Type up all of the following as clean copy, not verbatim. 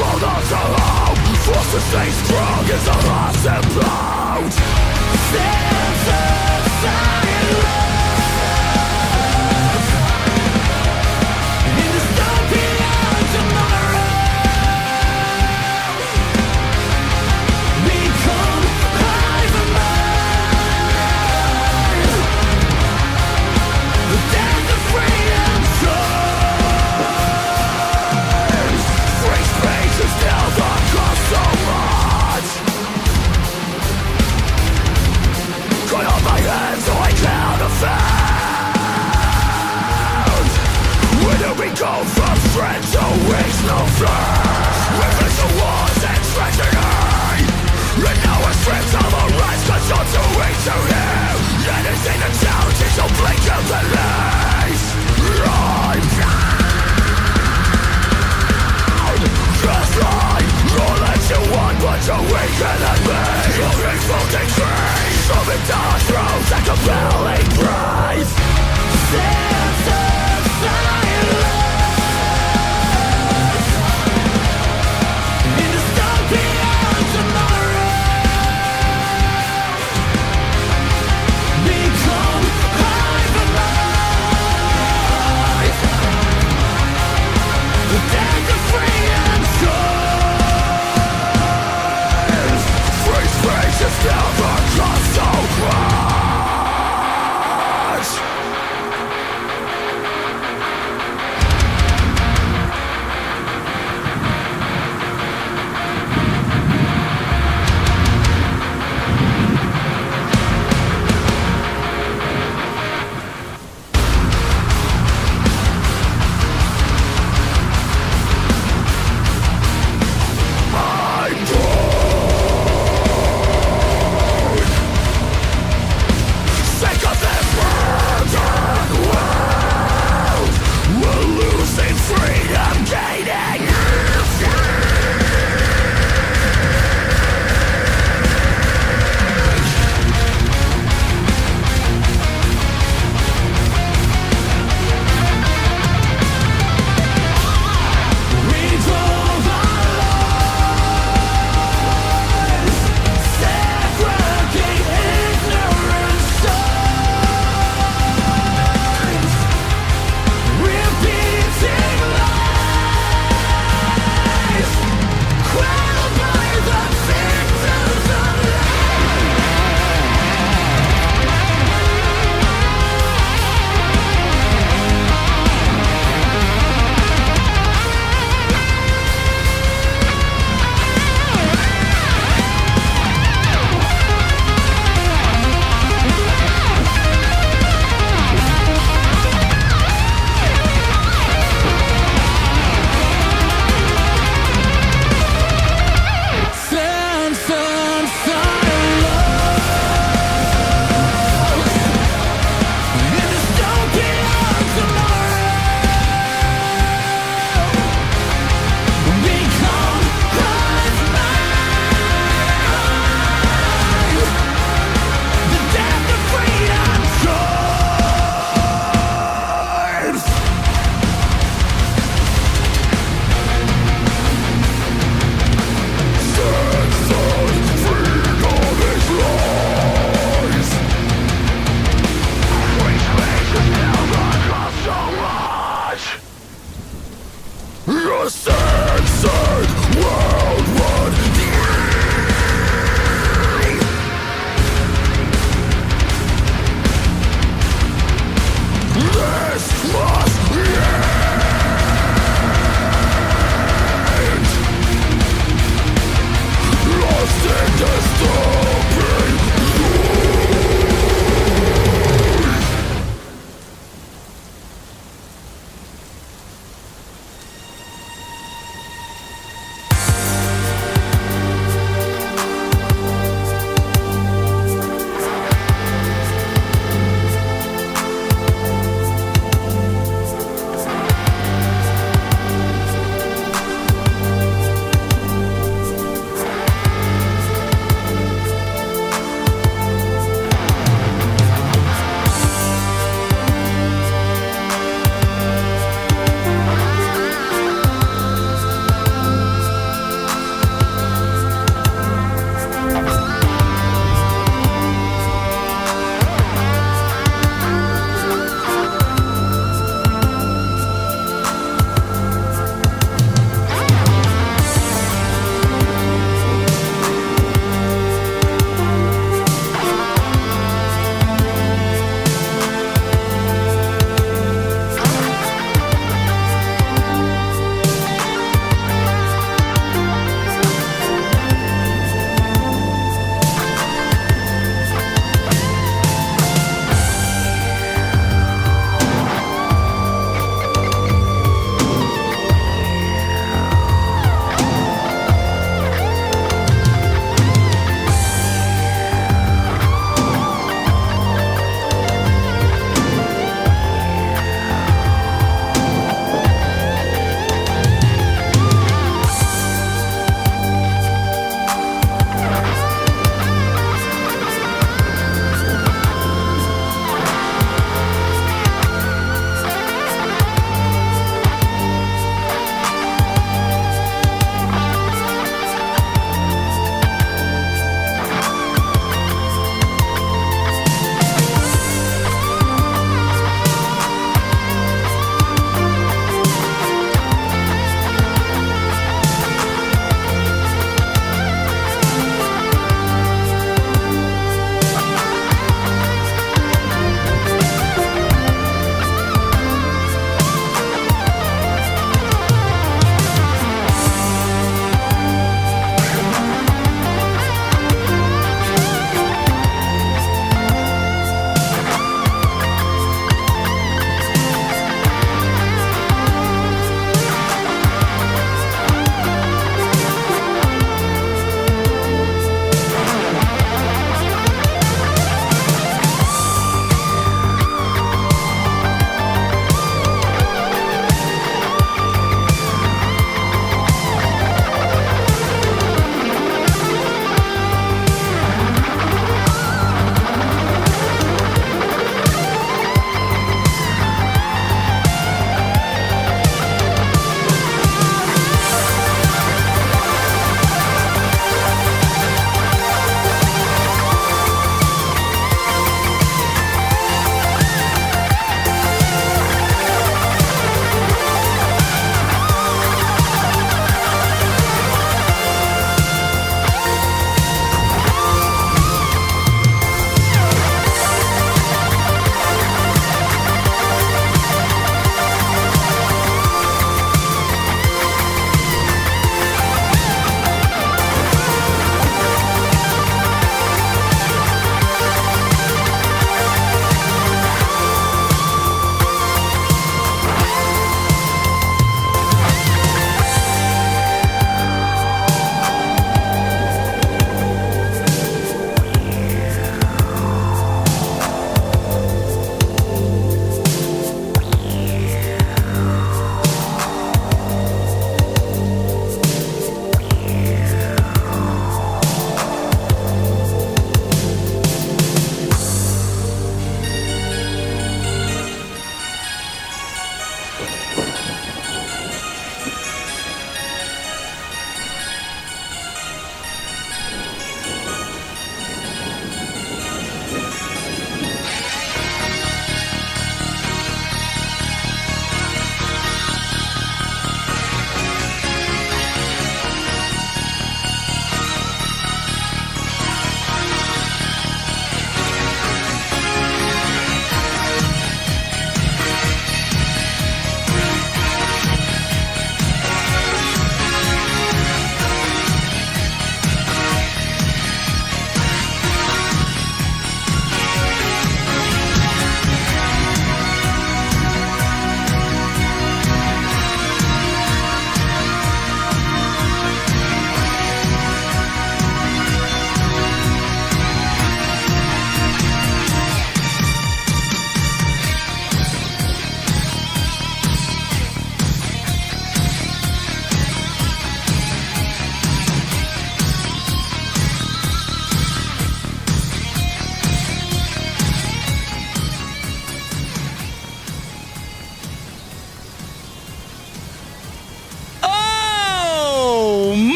Hold on to hope, forced to stay strong as the hearts implode. Sense of silence in dystopia tomorrow. Become hive mind. The death of freedom shows. Free speech is never cost so much. Cut off my hands so I can't offend. Where do we go from strength to weakness, no flesh? We face the wars and tragedy, and now we're stripped of our rights, cause you're too weak to hear anything that challenges your blink and beliefs. Right down, just like all that you want, but you're weaker than me. Your exploding trees, shoving down our throats like a compelling praise. Sense of silence in dystopia tomorrow. Become hive mind. The death of freedom shows. Free speech is never cost so much.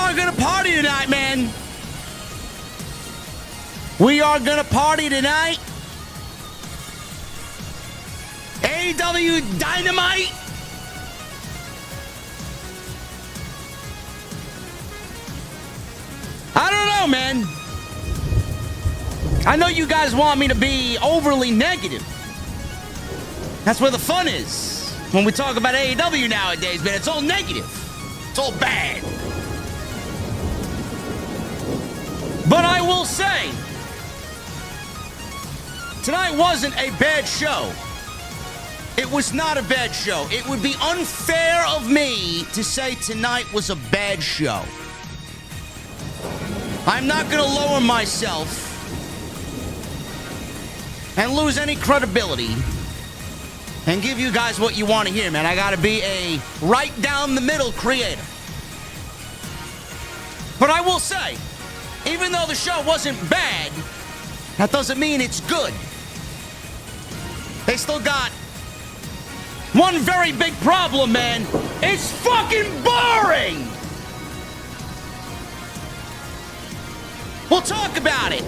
are going to party tonight, man. We are going to party tonight. AEW Dynamite. I don't know, man. I know you guys want me to be overly negative. That's where the fun is. When we talk about AEW nowadays, man, it's all negative. It's all bad. But I will say, tonight wasn't a bad show. It was not a bad show. It would be unfair of me to say tonight was a bad show. I'm not going to lower myself and lose any credibility and give you guys what you want to hear, man. I got to be a right down the middle creator. But I will say, even though the show wasn't bad, that doesn't mean it's good. They still got one very big problem, man. It's fucking boring. We'll talk about it.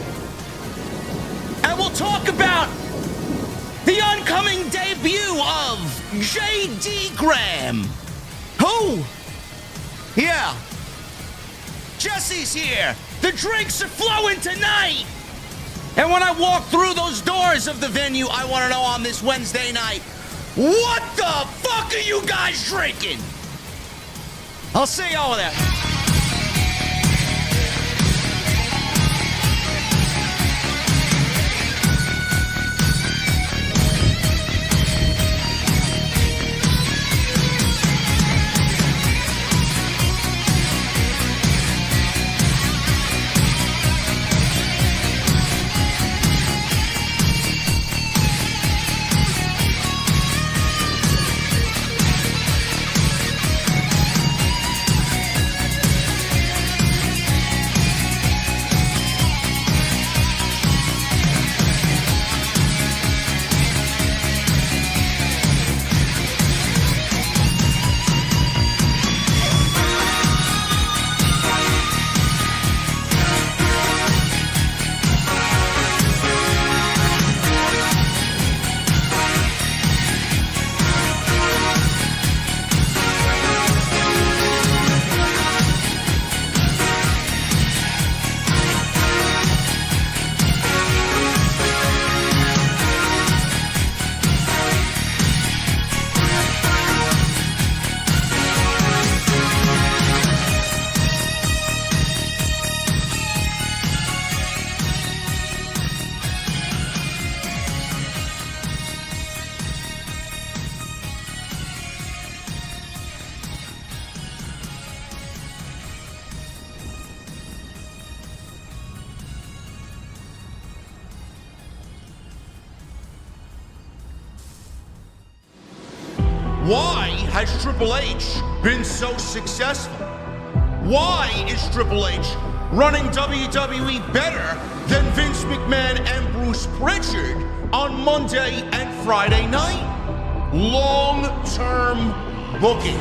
And we'll talk about the oncoming debut of J.D. Graham. Who? Yeah. Jesse's here. The drinks are flowing tonight. And when I walk through those doors of the venue, I want to know on this Wednesday night, what the fuck are you guys drinking? I'll see y'all there. Why has Triple H been so successful? Why is Triple H running WWE better than Vince McMahon and Bruce Pritchard on Monday and Friday night? Long-term booking.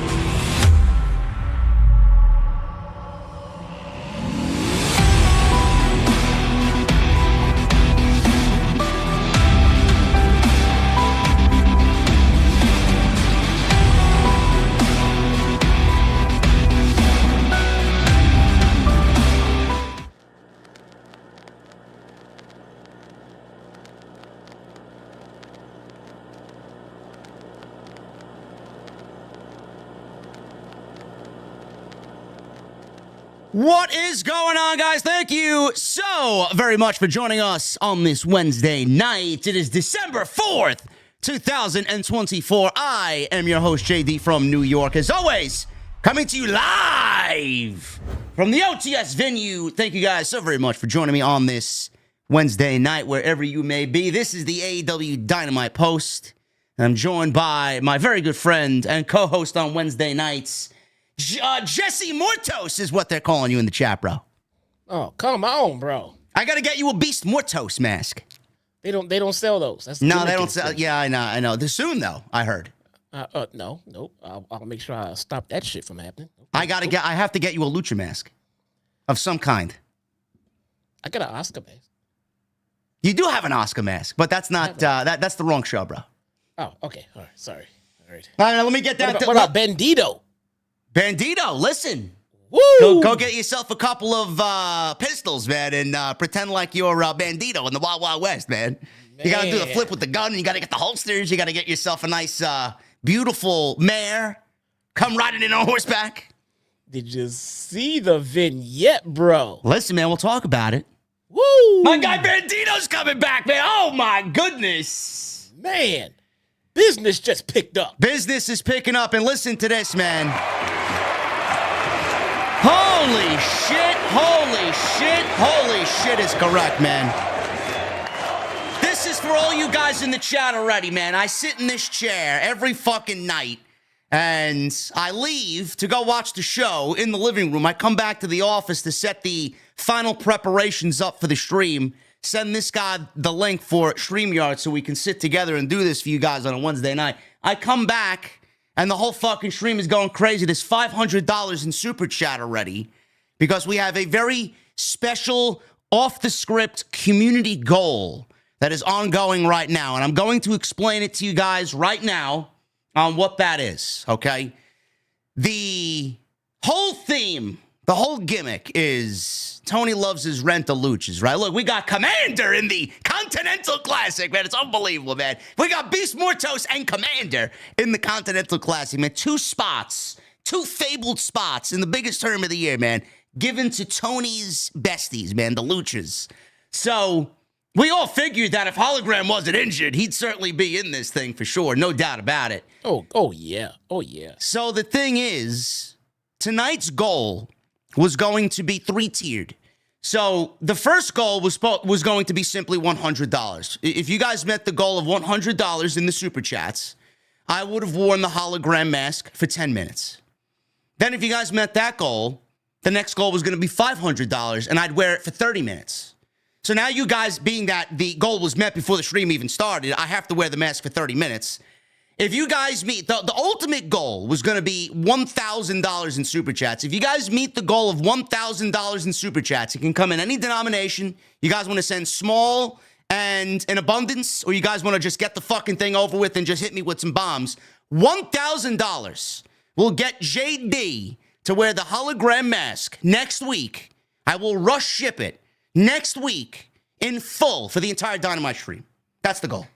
What is going on, guys? Thank you so very much for joining us on this Wednesday night. It is December 4th, 2024. I am your host, JD from New York. As always, coming to you live from the OTS venue. Thank you guys so very much for joining me on this Wednesday night, wherever you may be. This is the AEW Dynamite Post. And I'm joined by my very good friend and co-host on Wednesday nights, Jesse Mortos is what they're calling you in the chat, bro. Oh, come on, bro. I got to get you a Beast Mortos mask. They don't sell those. That's no, they don't sell. Yeah, I know. They're soon, though, I heard. No. I'll make sure I stop that shit from happening. I have to get you a Lucha mask. of some kind. I got an Oscar mask. You do have an Oscar mask, but that's not that's the wrong show, bro. Oh, okay. All right. Sorry. All right. All right, let me get down What about Bandido? Bandido, listen. Woo! Go get yourself a couple of pistols, man, and pretend like you're Bandido in the Wild Wild West, man. You got to do the flip with the gun. You got to get the holsters. You got to get yourself a nice, beautiful mare. Come riding in on horseback. Did you see the vignette, bro? Listen, man, we'll talk about it. Woo! My guy Bandido's coming back, man. Oh, my goodness. Man, business just picked up. Business is picking up, and listen to this, man. Holy shit, holy shit, holy shit is correct, man. This is for all you guys in the chat already, man. I sit in this chair every fucking night, and I leave to go watch the show in the living room. I come back to the office to set the final preparations up for the stream, send this guy the link for StreamYard so we can sit together and do this for you guys on a Wednesday night. I come back, and the whole fucking stream is going crazy. There's $500 in Super Chat already because we have a very special, off-the-script community goal that is ongoing right now, and I'm going to explain it to you guys right now on what that is, okay? The whole theme, the whole gimmick is Tony loves his rent-a-luchas, right? Look, we got Commander in the Continental Classic, man. It's unbelievable, man. We got Beast Mortos and Commander in the Continental Classic, man. Two fabled spots in the biggest tournament of the year, man, given to Tony's besties, man, the Luchas. So we all figured that if Hologram wasn't injured, he'd certainly be in this thing for sure. No doubt about it. Oh yeah. Oh, yeah. So the thing is, tonight's goal was going to be three-tiered. So the first goal was going to be simply $100. If you guys met the goal of $100 in the Super Chats, I would have worn the hologram mask for 10 minutes. Then if you guys met that goal, the next goal was going to be $500, and I'd wear it for 30 minutes. So now you guys, being that the goal was met before the stream even started, I have to wear the mask for 30 minutes. If you guys meet, the ultimate goal was going to be $1,000 in Super Chats. If you guys meet the goal of $1,000 in Super Chats, it can come in any denomination. You guys want to send small and in abundance, or you guys want to just get the fucking thing over with and just hit me with some bombs. $1,000 will get JD to wear the hologram mask next week. I will rush ship it next week in full for the entire Dynamite stream. That's the goal.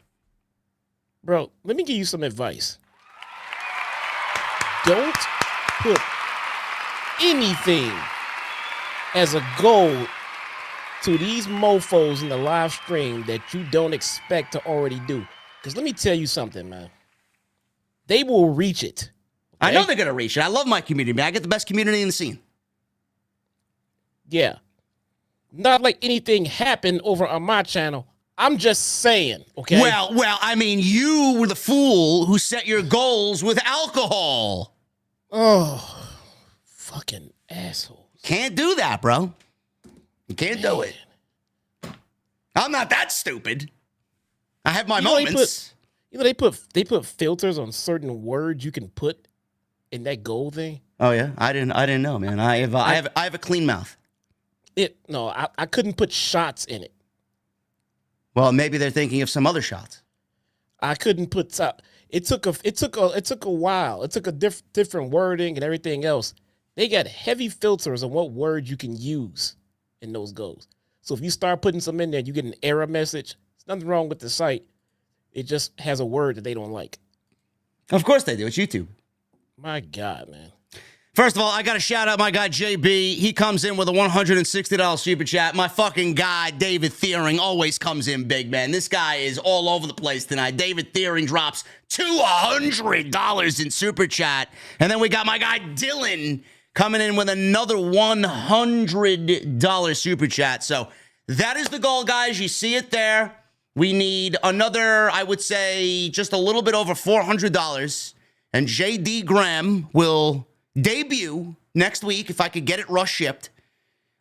Bro, let me give you some advice. Don't put anything as a goal to these mofos in the live stream that you don't expect to already do. Because let me tell you something, man. They will reach it. Okay? I know they're going to reach it. I love my community, man. I get the best community in the scene. Yeah. Not like anything happened over on my channel. I'm just saying, okay? Well, I mean, you were the fool who set your goals with alcohol. Oh, fucking asshole. Can't do that, bro. You can't do it. I'm not that stupid. I have my moments. They put filters on certain words you can put in that goal thing. Oh yeah, I didn't know, man. I have a clean mouth. I couldn't put shots in it. Well, maybe they're thinking of some other shots. I couldn't put. It took a while. It took a different wording and everything else. They got heavy filters on what words you can use in those goals. So if you start putting some in there, you get an error message. There's nothing wrong with the site. It just has a word that they don't like. Of course they do. It's YouTube. My God, man. First of all, I got to shout out my guy, JB. He comes in with a $160 super chat. My fucking guy, David Thiering, always comes in big, man. This guy is all over the place tonight. David Thiering drops $200 in super chat. And then we got my guy, Dylan, coming in with another $100 super chat. So that is the goal, guys. You see it there. We need another, I would say, just a little bit over $400. And JD Graham will debut next week if I could get it rush shipped.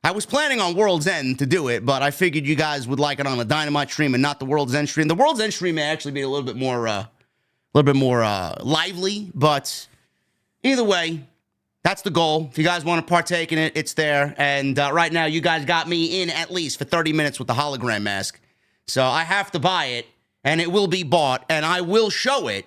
I was planning on World's End to do it, but I figured you guys would like it on the Dynamite stream and not the World's End stream. The World's End stream may actually be a little bit more lively, but either way, That's the goal. If you guys want to partake in it, it's there. And right now, you guys got me in at least for 30 minutes with the hologram mask. So I have to buy it, and it will be bought, and I will show it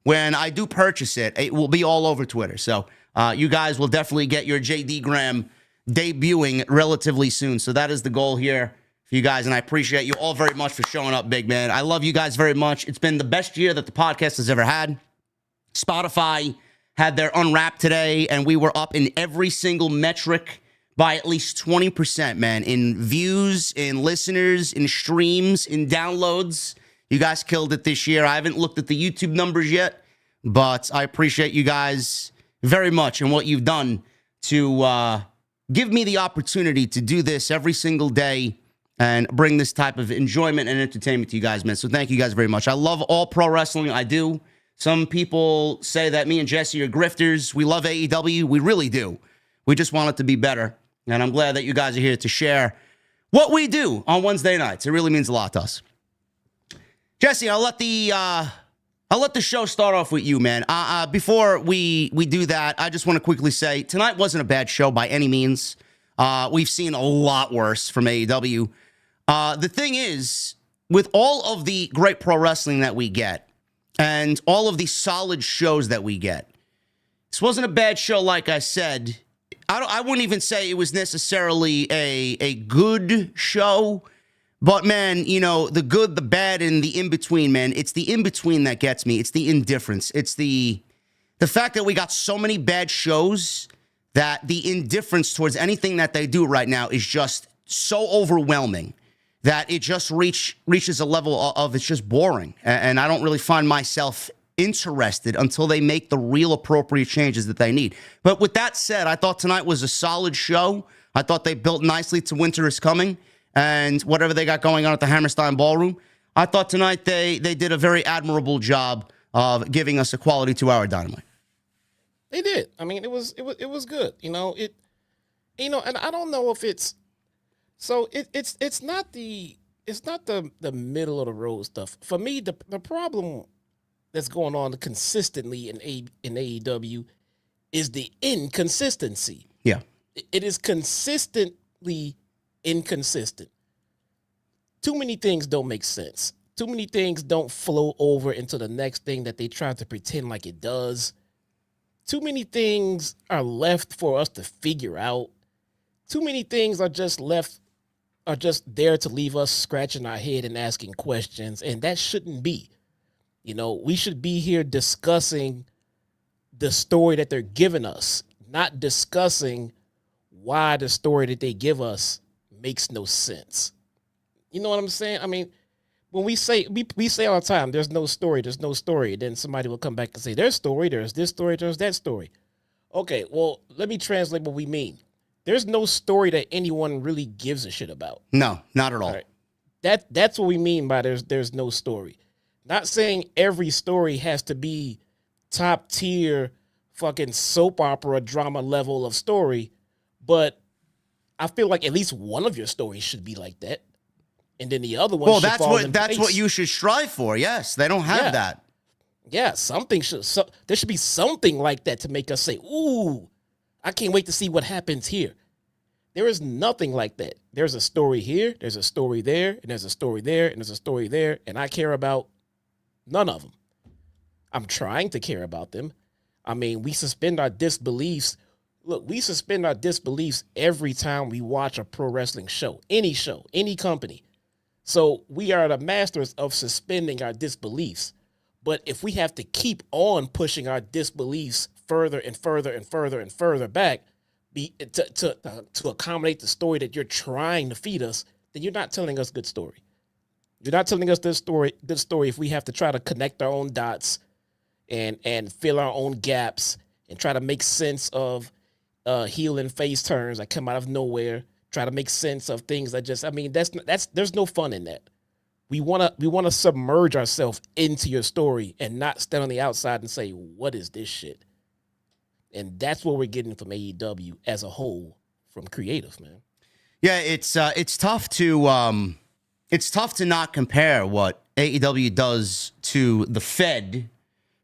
when I do purchase it. It will be all over Twitter. So you guys will definitely get your JD Graham debuting relatively soon. So that is the goal here for you guys, and I appreciate you all very much for showing up, big man. I love you guys very much. It's been the best year that the podcast has ever had. Spotify had their Unwrapped today, and we were up in every single metric by at least 20%, man, in views, in listeners, in streams, in downloads. You guys killed it this year. I haven't looked at the YouTube numbers yet, but I appreciate you guys very much and what you've done to give me the opportunity to do this every single day and bring this type of enjoyment and entertainment to you guys, man. So thank you guys very much. I love all pro wrestling. I do. Some people say that me and Jesse are grifters. We love AEW. We really do. We just want it to be better. And I'm glad that you guys are here to share what we do on Wednesday nights. It really means a lot to us. Jesse, I'll let the show start off with you, man. Before we do that, I just want to quickly say tonight wasn't a bad show by any means. We've seen a lot worse from AEW. The thing is, with all of the great pro wrestling that we get, and all of the solid shows that we get, this wasn't a bad show, like I said. I wouldn't even say it was necessarily a good show, but, man, you know, the good, the bad, and the in-between, man, it's the in-between that gets me. It's the indifference. It's the fact that we got so many bad shows that the indifference towards anything that they do right now is just so overwhelming that it just reaches a level of it's just boring. And I don't really find myself interested until they make the real appropriate changes that they need. But with that said, I thought tonight was a solid show. I thought they built nicely to Winter is Coming and whatever they got going on at the Hammerstein Ballroom. I thought tonight they did a very admirable job of giving us a quality 2-hour Dynamite. They did. I mean, it was good. And I don't know if it's so it's not the middle of the road stuff. For me, the problem that's going on consistently in AEW is the inconsistency. Yeah. It is consistently inconsistent. Too many things don't make sense. Too many things don't flow over into the next thing that they try to pretend like it does. Too many things are left for us to figure out. Too many things are just there to leave us scratching our head and asking questions, and that shouldn't be. We should be here discussing the story that they're giving us, not discussing why the story that they give us makes no sense. You know what I'm saying? I mean, when we say all the time, there's no story, then somebody will come back and say, there's story, there's this story, there's that story. Okay, well, let me translate what we mean. There's no story that anyone really gives a shit about. No, not at all. Right. That's what we mean by there's no story. Not saying every story has to be top tier fucking soap opera drama level of story, but I feel like at least one of your stories should be like that. And then the other one should fall in that's place. what you should strive for. Yes, they don't have that. Yeah, there should be something like that to make us say, ooh, I can't wait to see what happens here. There is nothing like that. There's a story here, there's a story there, and there's a story there, and there's a story there, and I care about none of them. I'm trying to care about them. I mean, we suspend our disbeliefs. Look, we suspend our disbeliefs every time we watch a pro wrestling show, any company. So we are the masters of suspending our disbeliefs. But if we have to keep on pushing our disbeliefs further and further and further and further back to accommodate the story that you're trying to feed us, then you're not telling us good story. You're not telling us this story if we have to try to connect our own dots and fill our own gaps and try to make sense of heel and face turns that come out of nowhere. Try to make sense of things that there's no fun in that. We wanna submerge ourselves into your story and not stand on the outside and say, what is this shit? And that's what we're getting from AEW as a whole from creative, man. Yeah, it's tough to not compare what AEW does to the Fed,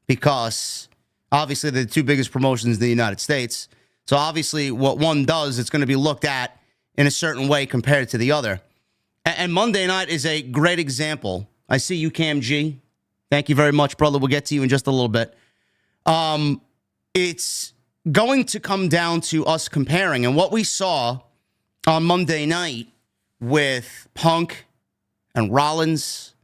because obviously they're the two biggest promotions in the United States. So obviously what one does, it's going to be looked at in a certain way compared to the other. And Monday night is a great example. I see you, Cam G. Thank you very much, brother. We'll get to you in just a little bit. It's going to come down to us comparing. And what we saw on Monday night with Punk and Rollins,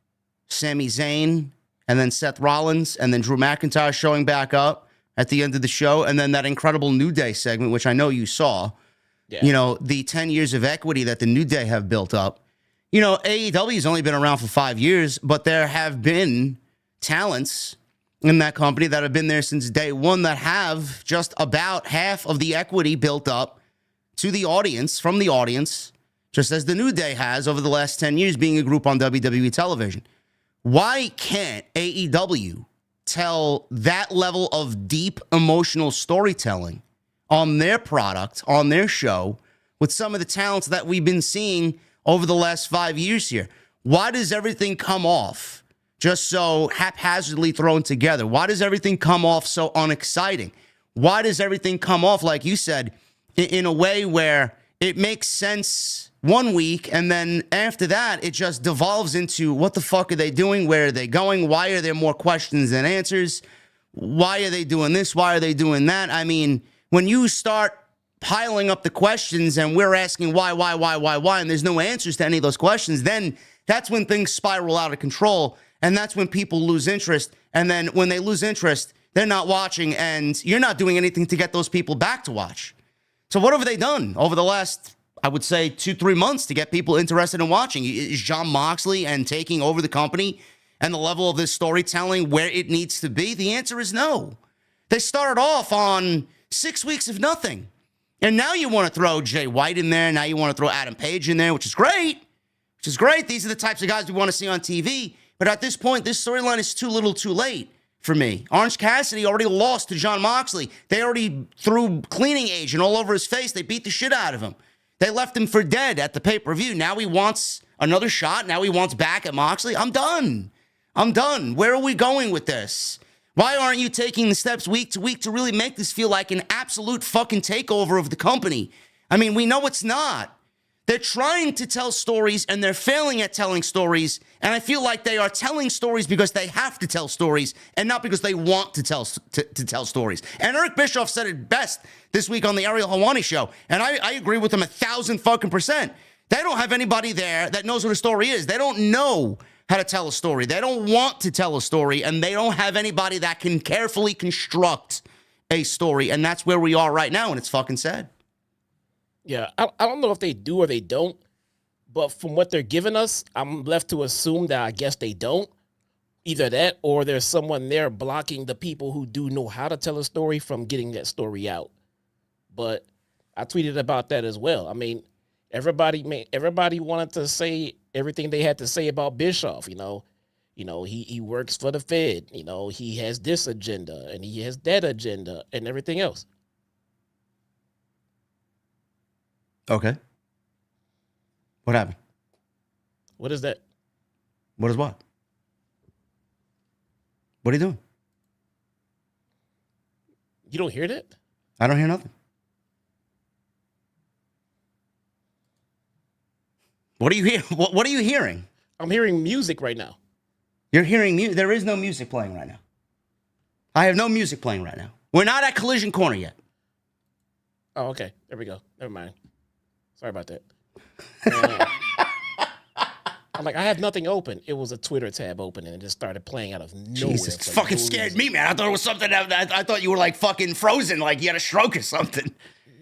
Sami Zayn, and then Seth Rollins, and then Drew McIntyre showing back up at the end of the show, and then that incredible New Day segment, which I know you saw. Yeah. You know, the 10 years of equity that the New Day have built up. You know, AEW has only been around for 5 years, but there have been talents in that company that have been there since day one that have just about half of the equity built up to the audience, from the audience, just as the New Day has over the last 10 years being a group on WWE television. Why can't AEW tell that level of deep emotional storytelling on their product, on their show, with some of the talents that we've been seeing over the last 5 years here? Why does everything come off just so haphazardly thrown together? Why does everything come off so unexciting? Why does everything come off, like you said, in a way where it makes sense one week, and then after that, it just devolves into what the fuck are they doing? Where are they going? Why are there more questions than answers? Why are they doing this? Why are they doing that? I mean, when you start piling up the questions and we're asking why, and there's no answers to any of those questions, then that's when things spiral out of control, and that's when people lose interest. And then when they lose interest, they're not watching, and you're not doing anything to get those people back to watch. So what have they done over the last, I would say, 2-3 months to get people interested in watching? Is Jon Moxley and taking over the company and the level of this storytelling where it needs to be? The answer is no. They started off on 6 weeks of nothing. And now you want to throw Jay White in there. Now you want to throw Adam Page in there, which is great. These are the types of guys we want to see on TV. But at this point, this storyline is too little too late for me. Orange Cassidy already lost to Jon Moxley. They already threw cleaning agent all over his face. They beat the shit out of him. They left him for dead at the pay-per-view. Now he wants another shot. Now he wants back at Moxley. I'm done. Where are we going with this? Why aren't you taking the steps week to week to really make this feel like an absolute fucking takeover of the company? I mean, we know it's not. They're trying to tell stories, and they're failing at telling stories. And I feel like they are telling stories because they have to tell stories, and not because they want to tell stories. And Eric Bischoff said it best this week on the Ariel Helwani show, and I agree with him 1,000%. They don't have anybody there that knows what a story is. They don't know how to tell a story. They don't want to tell a story, and they don't have anybody that can carefully construct a story. And that's where we are right now, and it's fucking sad. Yeah, I don't know if they do or they don't, but from what they're giving us, I'm left to assume that I guess they don't. Either that or there's someone there blocking the people who do know how to tell a story from getting that story out. But I tweeted about that as well. I mean, everybody wanted to say everything they had to say about Bischoff. He works for the Fed. He has this agenda and he has that agenda and everything else. Okay. What happened? What is that? What is what? What are you doing? You don't hear that? I don't hear nothing. What do you hear? What are you hearing? I'm hearing music right now. You're hearing music? There is no music playing right now. I have no music playing right now. We're not at Collision Corner yet. Oh, okay. There we go. Never mind. Sorry about that. I'm like, I have nothing open. It was a Twitter tab open, and it just started playing out of nowhere. Jesus, it fucking scared me, man. I thought it was something that I thought you were like fucking frozen, like you had a stroke or something.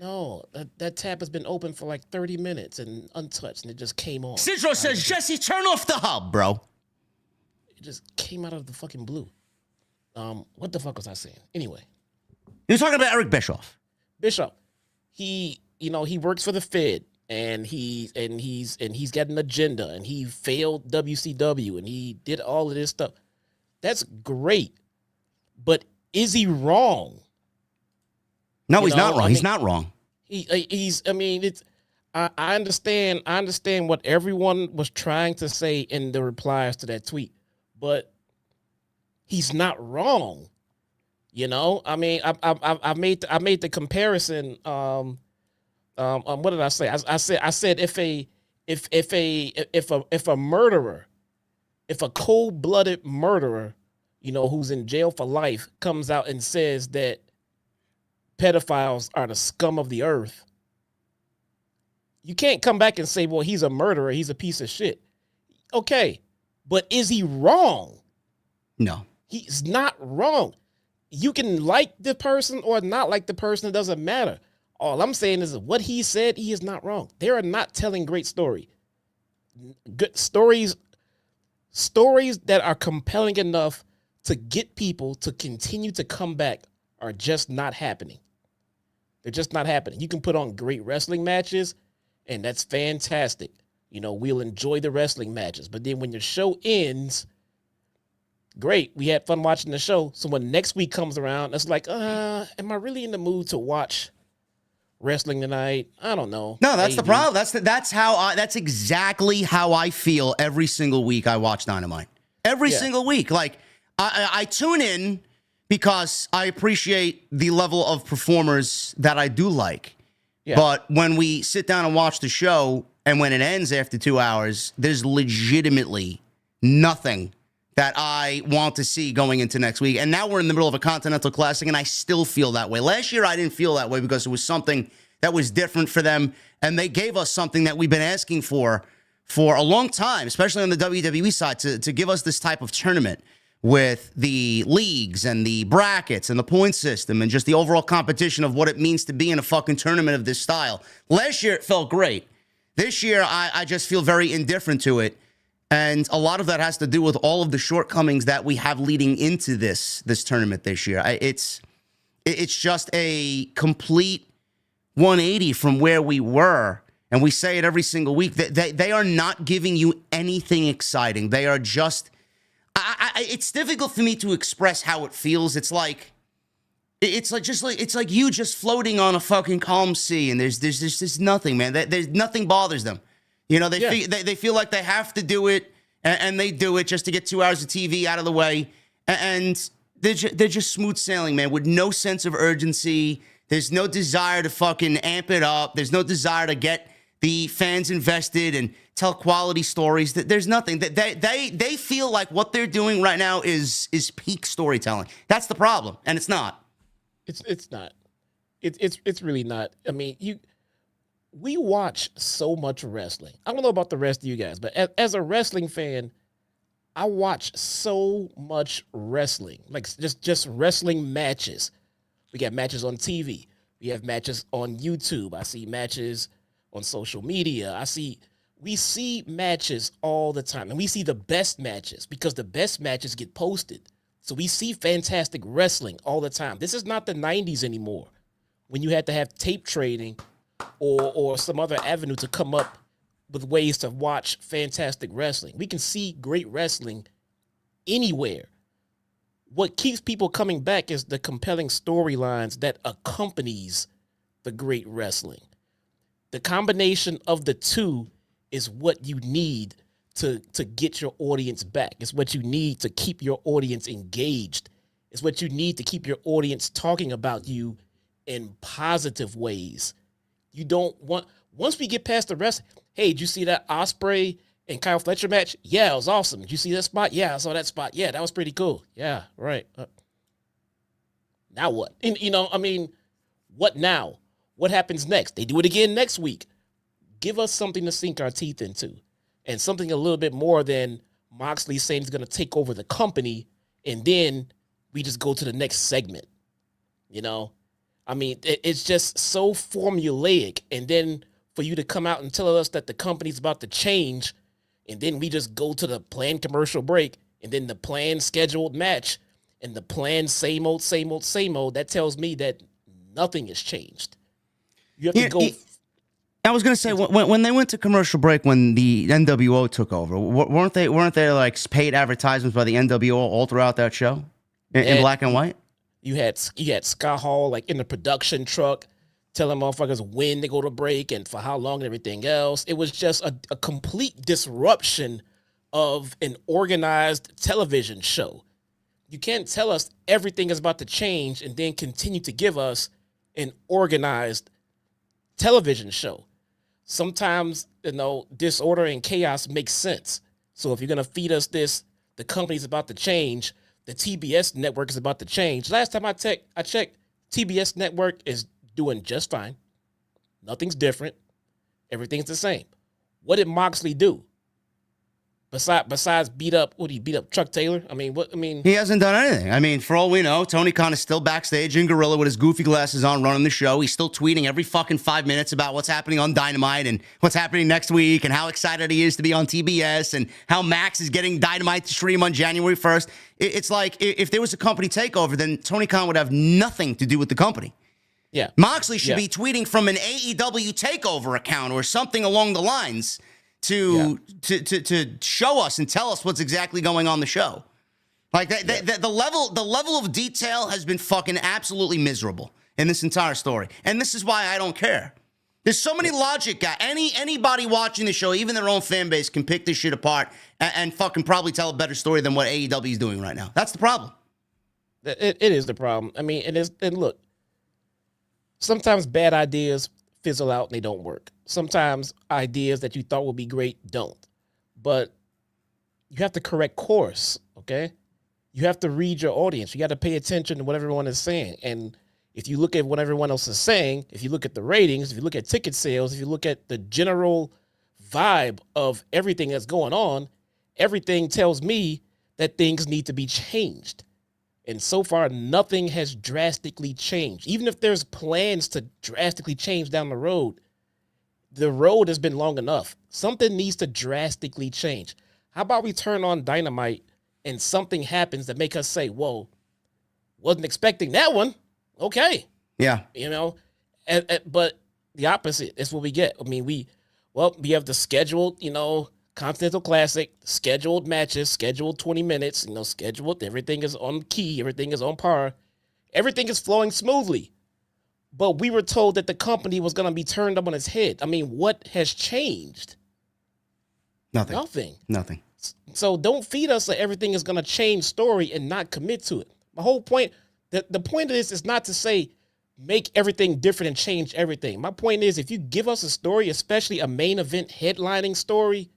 No, that tab has been open for like 30 minutes and untouched, and it just came on. Sidro says, Jesse, turn off the hub, bro. It just came out of the fucking blue. What the fuck was I saying? Anyway. You're talking about Eric Bischoff. Bischoff. He works for the Fed, and he's got an agenda, and he failed WCW, and he did all of this stuff. That's great, but is he wrong? No, he's not wrong. He's not wrong. I understand what everyone was trying to say in the replies to that tweet, but he's not wrong. You know, I mean, I made the comparison. What did I say? I said if a murderer, if a cold-blooded murderer, you know, who's in jail for life, comes out and says that pedophiles are the scum of the earth, you can't come back and say, well, he's a murderer, he's a piece of shit. Okay, but is he wrong? No. He's not wrong. You can like the person or not like the person, it doesn't matter. All I'm saying is what he said, he is not wrong. They are not telling great story. Good stories that are compelling enough to get people to continue to come back are just not happening. They're just not happening. You can put on great wrestling matches, and that's fantastic. You know, we'll enjoy the wrestling matches. But then when your show ends, great, we had fun watching the show. So when next week comes around, it's like, am I really in the mood to watch wrestling tonight? I don't know. No, that's maybe. The problem. That's exactly how I feel every single week I watch Dynamite. Every single week. Like, I tune in because I appreciate the level of performers that I do like. Yeah. But when we sit down and watch the show, and when it ends after 2 hours, there's legitimately nothing that I want to see going into next week. And now we're in the middle of a Continental Classic, and I still feel that way. Last year, I didn't feel that way because it was something that was different for them, and they gave us something that we've been asking for a long time, especially on the WWE side, to give us this type of tournament with the leagues and the brackets and the point system and just the overall competition of what it means to be in a fucking tournament of this style. Last year, it felt great. This year, I just feel very indifferent to it. And a lot of that has to do with all of the shortcomings that we have leading into this tournament this year. It's just a complete 180 from where we were. And we say it every single week. They are not giving you anything exciting. They are just... it's difficult for me to express how it feels. It's like you just floating on a fucking calm sea, and there's nothing, man. There's nothing bothers them. You know, they feel like they have to do it, and they do it just to get 2 hours of TV out of the way, and they're just smooth sailing, man, with no sense of urgency. There's no desire to fucking amp it up. There's no desire to get the fans invested and tell quality stories. There's nothing. They feel like what they're doing right now is peak storytelling. That's the problem, and it's not. It's not. It's really not. I mean, we watch so much wrestling. I don't know about the rest of you guys, but as a wrestling fan, I watch so much wrestling, like just wrestling matches. We got matches on TV. We have matches on YouTube. I see matches on social media. We see matches all the time, and we see the best matches because the best matches get posted. So we see fantastic wrestling all the time. This is not the 90s anymore when you had to have tape trading or some other avenue to come up with ways to watch fantastic wrestling. We can see great wrestling anywhere. What keeps people coming back is the compelling storylines that accompanies the great wrestling. The combination of the two is what you need to get your audience back. It's what you need to keep your audience engaged. It's what you need to keep your audience talking about you in positive ways. You don't want, once we get past the rest, hey, did you see that Ospreay and Kyle Fletcher match? Yeah, it was awesome. Did you see that spot? Yeah, I saw that spot. Yeah, that was pretty cool. Yeah, right. Now what? And, what now? What happens next? They do it again next week. Give us something to sink our teeth into, and something a little bit more than Moxley saying he's going to take over the company, and then we just go to the next segment. It's just so formulaic, and then for you to come out and tell us that the company's about to change, and then we just go to the planned commercial break, and then the planned scheduled match, and the planned same old, that tells me that nothing has changed. You have to go... I was gonna say when they went to commercial break when the NWO took over, weren't there like paid advertisements by the NWO all throughout that show in black and white? You had Scott Hall like in the production truck telling motherfuckers when to go to break and for how long and everything else. It was just a complete disruption of an organized television show. You can't tell us everything is about to change and then continue to give us an organized television show. Sometimes, disorder and chaos makes sense. So if you're going to feed us this, the company's about to change, the TBS network is about to change. Last time I checked, TBS network is doing just fine. Nothing's different. Everything's the same. What did Moxley do? Besides beat up Chuck Taylor? He hasn't done anything. I mean, for all we know, Tony Khan is still backstage in Gorilla with his goofy glasses on running the show. He's still tweeting every fucking 5 minutes about what's happening on Dynamite and what's happening next week and how excited he is to be on TBS and how Max is getting Dynamite to stream on January 1st. It's like if there was a company takeover, then Tony Khan would have nothing to do with the company. Yeah. Moxley should be tweeting from an AEW takeover account or something along the lines to show us and tell us what's exactly going on the show. Like the level of detail has been fucking absolutely miserable in this entire story. And this is why I don't care. There's so many logic guys. Anybody watching the show, even their own fan base, can pick this shit apart and fucking probably tell a better story than what AEW is doing right now. That's the problem. It is the problem. I mean, and look, sometimes bad ideas fizzle out and they don't work. Sometimes ideas that you thought would be great don't. But you have to correct course, okay? You have to read your audience. You got to pay attention to what everyone is saying. And if you look at what everyone else is saying, if you look at the ratings, if you look at ticket sales, if you look at the general vibe of everything that's going on, everything tells me that things need to be changed. And so far, nothing has drastically changed. Even if there's plans to drastically change down the road has been long enough. Something needs to drastically change. How about we turn on Dynamite and something happens that make us say, whoa, wasn't expecting that one. Okay. Yeah. But the opposite is what we get. I mean, we have the scheduled, Continental Classic, scheduled matches, scheduled 20 minutes, scheduled. Everything is on key. Everything is on par. Everything is flowing smoothly. But we were told that the company was going to be turned up on its head. I mean, what has changed? Nothing. So don't feed us that everything is going to change story and not commit to it. My whole point, the point of this is not to say make everything different and change everything. My point is if you give us a story, especially a main event headlining story,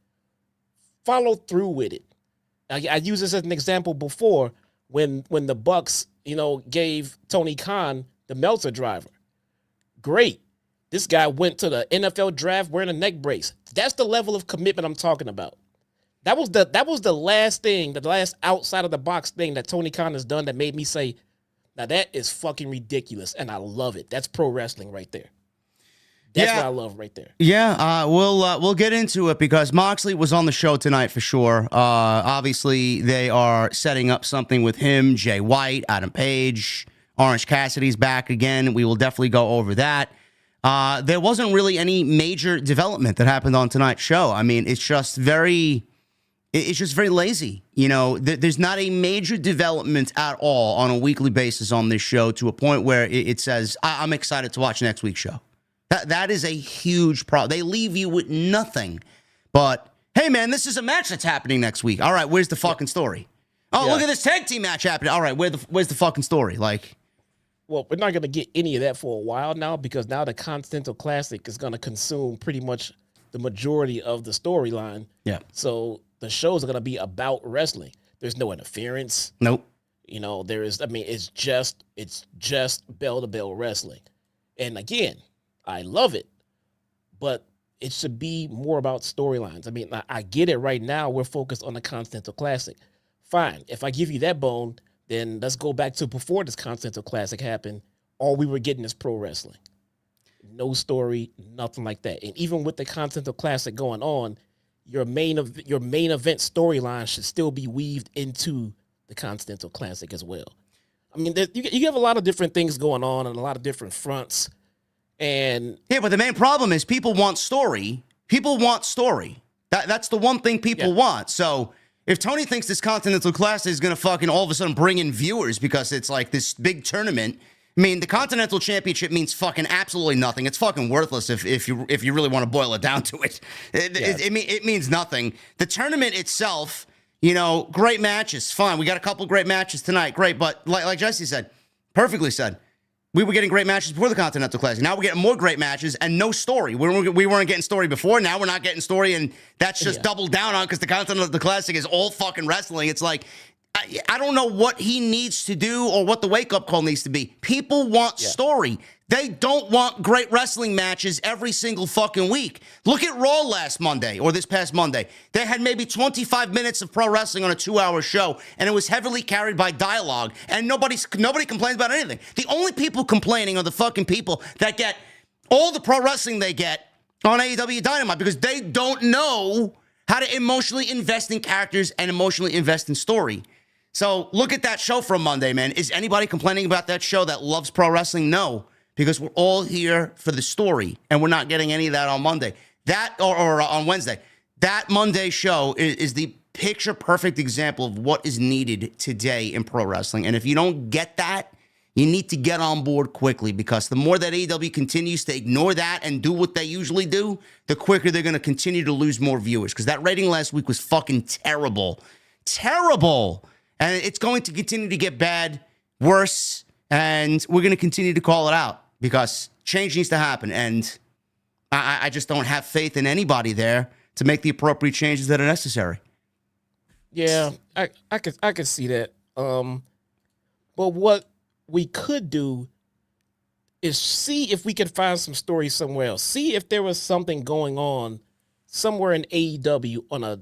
follow through with it. I used this as an example before when the Bucks, gave Tony Khan the Meltzer driver. Great. This guy went to the NFL draft wearing a neck brace. That's the level of commitment I'm talking about. That was the last thing, the last outside of the box thing that Tony Khan has done that made me say, now that is fucking ridiculous, and I love it. That's pro wrestling right there. That's what I love right there. Yeah, we'll get into it because Moxley was on the show tonight for sure. Obviously, they are setting up something with him, Jay White, Adam Page, Orange Cassidy's back again. We will definitely go over that. There wasn't really any major development that happened on tonight's show. I mean, it's just very lazy. There's not a major development at all on a weekly basis on this show to a point where it says, I'm excited to watch next week's show. That is a huge problem. They leave you with nothing but, hey, man, this is a match that's happening next week. All right, where's the fucking story? Oh, look at this tag team match happening. All right, where's the fucking story? Well, we're not going to get any of that for a while now because now the Continental Classic is going to consume pretty much the majority of the storyline. Yeah. So the shows are going to be about wrestling. There's no interference. Nope. It's just bell-to-bell wrestling. And again, I love it, but it should be more about storylines. I mean, I get it right now. We're focused on the Continental Classic. Fine. If I give you that bone, then let's go back to before this Continental Classic happened. All we were getting is pro wrestling. No story, nothing like that. And even with the Continental Classic going on, your main event storyline should still be weaved into the Continental Classic as well. I mean, you have a lot of different things going on and a lot of different fronts. And yeah, but the main problem is people want story. People want story. That's the one thing people want. So if Tony thinks this Continental Classic is going to fucking all of a sudden bring in viewers because it's like this big tournament, I mean, the Continental Championship means fucking absolutely nothing. It's fucking worthless if you really want to boil it down to it. It means nothing. The tournament itself, You know, great matches, fine. We got a couple great matches tonight, great. But like Jesse said, perfectly said, we were getting great matches before the Continental Classic. Now we're getting more great matches and no story. We weren't getting story before. Now we're not getting story, and that's just doubled down on because the Continental Classic is all fucking wrestling. It's like, I don't know what he needs to do or what the wake-up call needs to be. People want story. They don't want great wrestling matches every single fucking week. Look at Raw last Monday, or this past Monday. They had maybe 25 minutes of pro wrestling on a 2-hour show, and it was heavily carried by dialogue, and nobody complains about anything. The only people complaining are the fucking people that get all the pro wrestling they get on AEW Dynamite because they don't know how to emotionally invest in characters and emotionally invest in story. So look at that show from Monday, man. Is anybody complaining about that show that loves pro wrestling? No. Because we're all here for the story, and we're not getting any of that on Monday. That or on Wednesday. That Monday show is the picture-perfect example of what is needed today in pro wrestling. And if you don't get that, you need to get on board quickly, because the more that AEW continues to ignore that and do what they usually do, the quicker they're going to continue to lose more viewers. Because that rating last week was fucking terrible. Terrible. And it's going to continue to get bad, worse, and we're going to continue to call it out because change needs to happen. And I just don't have faith in anybody there to make the appropriate changes that are necessary. Yeah, I could see that. But what we could do is see if we could find some stories somewhere else. See if there was something going on somewhere in AEW on a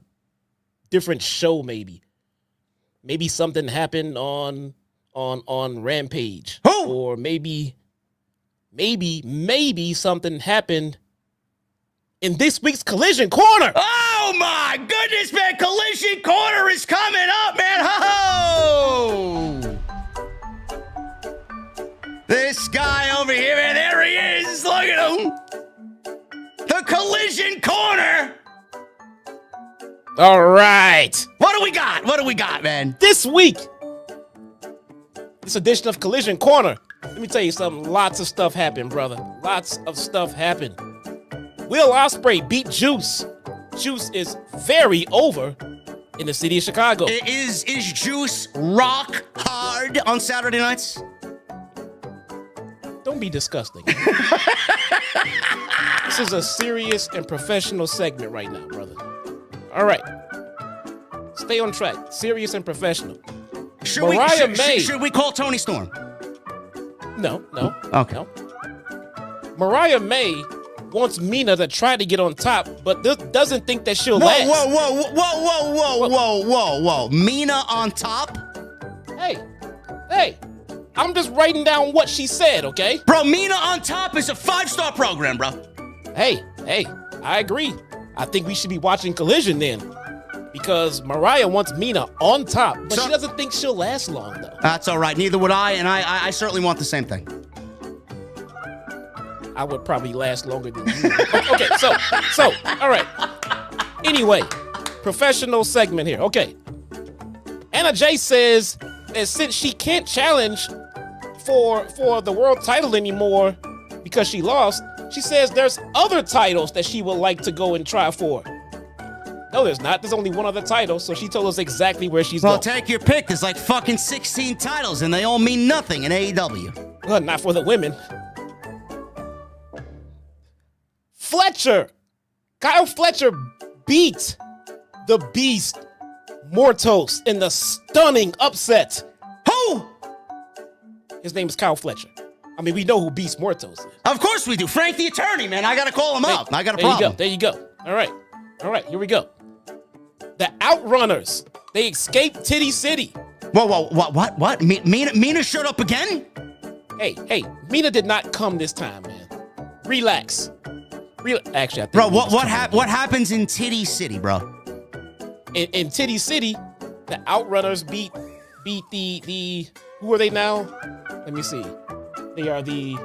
different show, maybe. Maybe something happened on Rampage. Who? Or maybe something happened in this week's Collision Corner. Oh my goodness, man. Collision Corner is coming up, man. Ho! This guy over here, man, there he is. Look at him. The Collision Corner. All right. What do we got? What do we got, man? This week, this edition of Collision Corner, let me tell you something. Lots of stuff happened, brother. Lots of stuff happened. Will Ospreay beat Juice. Juice is very over in the city of Chicago. Is Juice rock hard on Saturday nights? Don't be disgusting. This is a serious and professional segment right now, brother. All right. Stay on track. Serious and professional. Should we call Tony Storm? No. Okay. No. Mariah May wants Mina to try to get on top, but doesn't think that she'll last. Whoa. Mina on top? Hey. I'm just writing down what she said, okay? Bro, Mina on top is a 5-star program, bro. Hey, I agree. I think we should be watching Collision then. Because Mariah wants Mina on top, but she doesn't think she'll last long, though. That's all right. Neither would I, and I certainly want the same thing. I would probably last longer than you. Okay, so, all right. Anyway, professional segment here. Okay. Anna Jay says that since she can't challenge for the world title anymore because she lost, she says there's other titles that she would like to go and try for. No, there's not. There's only one other title, so she told us exactly where she's going. Well, take your pick. There's like fucking 16 titles, and they all mean nothing in AEW. Well, not for the women. Kyle Fletcher beat the Beast Mortos in the stunning upset. Who? His name is Kyle Fletcher. I mean, we know who Beast Mortos is. Of course we do. Frank the Attorney, man. I got to call him up. I got a problem. There you go. All right, here we go. The Outrunners. They escaped Titty City. Whoa, what? Mina showed up again? Hey, Mina did not come this time, man. Relax. Actually, I think. Bro, what happens in Titty City, bro? In Titty City, the Outrunners beat the who are they now? Let me see. They are the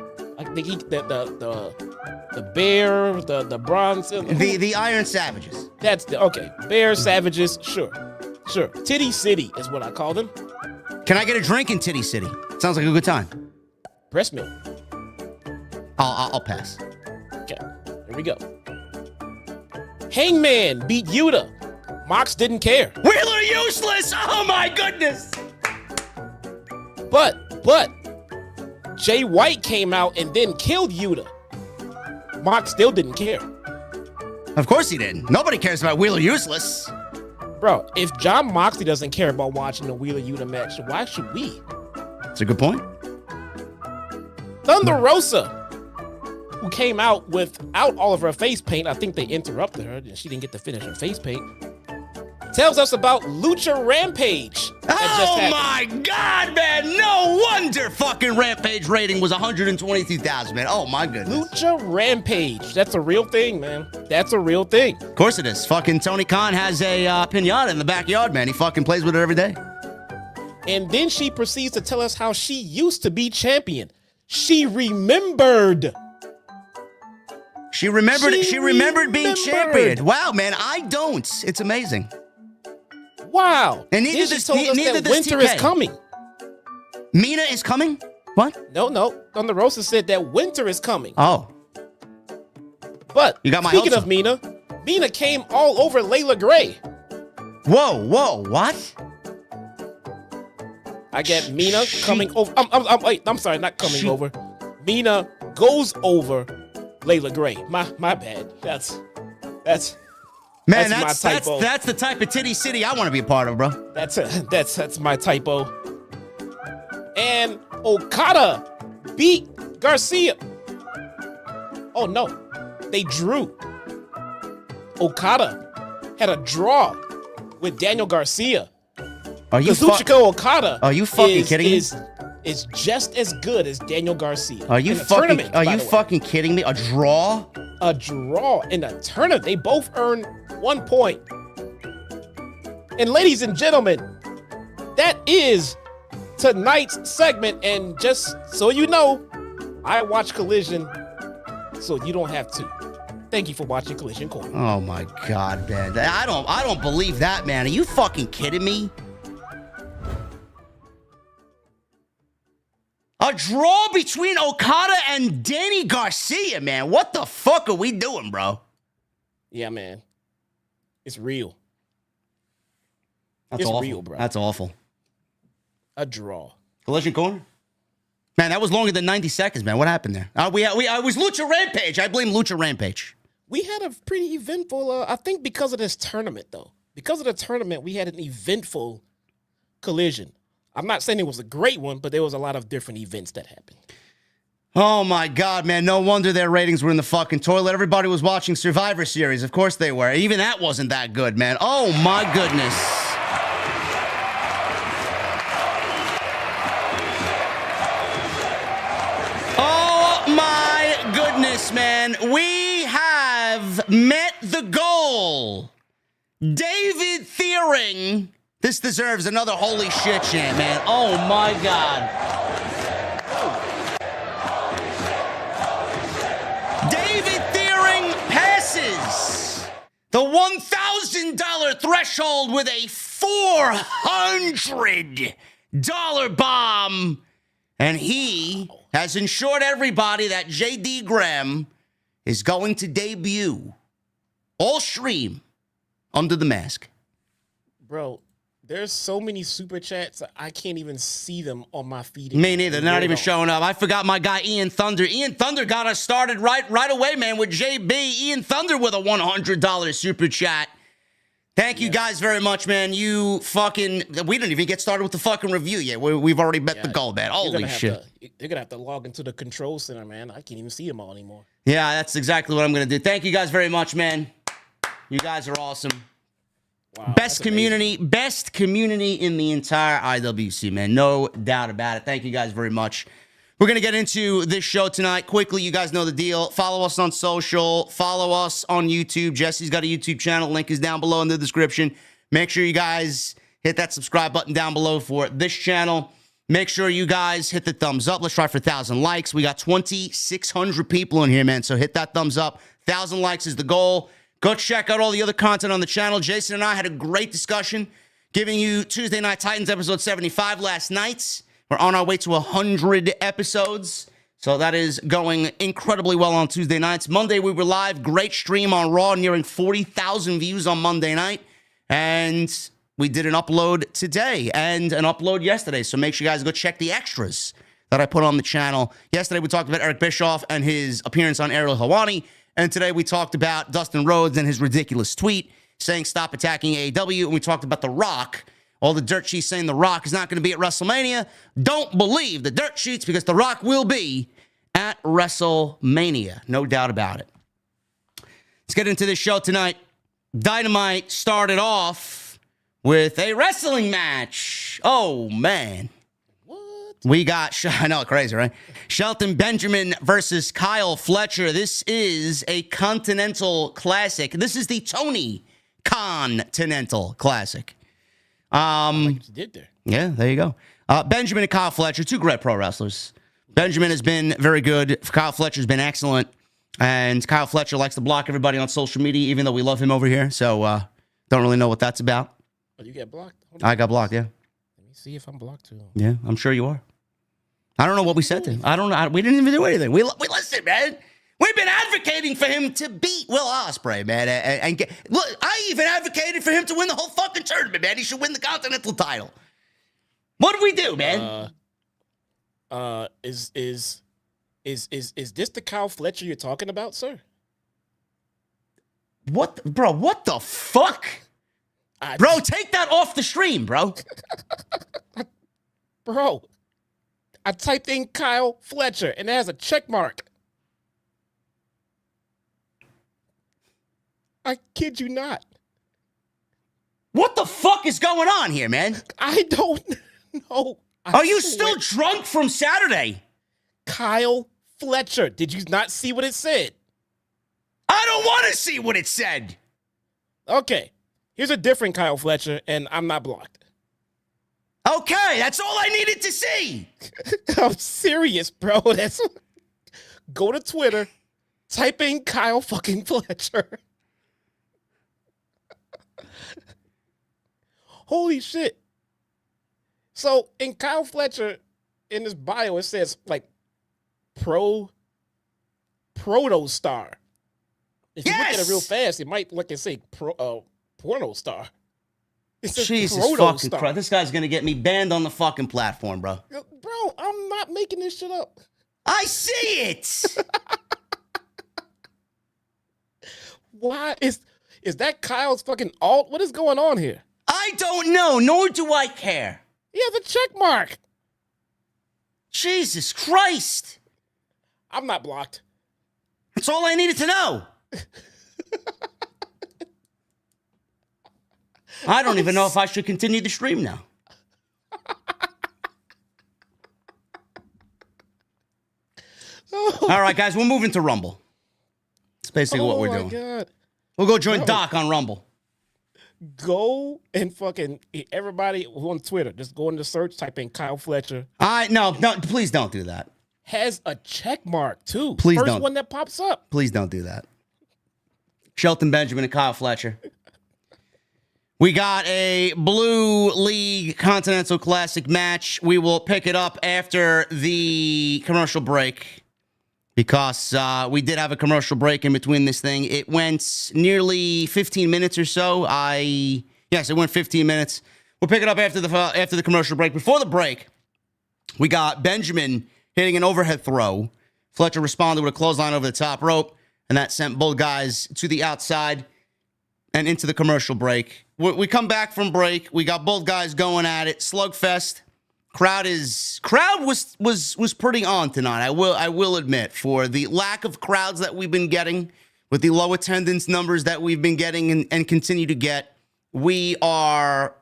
bear, the bronze, the Iron Savages. That's okay. Bear Savages, sure. Titty City is what I call them. Can I get a drink in Titty City? Sounds like a good time. Breast milk. I'll pass. Okay, here we go. Hangman beat Yuta. Mox didn't care. Wheeler useless. Oh my goodness. But Jay White came out and then killed Yuta. Mox still didn't care. Of course he didn't. Nobody cares about Wheeler Useless. Bro, if John Moxley doesn't care about watching the Wheeler Yuta match, why should we? That's a good point. Thunder Rosa, who came out without all of her face paint, I think they interrupted her and she didn't get to finish her face paint, tells us about Lucha Rampage. Oh my God, man. No wonder fucking Rampage rating was 122,000, man. Oh my goodness. Lucha Rampage. That's a real thing, man. That's a real thing. Of course it is. Fucking Tony Khan has a pinata in the backyard, man. He fucking plays with it every day. And then she proceeds to tell us how she used to be champion. She remembered. She remembered being champion. Wow, man. I don't. It's amazing. Wow. And neither she this, told us neither that this winter TK. is coming. Mina is coming? What? No. Thunder Rosa said that winter is coming. Oh. But You got my speaking hopes of Mina came all over Layla Gray. Whoa. What? I get Mina coming over. I'm sorry, not coming over. Mina goes over Layla Gray. My bad. That's Man, my typo. that's the type of titty city I want to be a part of, bro. That's my typo. And Okada beat Garcia. Oh no, they drew. Okada had a draw with Daniel Garcia. Are you Kazuchika Okada? Are you fucking kidding me? Is just as good as Daniel Garcia. Are you fucking kidding me? A draw? A draw in a tournament. They both earned 1 point. And ladies and gentlemen, that is tonight's segment. And just so you know, I watch Collision, so you don't have to. Thank you for watching Collision Corner. Oh my God, man. I don't believe that, man. Are you fucking kidding me? A draw between Okada and Danny Garcia, man. What the fuck are we doing, bro? Yeah, man. It's real. That's It's awful. real, bro. That's awful. A draw. Collision Corner? Man, that was longer than 90 seconds, man. What happened there? I was Lucha Rampage. I blame Lucha Rampage. We had a pretty eventful, I think because of this tournament, though. Because of the tournament, we had an eventful Collision. I'm not saying it was a great one, but there was a lot of different events that happened. Oh my God, man. No wonder their ratings were in the fucking toilet. Everybody was watching Survivor Series. Of course they were. Even that wasn't that good, man. Oh my goodness. Oh my goodness, man. We have met the goal. David Thiering. This deserves another holy shit chant, man. Oh my God. David Thiering passes the $1,000 threshold with a $400 bomb. And he has ensured everybody that JD Graham is going to debut all stream under the mask. Bro, there's so many super chats, I can't even see them on my feed. Me neither. They're not even showing up. I forgot my guy Ian Thunder. Ian Thunder got us started right away, man, with JB. Ian Thunder with a $100 super chat. Thank you guys very much, man. You fucking... We didn't even get started with the fucking review yet. We've already met the goal, man. Holy shit. They're going to have to log into the control center, man. I can't even see them all anymore. Yeah, that's exactly what I'm going to do. Thank you guys very much, man. You guys are awesome. Wow, best community in the entire IWC, man. No doubt about it. Thank you guys very much. We're going to get into this show tonight. Quickly, you guys know the deal. Follow us on social. Follow us on YouTube. Jesse's got a YouTube channel. Link is down below in the description. Make sure you guys hit that subscribe button down below for this channel. Make sure you guys hit the thumbs up. Let's try for 1,000 likes. We got 2,600 people in here, man. So hit that thumbs up. 1,000 likes is the goal. Go check out all the other content on the channel. Jason and I had a great discussion giving you Tuesday Night Titans episode 75 last night. We're on our way to 100 episodes. So that is going incredibly well on Tuesday nights. Monday we were live. Great stream on Raw, nearing 40,000 views on Monday night. And we did an upload today and an upload yesterday. So make sure you guys go check the extras that I put on the channel. Yesterday, we talked about Eric Bischoff and his appearance on Ariel Helwani. And today, we talked about Dustin Rhodes and his ridiculous tweet saying stop attacking AEW. And we talked about The Rock. All the dirt sheets saying The Rock is not going to be at WrestleMania. Don't believe the dirt sheets because The Rock will be at WrestleMania. No doubt about it. Let's get into this show tonight. Dynamite started off with a wrestling match. Oh, man. What? We got, I know, crazy, right? Shelton Benjamin versus Kyle Fletcher. This is a Continental Classic. This is the Tony Continental Classic. Like you did there. Yeah, there you go. Benjamin and Kyle Fletcher, two great pro wrestlers. Benjamin has been very good. Kyle Fletcher's been excellent. And Kyle Fletcher likes to block everybody on social media, even though we love him over here. So, don't really know what that's about. Oh, you got blocked? I got blocked, yeah. Let me see if I'm blocked too. Yeah, I'm sure you are. I don't know what we said to him. I don't know. We didn't even do anything. We listen, man. We've been advocating for him to beat Will Ospreay, man. And get, look, I even advocated for him to win the whole fucking tournament, man. He should win the Continental title. What did we do, man? Is this the Kyle Fletcher you're talking about, sir? What the fuck? Bro, take that off the stream, bro. Bro, I typed in Kyle Fletcher and it has a check mark. I kid you not. What the fuck is going on here, man? I don't know. Are you still drunk from Saturday? Kyle Fletcher. Did you not see what it said? I don't want to see what it said. Okay. Here's a different Kyle Fletcher, and I'm not blocked. Okay, that's all I needed to see. I'm serious, bro. Go to Twitter, type in Kyle fucking Fletcher. Holy shit. So in Kyle Fletcher, in his bio, it says like proto star. If you look at it real fast, it might look and say porno star. It says Jesus fucking Christ. This guy's gonna get me banned on the fucking platform, bro. Bro, I'm not making this shit up. I see it. Why is that Kyle's fucking alt? What is going on here? I don't know, nor do I care. He has a check mark. Jesus Christ. I'm not blocked. That's all I needed to know. I don't even know if I should continue the stream now. All right, guys, we're moving to Rumble. That's basically what we're doing. Oh, my God. We'll go join Doc on Rumble. Go and fucking everybody on Twitter. Just go into search, type in Kyle Fletcher. No, please don't do that. Has a check mark, too. Please First don't. one that pops up. Please don't do that. Shelton Benjamin and Kyle Fletcher. We got a Blue League Continental Classic match. We will pick it up after the commercial break because we did have a commercial break in between this thing. It went nearly 15 minutes or so. Yes, it went 15 minutes. We'll pick it up after the commercial break. Before the break, we got Benjamin hitting an overhead throw. Fletcher responded with a clothesline over the top rope, and that sent both guys to the outside and into the commercial break. We come back from break. We got both guys going at it. Slugfest. Crowd was pretty on tonight. I will admit, for the lack of crowds that we've been getting, with the low attendance numbers that we've been getting and continue to get, we are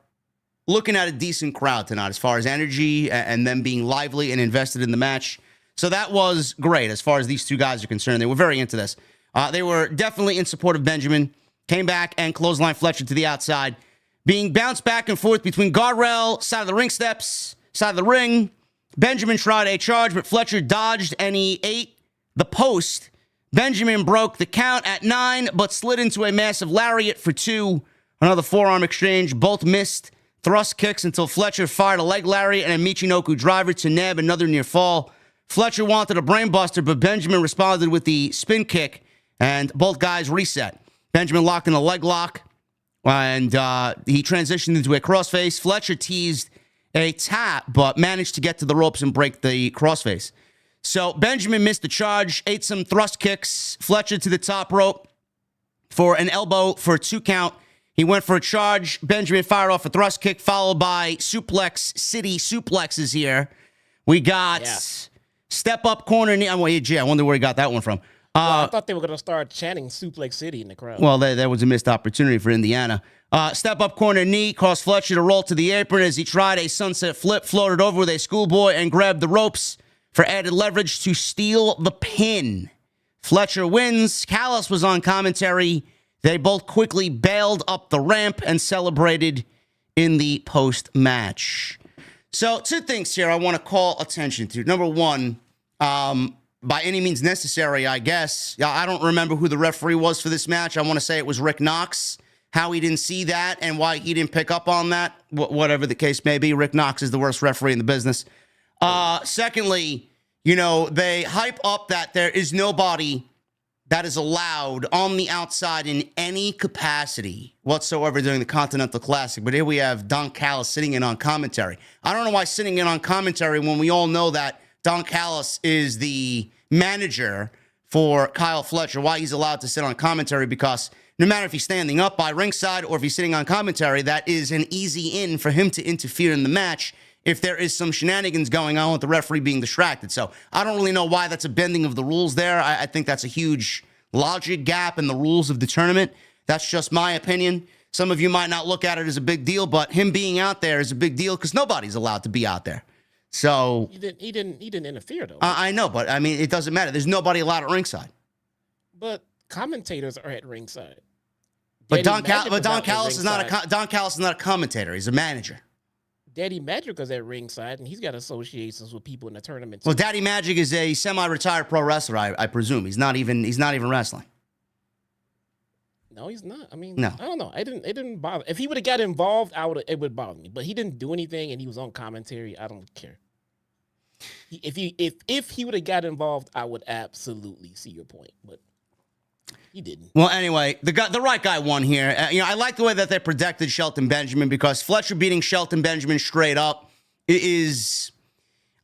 looking at a decent crowd tonight as far as energy and them being lively and invested in the match. So that was great as far as these two guys are concerned. They were very into this. They were definitely in support of Benjamin. Came back and clothesline Fletcher to the outside. Being bounced back and forth between guardrail, side of the ring steps, side of the ring. Benjamin tried a charge, but Fletcher dodged and he ate the post. Benjamin broke the count at 9, but slid into a massive lariat for 2. Another forearm exchange. Both missed thrust kicks until Fletcher fired a leg lariat and a Michinoku driver to nab another near fall. Fletcher wanted a brainbuster, but Benjamin responded with the spin kick, and both guys reset. Benjamin locked in a leg lock And he transitioned into a crossface. Fletcher teased a tap, but managed to get to the ropes and break the crossface. So Benjamin missed the charge, ate some thrust kicks. Fletcher to the top rope for an elbow for a 2 count. He went for a charge. Benjamin fired off a thrust kick, followed by suplex city suplexes here. We got step up corner knee. I wonder where he got that one from. I thought they were going to start chanting Suplex City in the crowd. Well, there was a missed opportunity for Indiana. Step up corner knee caused Fletcher to roll to the apron as he tried a sunset flip, floated over with a schoolboy, and grabbed the ropes for added leverage to steal the pin. Fletcher wins. Callis was on commentary. They both quickly bailed up the ramp and celebrated in the post-match. So 2 things here I want to call attention to. Number one, by any means necessary, I guess. I don't remember who the referee was for this match. I want to say it was Rick Knox. How he didn't see that and why he didn't pick up on that, whatever the case may be. Rick Knox is the worst referee in the business. Secondly, they hype up that there is nobody that is allowed on the outside in any capacity whatsoever during the Continental Classic. But here we have Don Callis sitting in on commentary. I don't know why sitting in on commentary when we all know that Don Callis is the manager for Kyle Fletcher, why he's allowed to sit on commentary, because no matter if he's standing up by ringside or if he's sitting on commentary, that is an easy in for him to interfere in the match if there is some shenanigans going on with the referee being distracted. So I don't really know why that's a bending of the rules there. I think that's a huge logic gap in the rules of the tournament. That's just my opinion. Some of you might not look at it as a big deal, but him being out there is a big deal because nobody's allowed to be out there. So he didn't interfere though. I know, but I mean, it doesn't matter. There's nobody allowed at ringside. But commentators are at ringside. But Don Callis is not a commentator. He's a manager. Daddy Magic is at ringside, and he's got associations with people in the tournament too. Well, Daddy Magic is a semi-retired pro wrestler, I presume. He's not even wrestling. No, he's not. I mean, no. I don't know. It didn't bother. If he would have got involved, it would bother me. But he didn't do anything, and he was on commentary. I don't care. If he would have got involved, I would absolutely see your point. But he didn't. Well, anyway, the right guy won here. I like the way that they protected Shelton Benjamin, because Fletcher beating Shelton Benjamin straight up is,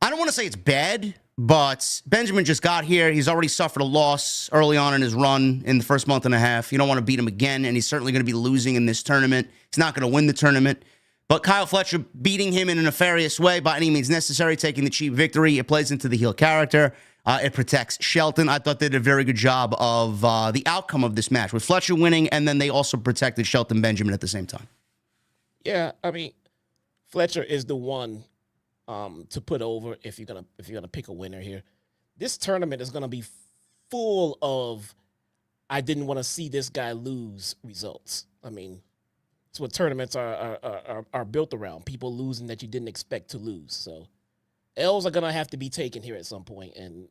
I don't want to say it's bad, but Benjamin just got here. He's already suffered a loss early on in his run in the first month and a half. You don't want to beat him again, and he's certainly going to be losing in this tournament. He's not going to win the tournament. But Kyle Fletcher beating him in a nefarious way by any means necessary, taking the cheap victory. It plays into the heel character. It protects Shelton. I thought they did a very good job of the outcome of this match with Fletcher winning, and then they also protected Shelton Benjamin at the same time. Yeah, I mean, Fletcher is the one to put over if you're gonna pick a winner here. This tournament is gonna be full of I didn't want to see this guy lose results. I mean, it's what tournaments are built around. People losing that you didn't expect to lose. So L's are gonna have to be taken here at some point. And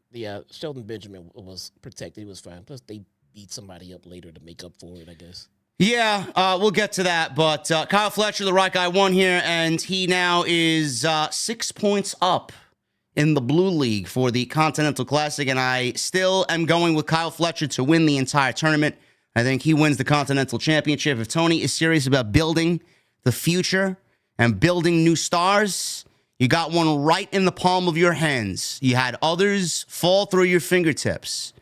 Shelton Benjamin was protected. He was fine. Plus they beat somebody up later to make up for it, I guess. Yeah, we'll get to that. But Kyle Fletcher, the right guy, won here, and he now is 6 points up in the Blue League for the Continental Classic, and I still am going with Kyle Fletcher to win the entire tournament. I think he wins the Continental Championship. If Tony is serious about building the future and building new stars, you got one right in the palm of your hands. You had others fall through your fingertips.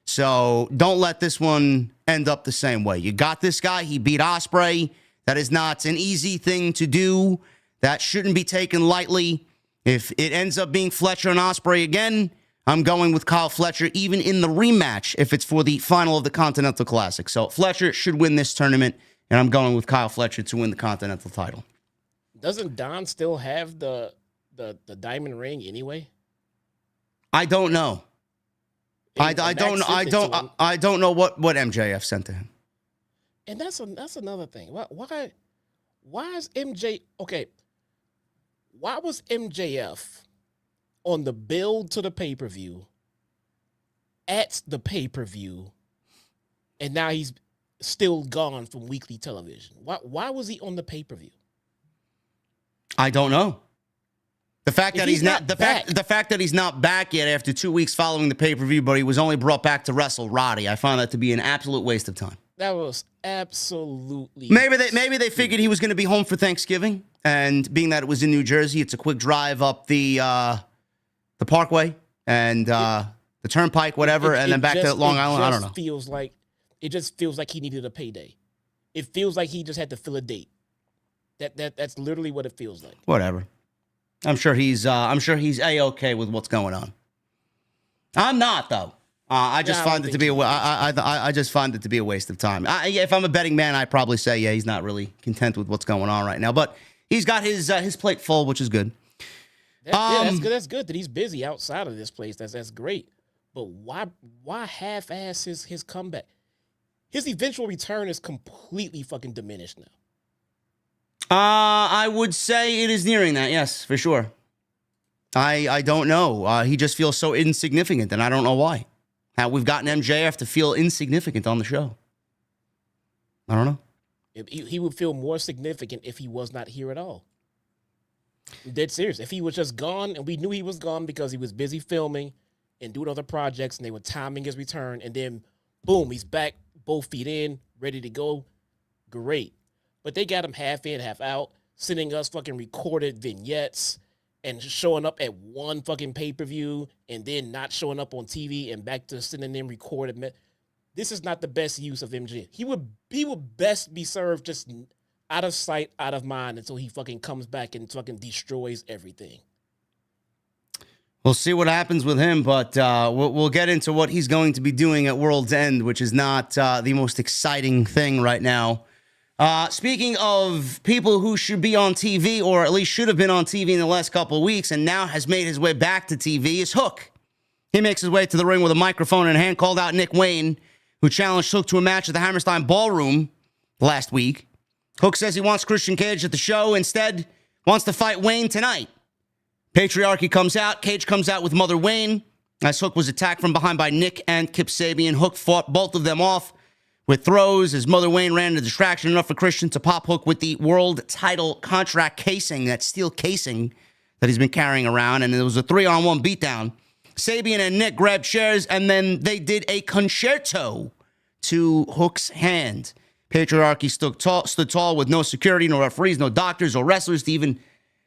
So don't let this one end up the same way. You got this guy. He beat Ospreay. That is not an easy thing to do. That shouldn't be taken lightly. If it ends up being Fletcher and Ospreay again, I'm going with Kyle Fletcher, even in the rematch, if it's for the final of the Continental Classic. So Fletcher should win this tournament, and I'm going with Kyle Fletcher to win the Continental title. Doesn't Don still have the diamond ring anyway? I don't know. I don't know what MJF sent to him. And that's another thing. Why is MJ okay? Why was MJF on the build to the pay-per-view at the pay-per-view, and now he's still gone from weekly television? Why was he on the pay-per-view? I don't know. The fact that the fact that he's not back yet after 2 weeks following the pay-per-view, but he was only brought back to wrestle Roddy, I find that to be an absolute waste of time. That was absolutely Maybe they figured he was going to be home for Thanksgiving, and being that it was in New Jersey, it's a quick drive up the Parkway and the Turnpike, whatever, and then back to Long Island. I don't know. It just feels like he needed a payday. It feels like he just had to fill a date. That's literally what it feels like. Whatever. I'm sure he's A-okay with what's going on. I'm not, though. I just find it to be I just find it to be a waste of time. If I'm a betting man, I'd probably say, yeah, he's not really content with what's going on right now. But he's got his plate full, which is good. That's good. That's good that he's busy outside of this place. That's great. But why half-ass his comeback? His eventual return is completely fucking diminished now. I would say it is nearing that. Yes, for sure. I don't know. He just feels so insignificant, and I don't know why. How we've gotten MJF to feel insignificant on the show. I don't know. He would feel more significant if he was not here at all. I'm dead serious. If he was just gone, and we knew he was gone because he was busy filming and doing other projects, and they were timing his return, and then, boom, he's back, both feet in, ready to go. Great. But they got him half in, half out, sending us fucking recorded vignettes, and showing up at one fucking pay-per-view and then not showing up on TV and back to sending them recorded. This is not the best use of MJF. He would best be served just out of sight, out of mind until he fucking comes back and fucking destroys everything. We'll see what happens with him, but we'll get into what he's going to be doing at World's End, which is not the most exciting thing right now. Speaking of people who should be on TV, or at least should have been on TV in the last couple of weeks, and now has made his way back to TV, is Hook. He makes his way to the ring with a microphone in hand, called out Nick Wayne, who challenged Hook to a match at the Hammerstein Ballroom last week. Hook says he wants Christian Cage at the show, instead wants to fight Wayne tonight. Patriarchy comes out, Cage comes out with Mother Wayne, as Hook was attacked from behind by Nick and Kip Sabian. Hook fought both of them off with throws as Mother Wayne ran into distraction enough for Christian to pop Hook with the world title contract casing, that steel casing that he's been carrying around, and it was a 3-on-1 beatdown. Sabian and Nick grabbed chairs, and then they did a concerto to Hook's hand. Patriarchy stood tall with no security, no referees, no doctors or wrestlers to even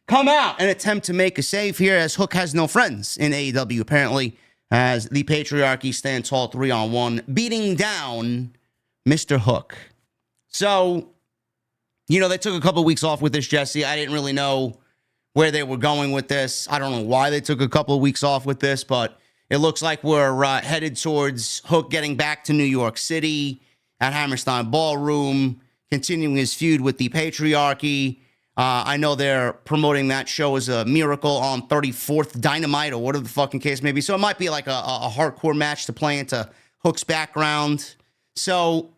come out and attempt to make a save here, as Hook has no friends in AEW, apparently, as the Patriarchy stand tall 3-on-1, beating down Mr. Hook. So, they took a couple weeks off with this, Jesse. I didn't really know where they were going with this. I don't know why they took a couple of weeks off with this, but it looks like we're headed towards Hook getting back to New York City at Hammerstein Ballroom, continuing his feud with the Patriarchy. I know they're promoting that show as a Miracle on 34th Dynamite, or whatever the fucking case may be. So it might be like a hardcore match to play into Hook's background. So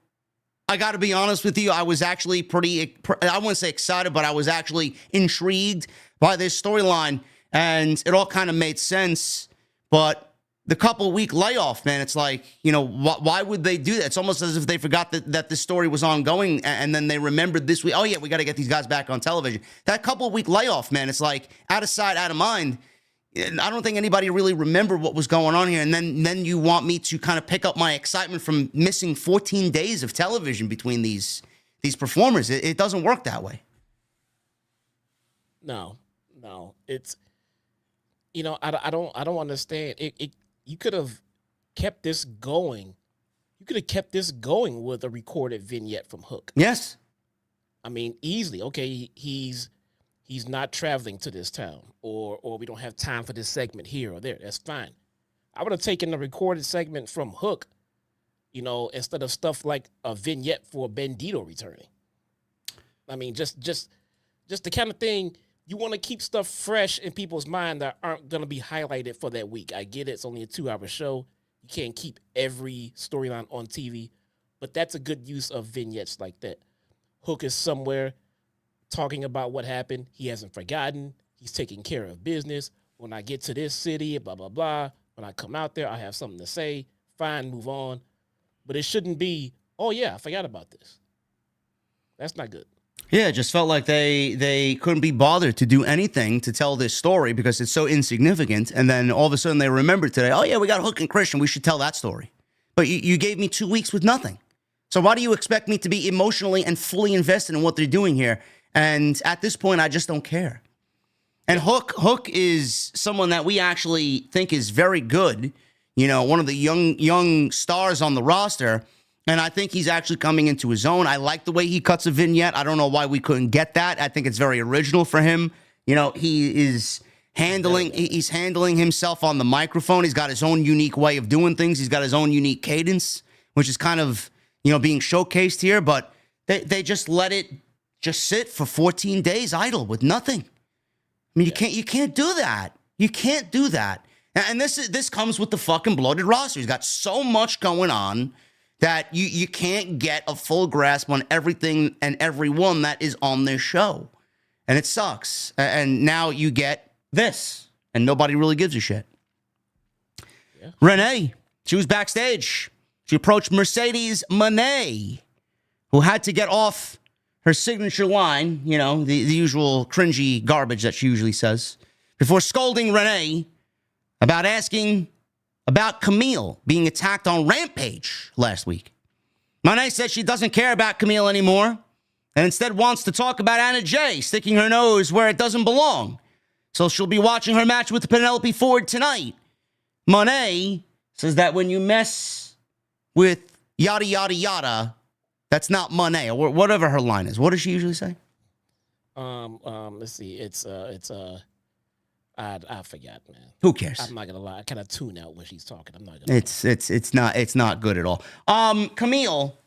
I got to be honest with you, I was actually I wouldn't say excited, but I was actually intrigued by this storyline, and it all kind of made sense. But the couple-week layoff, man, it's like, why would they do that? It's almost as if they forgot that this story was ongoing, and then they remembered this week, oh, yeah, we got to get these guys back on television. That couple-week layoff, man, it's like out of sight, out of mind. I don't think anybody really remembered what was going on here. And then you want me to kind of pick up my excitement from missing 14 days of television between these performers. It doesn't work that way. No. It's, I don't understand. You could have kept this going. You could have kept this going with a recorded vignette from Hook. Yes. I mean, easily. Okay, he's not traveling to this town, or we don't have time for this segment here or there. That's fine. I would have taken the recorded segment from Hook, instead of stuff like a vignette for Bandido returning. I mean, just the kind of thing you want to keep stuff fresh in people's mind that aren't going to be highlighted for that week. I get it. It's only a 2-hour show. You can't keep every storyline on TV, but that's a good use of vignettes like that. Hook is somewhere talking about what happened. He hasn't forgotten. He's taking care of business. When I get to this city, blah, blah, blah. When I come out there, I have something to say. Fine, move on. But it shouldn't be, oh, yeah, I forgot about this. That's not good. Yeah, it just felt like they couldn't be bothered to do anything to tell this story because it's so insignificant. And then all of a sudden they remembered today, oh, yeah, we got Hook and Christian. We should tell that story. But you gave me 2 weeks with nothing. So why do you expect me to be emotionally and fully invested in what they're doing here? And at this point, I just don't care. And Hook is someone that we actually think is very good. You know, one of the young stars on the roster. And I think he's actually coming into his own. I like the way he cuts a vignette. I don't know why we couldn't get that. I think it's very original for him. You know, he's handling himself on the microphone. He's got his own unique way of doing things. He's got his own unique cadence, which is kind of, you know, being showcased here. But they just let it just sit for 14 days idle with nothing. I mean, you can't do that. You can't do that. And this comes with the fucking bloated roster. He's got so much going on that you can't get a full grasp on everything and everyone that is on this show. And it sucks. And now you get this, and nobody really gives a shit. Yeah. Renee, she was backstage. She approached Mercedes Moné, who had to get off her signature line, you know, the usual cringy garbage that she usually says, before scolding Renee about asking about Camille being attacked on Rampage last week. Moné said she doesn't care about Camille anymore and instead wants to talk about Anna Jay sticking her nose where it doesn't belong. So she'll be watching her match with Penelope Ford tonight. Moné says that when you mess with yada, yada, yada, that's not Moné, or whatever her line is. What does she usually say? Let's see. I forgot, man. Who cares? I'm not gonna lie. I kind of tune out when she's talking. I'm not gonna lie. It's not good at all. Camille,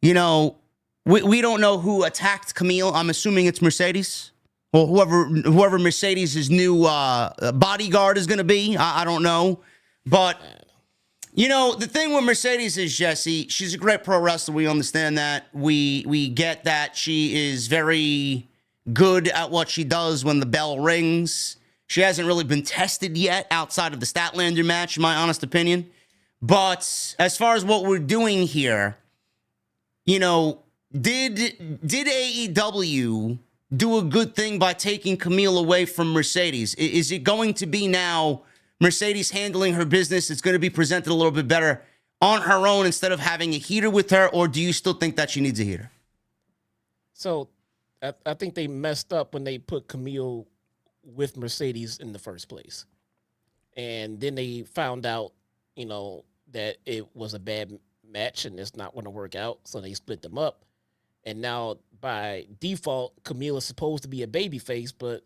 you know, we don't know who attacked Camille. I'm assuming it's Mercedes. Or whoever Mercedes' new bodyguard is gonna be. I don't know. But you know, the thing with Mercedes is, Jesse, she's a great pro wrestler. We understand that. We get that she is very good at what she does when the bell rings. She hasn't really been tested yet outside of the Statlander match, in my honest opinion. But as far as what we're doing here, you know, did AEW do a good thing by taking Camille away from Mercedes? Is it going to be now Mercedes handling her business? It's going to be presented a little bit better on her own instead of having a heater with her, or do you still think that she needs a heater? So I think they messed up when they put Camille with Mercedes in the first place. And then they found out, you know, that it was a bad match and it's not going to work out. So they split them up. And now by default, Camille is supposed to be a babyface, but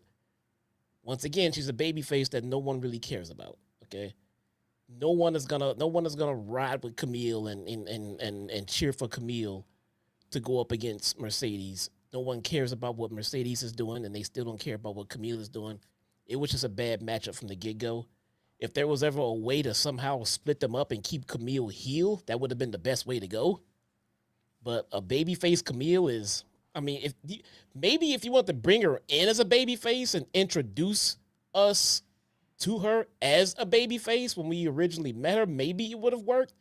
once again, she's a babyface that no one really cares about. Okay. No one is gonna ride with Camille and cheer for Camille to go up against Mercedes. No one cares about what Mercedes is doing, and they still don't care about what Camille is doing. It was just a bad matchup from the get-go. If there was ever a way to somehow split them up and keep Camille heel, that would have been the best way to go. But a babyface Camille is, I mean, if you want to bring her in as a babyface and introduce us to her as a babyface when we originally met her, maybe it would have worked.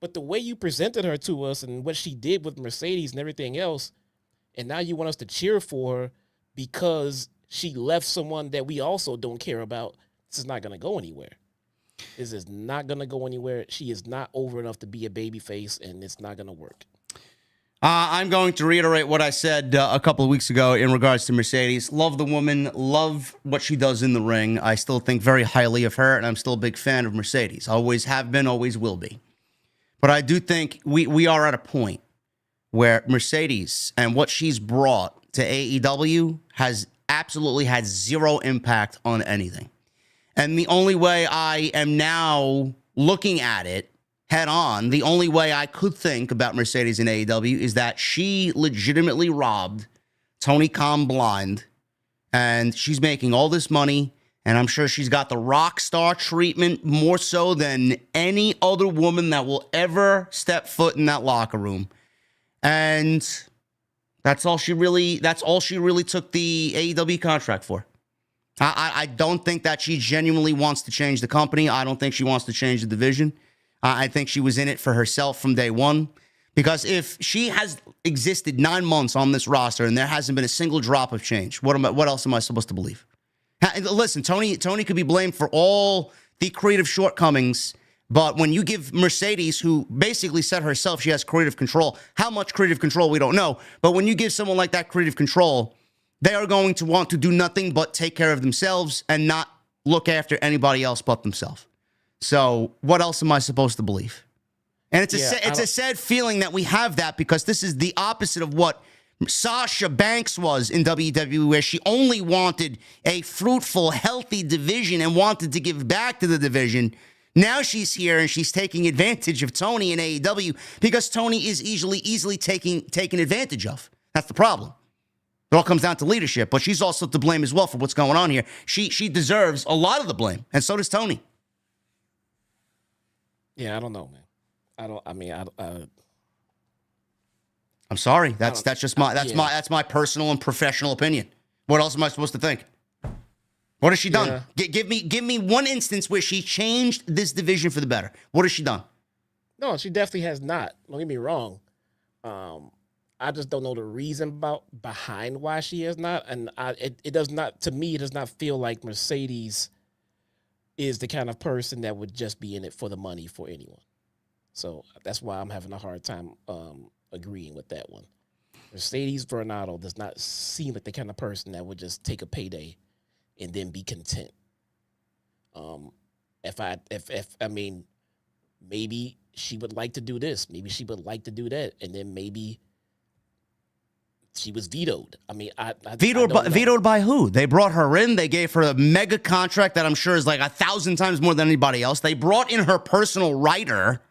But the way you presented her to us and what she did with Mercedes and everything else, and now you want us to cheer for her because she left someone that we also don't care about, this is not going to go anywhere. This is not going to go anywhere. She is not over enough to be a babyface, and it's not going to work. I'm going to reiterate what I said a couple of weeks ago in regards to Mercedes. Love the woman. Love what she does in the ring. I still think very highly of her, and I'm still a big fan of Mercedes. Always have been, always will be. But I do think we are at a point where Mercedes and what she's brought to AEW has absolutely had zero impact on anything. And the only way I am now looking at it head on, the only way I could think about Mercedes in AEW is that she legitimately robbed Tony Khan blind, and she's making all this money, and I'm sure she's got the rock star treatment more so than any other woman that will ever step foot in that locker room. And that's all she really took the AEW contract for. I don't think that she genuinely wants to change the company. I don't think she wants to change the division. I think she was in it for herself from day one. Because if she has existed 9 months on this roster and there hasn't been a single drop of change, what else am I supposed to believe? Listen, Tony could be blamed for all the creative shortcomings But when you give Mercedes, who basically said herself she has creative control, how much creative control, we don't know. But when you give someone like that creative control, they are going to want to do nothing but take care of themselves and not look after anybody else but themselves. So what else am I supposed to believe? And it's a sad feeling that we have that, because this is the opposite of what Sasha Banks was in WWE, where she only wanted a fruitful, healthy division and wanted to give back to the division. Now she's here and she's taking advantage of Tony in AEW because Tony is easily taken advantage of. That's the problem. It all comes down to leadership, but she's also to blame as well for what's going on here. She deserves a lot of the blame, and so does Tony. Yeah, I don't know, man. I'm sorry. That's my personal and professional opinion. What else am I supposed to think? What has she done? Yeah. Give me one instance where she changed this division for the better. What has she done? No, she definitely has not. Don't get me wrong. I just don't know the reason behind why she has not, and it does not, to me, it does not feel like Mercedes is the kind of person that would just be in it for the money for anyone. So that's why I'm having a hard time agreeing with that one. Mercedes Varnado does not seem like the kind of person that would just take a payday and then be content. Maybe she would like to do this, maybe she would like to do that, and then maybe she was vetoed. Vetoed by who? They brought her in. They gave her a mega contract that I'm sure is like 1,000 times more than anybody else. They brought in her personal writer.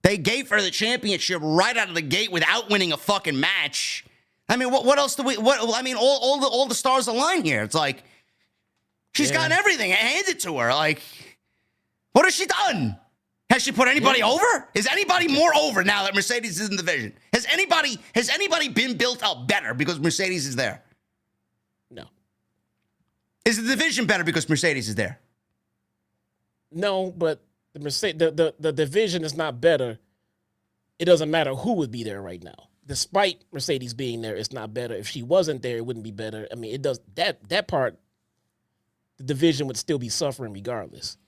They gave her the championship right out of the gate without winning a fucking match. I mean, what else do we? All the stars align here. It's like she's gotten everything handed to her. Like, what has she done? Has she put anybody over? Is anybody more over now that Mercedes is in the division? Has anybody been built up better because Mercedes is there? No. Is the division better because Mercedes is there? No, but the division is not better. It doesn't matter who would be there right now. Despite Mercedes being there, it's not better. If she wasn't there, it wouldn't be better. I mean, it does that part, the division would still be suffering regardless.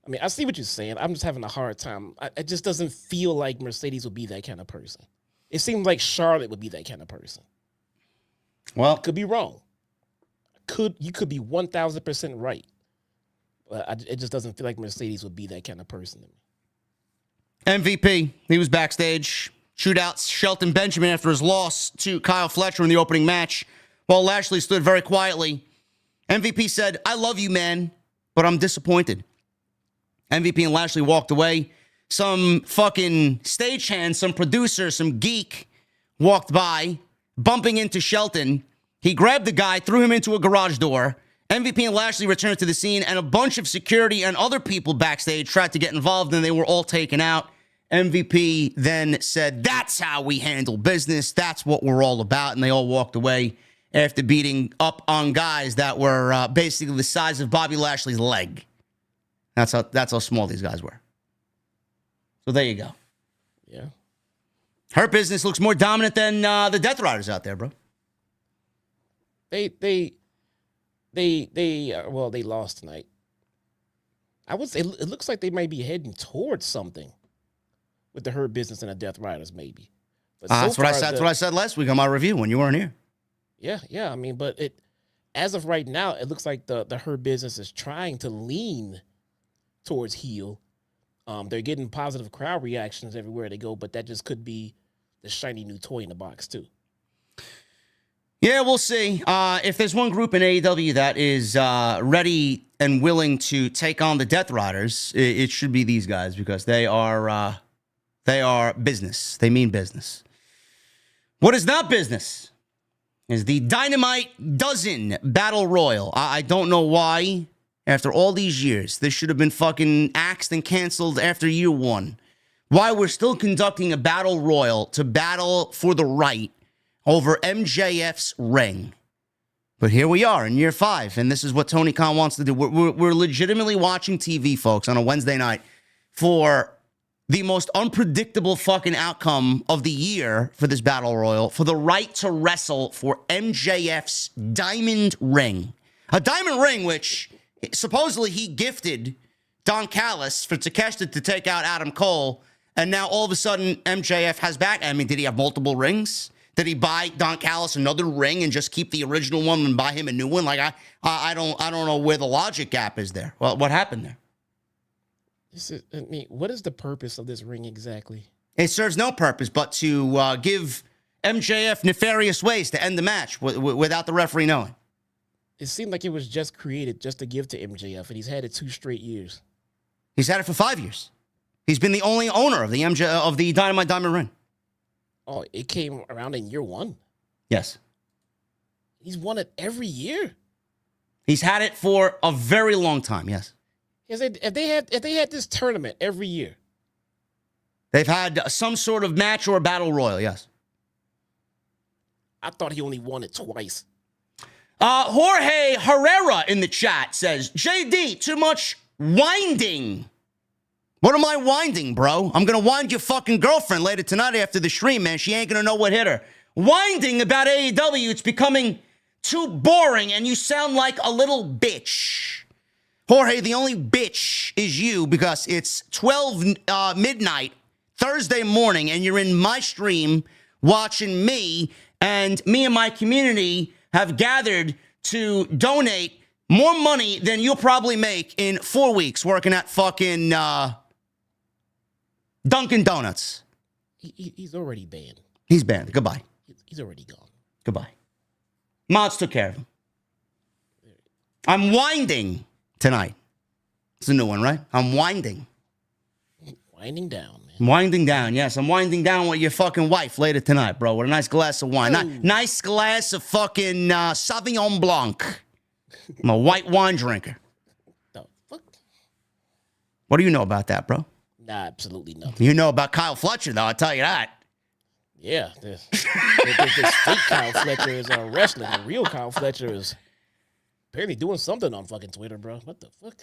I mean, I see what you're saying. I'm just having a hard time. It just doesn't feel like Mercedes would be that kind of person. It seems like Charlotte would be that kind of person. Well, could be wrong. You could be 1,000% right. But it just doesn't feel like Mercedes would be that kind of person to me. MVP, he was backstage. Shootouts Shelton Benjamin after his loss to Kyle Fletcher in the opening match, while Lashley stood very quietly. MVP said, "I love you, man, but I'm disappointed." MVP and Lashley walked away. Some fucking stagehand, some producer, some geek walked by, bumping into Shelton. He grabbed the guy, threw him into a garage door. MVP and Lashley returned to the scene, and a bunch of security and other people backstage tried to get involved, and they were all taken out. MVP then said, "That's how we handle business. That's what we're all about." And they all walked away after beating up on guys that were basically the size of Bobby Lashley's leg. That's how small these guys were. So there you go. Yeah. Her business looks more dominant than the Death Riders out there, bro. They lost tonight. I would say it looks like they might be heading towards something with the Hurt Business and the Death Riders, maybe. But that's what I said last week on my review when you weren't here. Yeah. I mean, but as of right now, it looks like the Hurt Business is trying to lean towards heel. They're getting positive crowd reactions everywhere they go, but that just could be the shiny new toy in the box too. Yeah, we'll see. If there's one group in AEW that is ready and willing to take on the Death Riders, it should be these guys, because they are business. They mean business. What is not business is the Dynamite Dozen Battle Royal. I don't know why. After all these years, this should have been fucking axed and canceled after year one. Why we're still conducting a battle royal to battle for the right over MJF's ring. But here we are in year 5, and this is what Tony Khan wants to do. We're legitimately watching TV, folks, on a Wednesday night for the most unpredictable fucking outcome of the year for this battle royal, for the right to wrestle for MJF's diamond ring. A diamond ring which supposedly he gifted Don Callis for Takeshita to take out Adam Cole, and now all of a sudden MJF has back. I mean, did he have multiple rings? Did he buy Don Callis another ring and just keep the original one and buy him a new one? Like I don't know where the logic gap is there. Well, what happened there? What is the purpose of this ring exactly? It serves no purpose but to give MJF nefarious ways to end the match without the referee knowing. It seemed like it was just created just to give to MJF, and he's had it 2 straight years. He's had it for 5 years. He's been the only owner of the Dynamite Diamond Ring. Oh, it came around in year 1? Yes. He's won it every year? He's had it for a very long time, yes. If they had this tournament every year. They've had some sort of match or battle royal, yes. I thought he only won it twice. Jorge Herrera in the chat says, JD, too much winding. What am I winding, bro? I'm going to wind your fucking girlfriend later tonight after the stream, man. She ain't going to know what hit her. Winding about AEW, it's becoming too boring, and you sound like a little bitch. Jorge, the only bitch is you because it's 12 midnight Thursday morning, and you're in my stream watching me, and me and my community have gathered to donate more money than you'll probably make in 4 weeks working at fucking Dunkin' Donuts. He's already banned. He's banned. Goodbye. He's already gone. Goodbye. Mods took care of him. I'm winding tonight. It's a new one, right? I'm winding. Winding down, man. Winding down, yes. I'm winding down with your fucking wife later tonight, bro, with a nice glass of wine. Nice glass of fucking Sauvignon Blanc. I'm a white wine drinker. The fuck? What do you know about that, bro? Nah, absolutely nothing. You know about Kyle Fletcher, though, I'll tell you that. Yeah, this fake Kyle Fletcher is wrestling. The real Kyle Fletcher is apparently doing something on fucking Twitter, bro. What the fuck?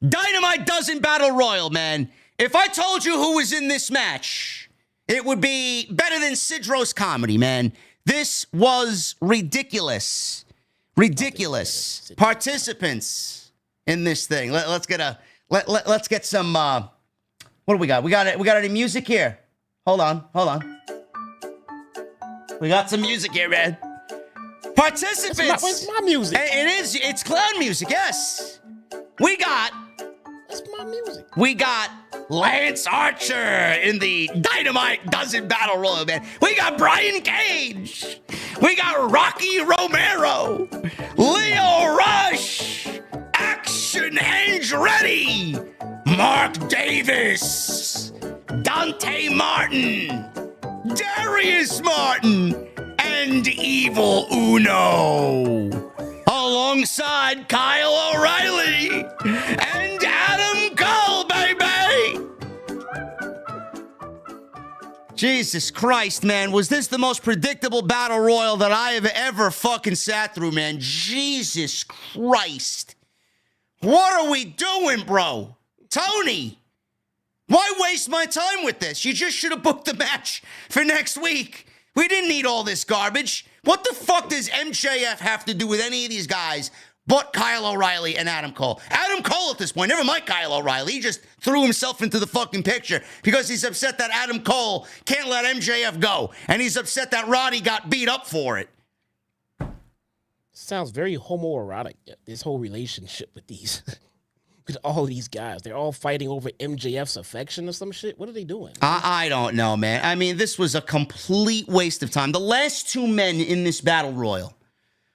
Dynamite doesn't battle royal, man. If I told you who was in this match, it would be better than Sidro's comedy, man. This was ridiculous. Ridiculous. Participants in this thing. Let's get some what do we got? We got any music here? Hold on. We got some music here, man. Participants. It's my music. It's clown music, yes. That's my music. We got Lance Archer in the Dynamite Doesn't Battle Royal, man. We got Brian Cage. We got Rocky Romero. Leo Rush. Action Andretti. Mark Davis. Dante Martin. Darius Martin. And Evil Uno. Alongside Kyle O'Reilly and Adam Cole, baby! Jesus Christ, man. Was this the most predictable battle royal that I have ever fucking sat through, man? Jesus Christ. What are we doing, bro? Tony, why waste my time with this? You just should have booked the match for next week. We didn't need all this garbage. What the fuck does MJF have to do with any of these guys but Kyle O'Reilly and Adam Cole? Adam Cole at this point, never mind Kyle O'Reilly. He just threw himself into the fucking picture because he's upset that Adam Cole can't let MJF go. And he's upset that Roddy got beat up for it. Sounds very homoerotic, this whole relationship with these. With all these guys. They're all fighting over MJF's affection or some shit. What are they doing? I don't know, man. I mean, this was a complete waste of time. The last 2 men in this battle royal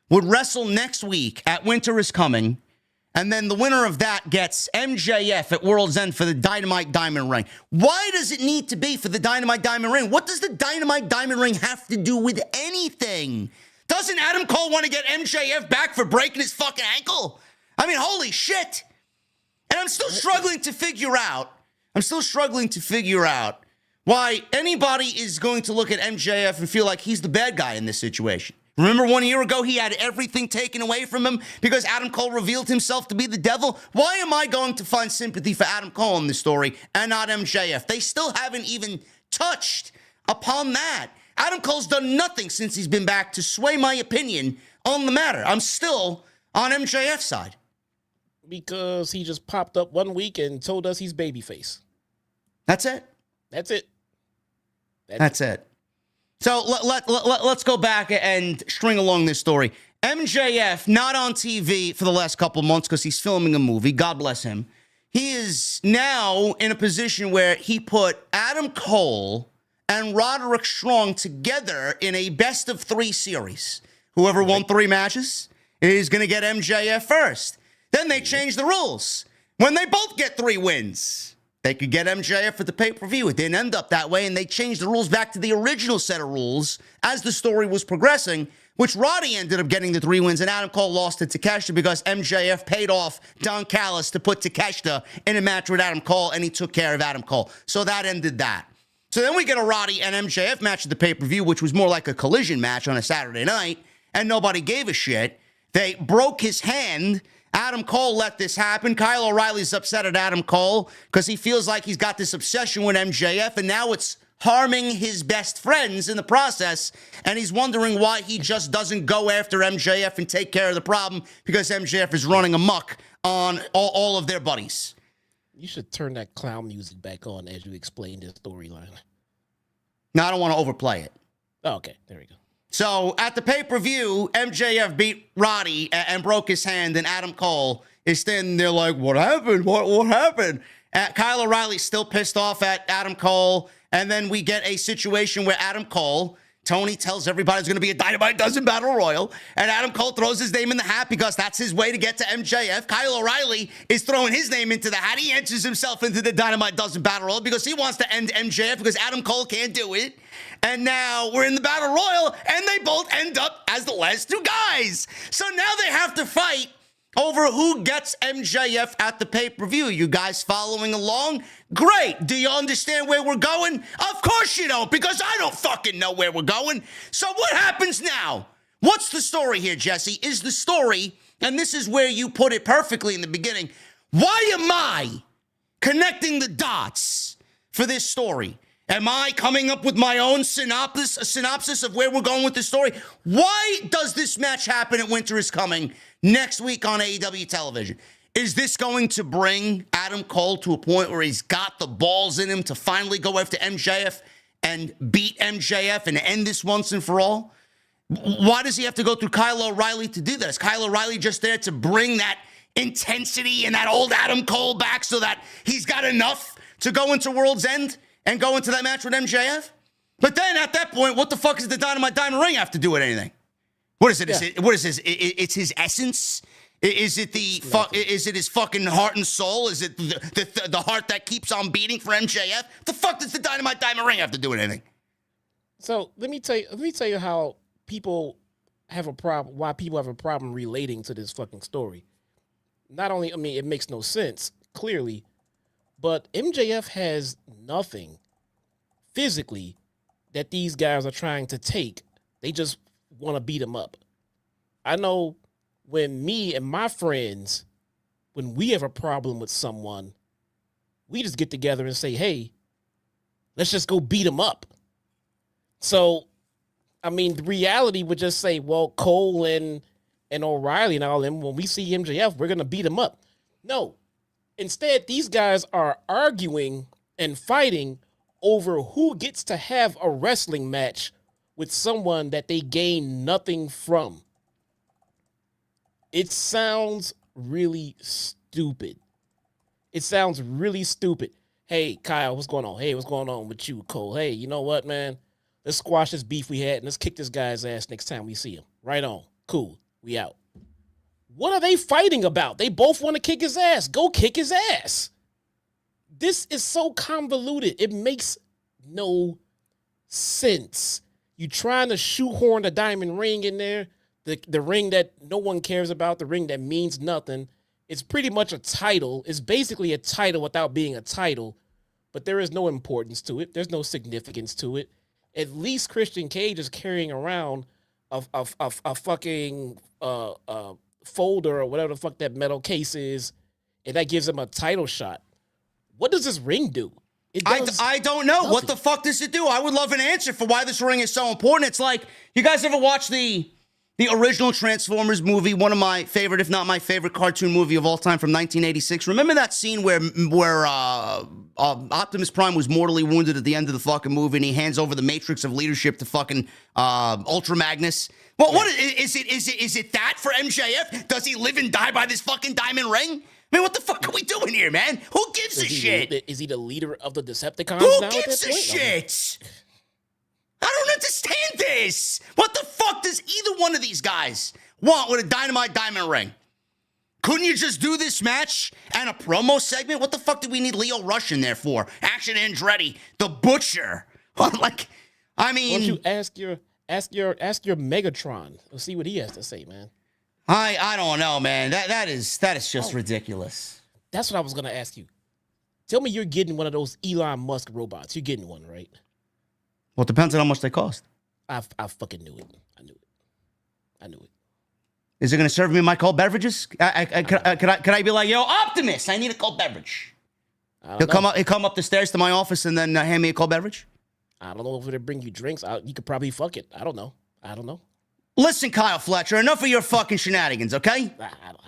would wrestle next week at Winter is Coming, and then the winner of that gets MJF at World's End for the Dynamite Diamond Ring. Why does it need to be for the Dynamite Diamond Ring? What does the Dynamite Diamond Ring have to do with anything? Doesn't Adam Cole want to get MJF back for breaking his fucking ankle? I mean, holy shit. And I'm still struggling to figure out why anybody is going to look at MJF and feel like he's the bad guy in this situation. Remember 1 year ago, he had everything taken away from him because Adam Cole revealed himself to be the devil? Why am I going to find sympathy for Adam Cole in this story and not MJF? They still haven't even touched upon that. Adam Cole's done nothing since he's been back to sway my opinion on the matter. I'm still on MJF's side. Because he just popped up one week and told us he's babyface. That's it. That's it. That's it. So let's go back and string along this story. MJF, not on TV for the last couple of months because he's filming a movie. God bless him. He is now in a position where he put Adam Cole and Roderick Strong together in a best-of-3 series. Whoever won 3 matches is going to get MJF first. Then they changed the rules. When they both get 3 wins, they could get MJF for the pay-per-view. It didn't end up that way, and they changed the rules back to the original set of rules as the story was progressing, which Roddy ended up getting the 3 wins, and Adam Cole lost to Takeshita because MJF paid off Don Callis to put Takeshita in a match with Adam Cole, and he took care of Adam Cole. So that ended that. So then we get a Roddy and MJF match at the pay-per-view, which was more like a collision match on a Saturday night, and nobody gave a shit. They broke his hand. Adam Cole let this happen. Kyle O'Reilly's upset at Adam Cole because he feels like he's got this obsession with MJF, and now it's harming his best friends in the process, and he's wondering why he just doesn't go after MJF and take care of the problem because MJF is running amok on all of their buddies. You should turn that clown music back on as you explain this storyline. Now, I don't want to overplay it. Oh, okay, there we go. So at the pay-per-view, MJF beat Roddy and broke his hand, and Adam Cole is standing there like, what happened? What happened? Kyle O'Reilly's still pissed off at Adam Cole, and then we get a situation where Adam Cole, Tony tells everybody it's going to be a Dynamite Dozen Battle Royal, and Adam Cole throws his name in the hat because that's his way to get to MJF. Kyle O'Reilly is throwing his name into the hat. He enters himself into the Dynamite Dozen Battle Royal because he wants to end MJF because Adam Cole can't do it. And now we're in the Battle Royal, and they both end up as the last 2 guys. So now they have to fight over who gets MJF at the pay-per-view. You guys following along? Great. Do you understand where we're going? Of course you don't, because I don't fucking know where we're going. So what happens now? What's the story here, Jesse? Is the story, and this is where you put it perfectly in the beginning, why am I connecting the dots for this story? Am I coming up with my own synopsis of where we're going with this story? Why does this match happen at Winter is Coming next week on AEW television? Is this going to bring Adam Cole to a point where he's got the balls in him to finally go after MJF and beat MJF and end this once and for all? Why does he have to go through Kyle O'Reilly to do that? Is Kyle O'Reilly just there to bring that intensity and that old Adam Cole back so that he's got enough to go into World's End and go into that match with MJF? But then at that point, what the fuck does the Dynamite Diamond Ring have to do with anything? What is it? Yeah. What is his? It's his essence? Is it is it his fucking heart and soul? Is it the heart that keeps on beating for MJF? The fuck does the Dynamite Diamond Ring have to do with anything? So let me tell you how people have a problem. Why people have a problem relating to this fucking story. Not only, I mean, it makes no sense clearly, but MJF has nothing physically that these guys are trying to take. They just want to beat him up. I know when me and my friends, when we have a problem with someone, we just get together and say, hey, let's just go beat him up. So, I mean, the reality would just say, well, Cole and O'Reilly and all them, when we see MJF, we're going to beat him up. No. Instead, these guys are arguing and fighting over who gets to have a wrestling match with someone that they gain nothing from. It sounds really stupid. It sounds really stupid. Hey, Kyle, what's going on? Hey, what's going on with you, Cole? Hey, you know what, man? Let's squash this beef we had and let's kick this guy's ass next time we see him. Right on. Cool. We out. What are they fighting about? They both want to kick his ass. Go kick his ass. This is so convoluted. It makes no sense. You trying to shoehorn the diamond ring in there, the ring that no one cares about, the ring that means nothing. It's pretty much a title. It's basically a title without being a title, but there is no importance to it. There's no significance to it. At least Christian Cage is carrying around a fucking folder or whatever the fuck that metal case is, and that gives him a title shot. What does this ring do? I don't know. Nothing. What the fuck does it do? I would love an answer for why this ring is so important. It's like, you guys ever watch the The original Transformers movie, one of my favorite, if not my favorite cartoon movie of all time from 1986. Remember that scene where Optimus Prime was mortally wounded at the end of the fucking movie and he hands over the matrix of leadership to fucking Ultra Magnus? Well, what is it that for MJF? Does he live and die by this fucking diamond ring? I mean, what the fuck are we doing here, man? Who gives a shit? Is he the leader of the Decepticons Who now? Who gives a shit? I don't understand this. What the fuck does either one of these guys want with a Dynamite diamond ring? Couldn't you just do this match and a promo segment? What the fuck did we need Leo Rush in there for? Action Andretti, the Butcher. Like, I mean, why don't you ask your Megatron? We'll see what he has to say, man. I don't know, man. That is just ridiculous. That's what I was gonna ask you. Tell me you're getting one of those Elon Musk robots. You're getting one, right? Well, it depends on how much they cost. I fucking knew it. I knew it. Is it going to serve me my cold beverages? Could I be like, yo, Optimus, I need a cold beverage? He'll come up the stairs to my office and then hand me a cold beverage? I don't know if it'll bring you drinks. You could probably fuck it. I don't know. Listen, Kyle Fletcher, enough of your fucking shenanigans, okay?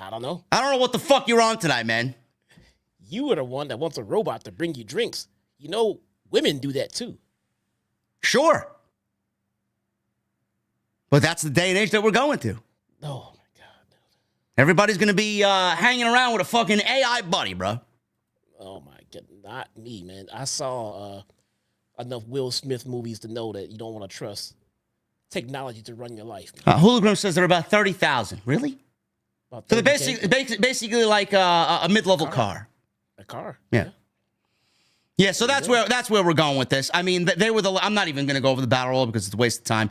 I don't know. I don't know what the fuck you're on tonight, man. You are the one that wants a robot to bring you drinks. You know, women do that too. Sure. But that's the day and age that we're going to. Oh, my God. Everybody's going to be hanging around with a fucking AI buddy, bro. Oh, my God. Not me, man. I saw enough Will Smith movies to know that you don't want to trust technology to run your life. Hologram says they're about 30,000. Really? About so they're basically like a mid-level car. A car? Yeah. Yeah, so that's where we're going with this. I mean, they were I'm not even going to go over the battle royal because it's a waste of time.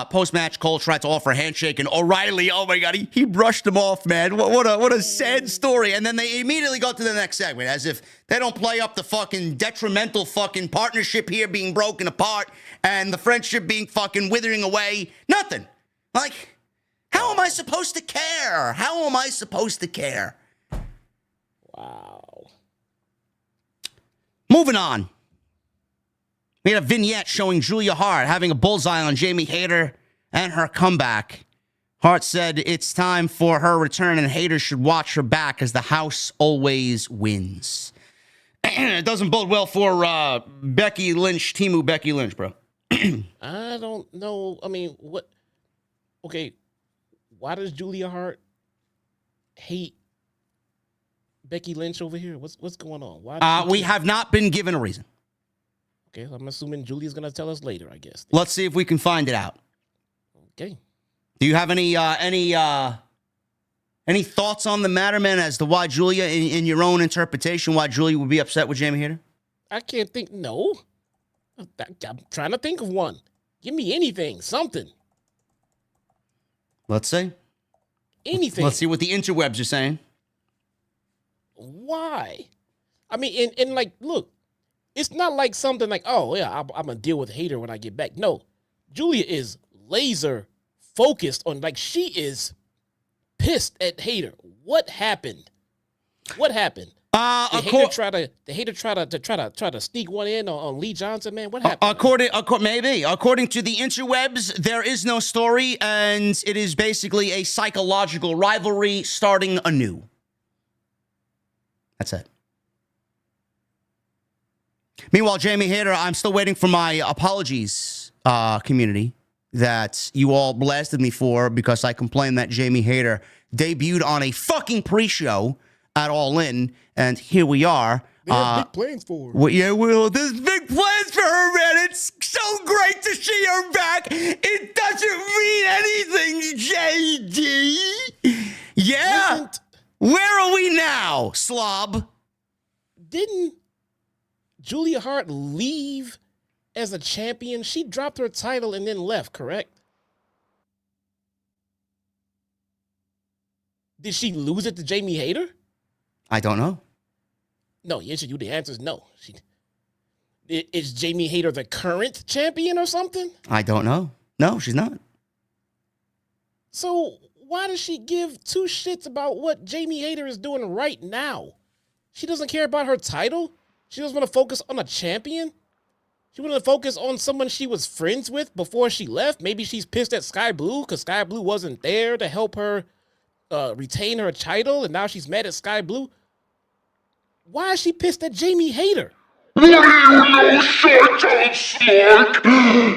Post-match, Cole tried to offer a handshake, and O'Reilly, oh my God, he brushed him off, man. What a sad story. And then they immediately go to the next segment, as if they don't play up the fucking detrimental fucking partnership here being broken apart and the friendship being fucking withering away. Nothing. Like, how am I supposed to care? How am I supposed to care? Wow. Moving on. We had a vignette showing Julia Hart having a bullseye on Jamie Hayter and her comeback. Hart said it's time for her return and Hayter should watch her back as the house always wins. It doesn't bode well for Becky Lynch, Timu Becky Lynch, bro. I don't know. I mean, what? Okay, why does Julia Hart hate Becky Lynch over here? What's going on? Why? We have not been given a reason. Okay, I'm assuming Julia's gonna tell us later, I guess. Let's see if we can find it out. Okay. Do you have any thoughts on the matter, man, as to why Julia, in your own interpretation, why Julia would be upset with Jamie Hayter? I can't think. No, I'm trying to think of one. Give me anything, something. Let's see. Anything. Let's see what the interwebs are saying. Why? I mean, and like, look, it's not like something like, oh, yeah, I'm going to deal with Hayter when I get back. No, Julia is laser focused on, like, she is pissed at Hayter. What happened? What happened? Did Hayter try to sneak one in on Lee Johnson, man? What happened? According to the interwebs, there is no story, and it is basically a psychological rivalry starting anew. That's it. Meanwhile, Jamie Hayter, I'm still waiting for my apologies, community, that you all blasted me for because I complained that Jamie Hayter debuted on a fucking pre-show at All In, and here we are. They have big plans for her. Well, yeah, well, there's big plans for her, man. It's so great to see her back. It doesn't mean anything, JD. Yeah. Where are we now, slob? Didn't Julia Hart leave as a champion? She dropped her title and then left, correct? Did she lose it to Jamie Hayter? I don't know. No, yes, you. The answer is no. Is Jamie Hayter the current champion or something? I don't know. No, she's not. So why does she give two shits about what Jamie Hayter is doing right now? She doesn't care about her title? She doesn't want to focus on a champion? She wanted to focus on someone she was friends with before she left. Maybe she's pissed at Sky Blue because Sky Blue wasn't there to help her retain her title, and now she's mad at Sky Blue. Why is she pissed at Jamie Hayter? What do you know, Shaitan Slark?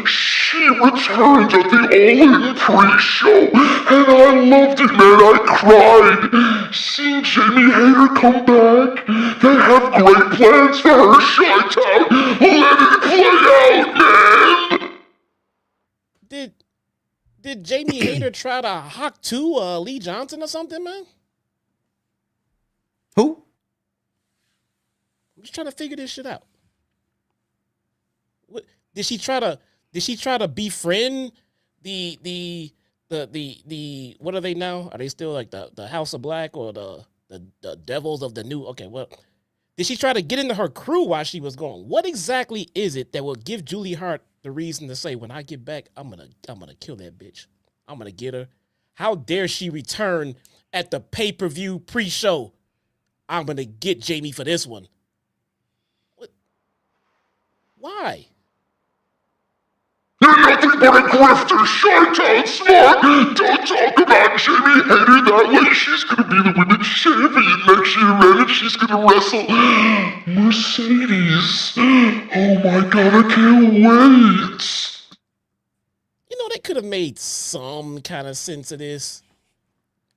She returned at the All-In pre-show, and I loved it, man. I cried. Seeing Jamie Hayter come back, they have great plans for her, Shaitan. Let it play out, man. Did Jamie Hayter try to hawk to Lee Johnson or something, man? Who? I'm just trying to figure this shit out. What did she try to befriend the what are they now? Are they still like the House of Black or the Devils of the New? Okay, well, did she try to get into her crew while she was gone? What exactly is it that will give Julie Hart the reason to say, when I get back, I'm gonna kill that bitch. I'm gonna get her. How dare she return at the pay-per-view pre-show? I'm gonna get Jamie for this one. What? Why? You're nothing but a grifter, Shaitan Slark! Don't talk about Jamie Hayter that way. She's gonna be the women's champion next year, man, and she's gonna wrestle Mercedes. Oh my god, I can't wait! You know, they could have made some kind of sense of this.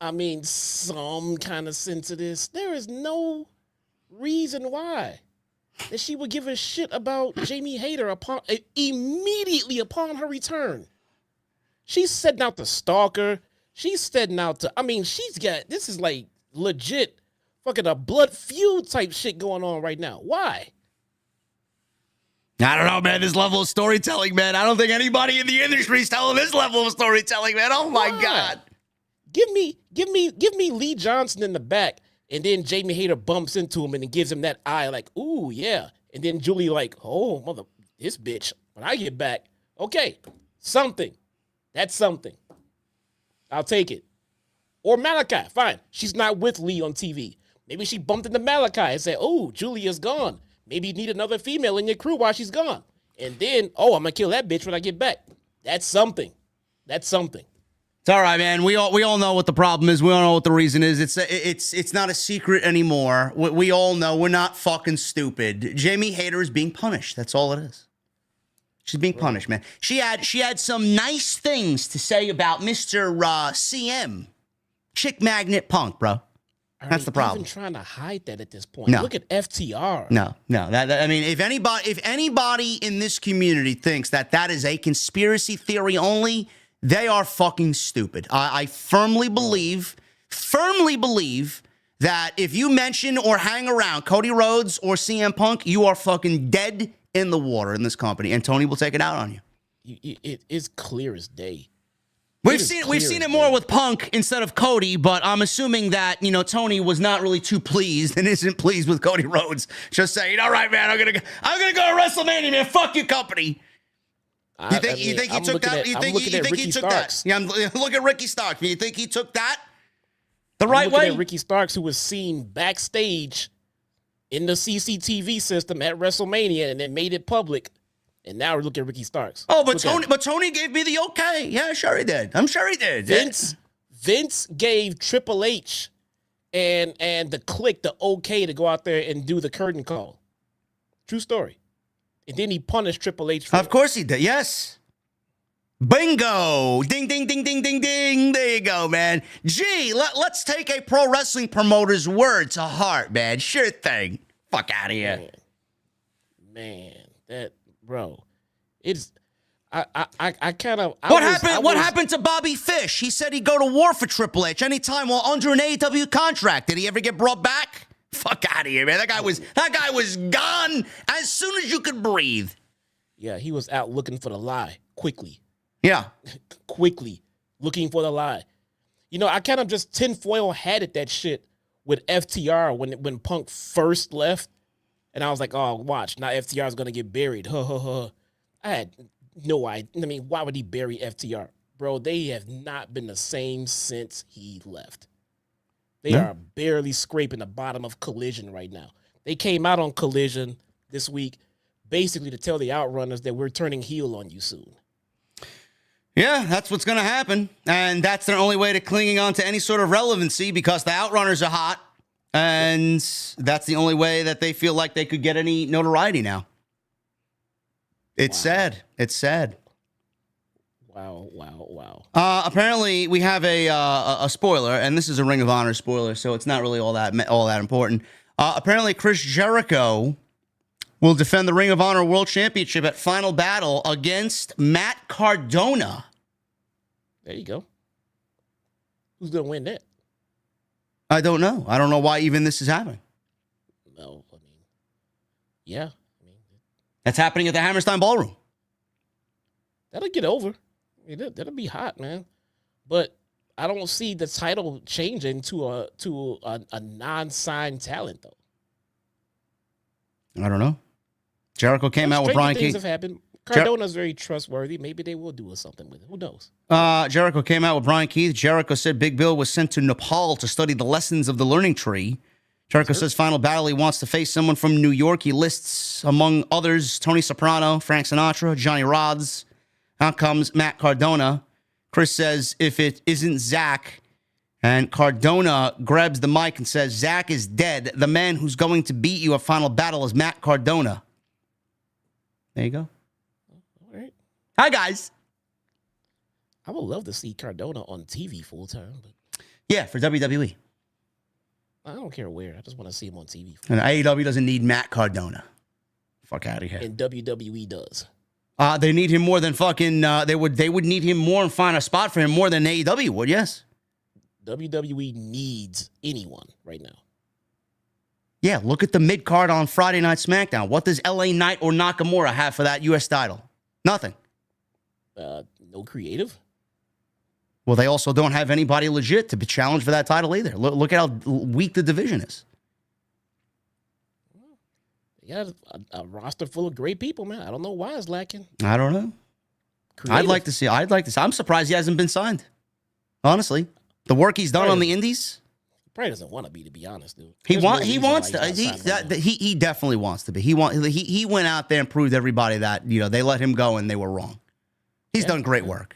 I mean, some kind of sense of this. There is no reason why that she would give a shit about Jamie Hayter immediately upon her return. She's setting out to stalk her. She's setting out to, she's got, this is like legit fucking a blood feud type shit going on right now. Why? I don't know, man. This level of storytelling, man. I don't think anybody in the industry is telling this level of storytelling, man. Oh my God. Give me Lee Johnson in the back, and then Jamie Hayter bumps into him and then gives him that eye like, ooh, yeah. And then Julie like, oh, mother, this bitch, when I get back, okay, something. That's something. I'll take it. Or Malachi, fine. She's not with Lee on TV. Maybe she bumped into Malachi and said, oh, Julia's gone. Maybe you need another female in your crew while she's gone. And then, oh, I'm going to kill that bitch when I get back. That's something. That's something. It's all right, man. We all know what the problem is. We all know what the reason is. It's not a secret anymore. We all know we're not fucking stupid. Jamie Hayter is being punished. That's all it is. She's being punished, man. She had some nice things to say about Mr. CM, Chick Magnet Punk, bro. That's the problem. Even trying to hide that at this point. No. Look at FTR. No. If anybody in this community thinks that is a conspiracy theory only, they are fucking stupid. I firmly believe that if you mention or hang around Cody Rhodes or CM Punk, you are fucking dead in the water in this company, and Tony will take it out on you. It is clear as day. We've seen it more with Punk instead of Cody, but I'm assuming that, Tony was not really too pleased and isn't pleased with Cody Rhodes just saying, all right, man, I'm gonna go to WrestleMania, man. Fuck your company. You think he took that? You think he took that? Yeah, look at Ricky Starks. You think he took that the right way? At Ricky Starks, who was seen backstage in the CCTV system at WrestleMania, and then made it public. And now we're looking at Ricky Starks. Oh, but Tony gave me the okay. Yeah, sure he did. I'm sure he did. Vince gave Triple H and the Click the okay to go out there and do the curtain call. True story. And then he punished Triple H for Of course he did. Yes. Bingo. Ding, ding, ding, ding, ding, ding. There you go, man. Gee, let's take a pro wrestling promoter's word to heart, man. Sure thing. Fuck out of here. Man, that, bro. It's, What happened to Bobby Fish? He said he'd go to war for Triple H anytime while under an AEW contract. Did he ever get brought back? Fuck out of here, man. That guy was gone as soon as you could breathe. Yeah, he was out looking for the lie quickly. Yeah. Quickly looking for the lie. I kind of just tinfoil hatted that shit with FTR when Punk first left. And I was like, oh, watch. Now FTR is going to get buried. I had no idea. Why would he bury FTR? Bro, they have not been the same since he left. They are barely scraping the bottom of Collision right now. They came out on Collision this week, basically to tell the Outrunners that we're turning heel on you soon. Yeah, that's what's going to happen. And that's their only way to clinging on to any sort of relevancy because the Outrunners are hot. And that's the only way that they feel like they could get any notoriety now. It's sad. It's sad. Wow. Apparently, we have a spoiler, and this is a Ring of Honor spoiler, so it's not really all that important. Apparently, Chris Jericho will defend the Ring of Honor World Championship at Final Battle against Matt Cardona. There you go. Who's going to win that? I don't know. I don't know why even this is happening. No, I mean, yeah. That's happening at the Hammerstein Ballroom. That'll get over. I mean, that'll be hot, man. But I don't see the title changing to a non-signed talent, though. I don't know. Jericho came out with Brian Things Keith. have happened. Cardona's very trustworthy. Maybe they will do something with it. Who knows? Jericho came out with Brian Keith. Jericho said Big Bill was sent to Nepal to study the lessons of the learning tree. Jericho says Final Battle, he wants to face someone from New York. He lists, among others, Tony Soprano, Frank Sinatra, Johnny Rods. Out comes Matt Cardona. Chris says if it isn't Zach, and Cardona grabs the mic and says, Zach is dead. The man who's going to beat you at Final Battle is Matt Cardona. There you go. All right. Hi, guys. I would love to see Cardona on TV full time, but Yeah, for WWE. I don't care where. I just want to see him on TV. And AEW doesn't need Matt Cardona. Fuck out of here. And WWE does. They need him more than fucking. They would need him more and find a spot for him more than AEW would. Yes. WWE needs anyone right now. Yeah, look at the mid card on Friday Night SmackDown. What does LA Knight or Nakamura have for that U.S. title? Nothing. No creative. Well, they also don't have anybody legit to be challenged for that title either. Look at how weak the division is. They got a roster full of great people, man. I don't know why it's lacking. I don't know. Creative. I'd like to see. I'm surprised he hasn't been signed. Honestly, the work he's done on the indies. He probably doesn't want to be honest, dude. He wants to. He definitely wants to be. He went out there and proved everybody that they let him go and they were wrong. He's done great work.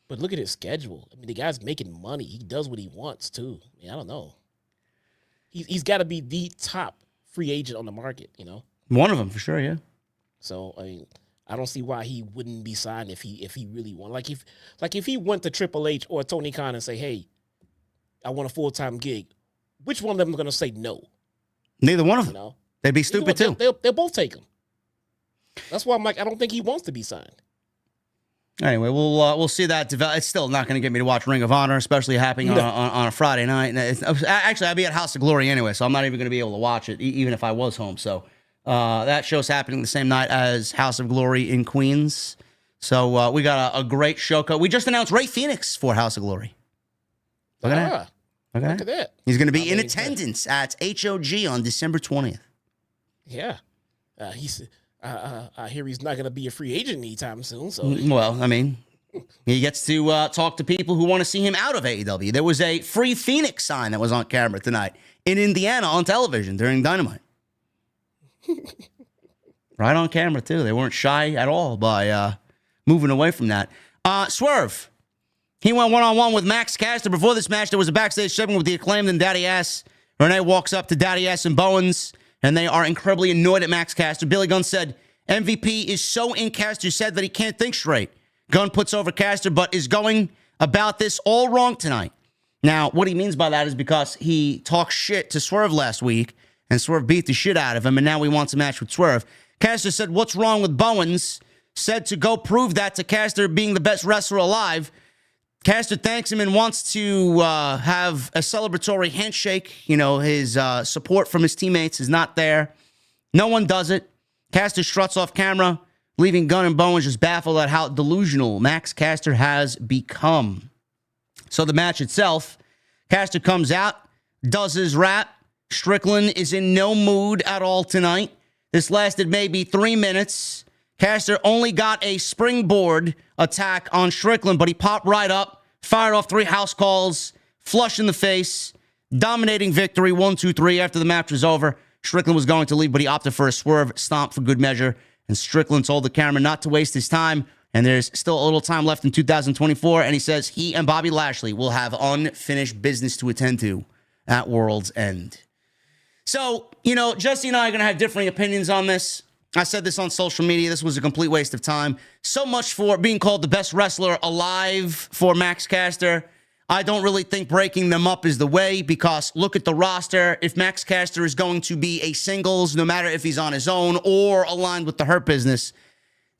But look at his schedule. I mean, the guy's making money. He does what he wants too. I mean, I don't know. He's got to be the top free agent on the market. One of them for sure. Yeah. So I mean, I don't see why he wouldn't be signed if he really want. Like if he went to Triple H or Tony Khan and say, "Hey, I want a full-time gig," which one of them are going to say no? Neither one of them. They'd be stupid too. They'll both take him. That's why I'm like, I don't think he wants to be signed. Anyway, we'll see that develop. It's still not going to get me to watch Ring of Honor, especially happening on a Friday night. Actually, I'll be at House of Glory anyway, so I'm not even going to be able to watch it, even if I was home. So that show's happening the same night as House of Glory in Queens. So we got a great show. We just announced Ray Phoenix for House of Glory. Look at that. Look at that. He's going to be in attendance at HOG on December 20th. Yeah. I hear he's not going to be a free agent anytime soon. So, well, I mean, he gets to talk to people who want to see him out of AEW. There was a Free Phoenix sign that was on camera tonight in Indiana on television during Dynamite. Right on camera, too. They weren't shy at all by moving away from that. Swerve. He went one-on-one with Max Caster. Before this match, there was a backstage segment with the Acclaimed and Daddy Ass. Renee walks up to Daddy Ass and Bowens, and they are incredibly annoyed at Max Caster. Billy Gunn said, MVP is so in Caster's head that he can't think straight. Gunn puts over Caster, but is going about this all wrong tonight. Now, what he means by that is because he talked shit to Swerve last week, and Swerve beat the shit out of him, and now he wants a match with Swerve. Caster said, what's wrong with Bowens? Said to go prove that to Caster being the best wrestler alive. Caster thanks him and wants to have a celebratory handshake. His support from his teammates is not there. No one does it. Caster struts off camera, leaving Gunn and Bowens just baffled at how delusional Max Caster has become. So the match itself, Caster comes out, does his rap. Strickland is in no mood at all tonight. This lasted maybe 3 minutes. Caster only got a springboard attack on Strickland, but he popped right up, fired off 3 house calls, flush in the face, dominating victory, 1, 2, 3 after the match was over. Strickland was going to leave, but he opted for a swerve stomp for good measure. And Strickland told the camera not to waste his time. And there's still a little time left in 2024. And he says he and Bobby Lashley will have unfinished business to attend to at World's End. So, Jesse and I are going to have differing opinions on this. I said this on social media. This was a complete waste of time. So much for being called the best wrestler alive for Max Caster. I don't really think breaking them up is the way, because look at the roster. If Max Caster is going to be a singles, no matter if he's on his own or aligned with the Hurt Business,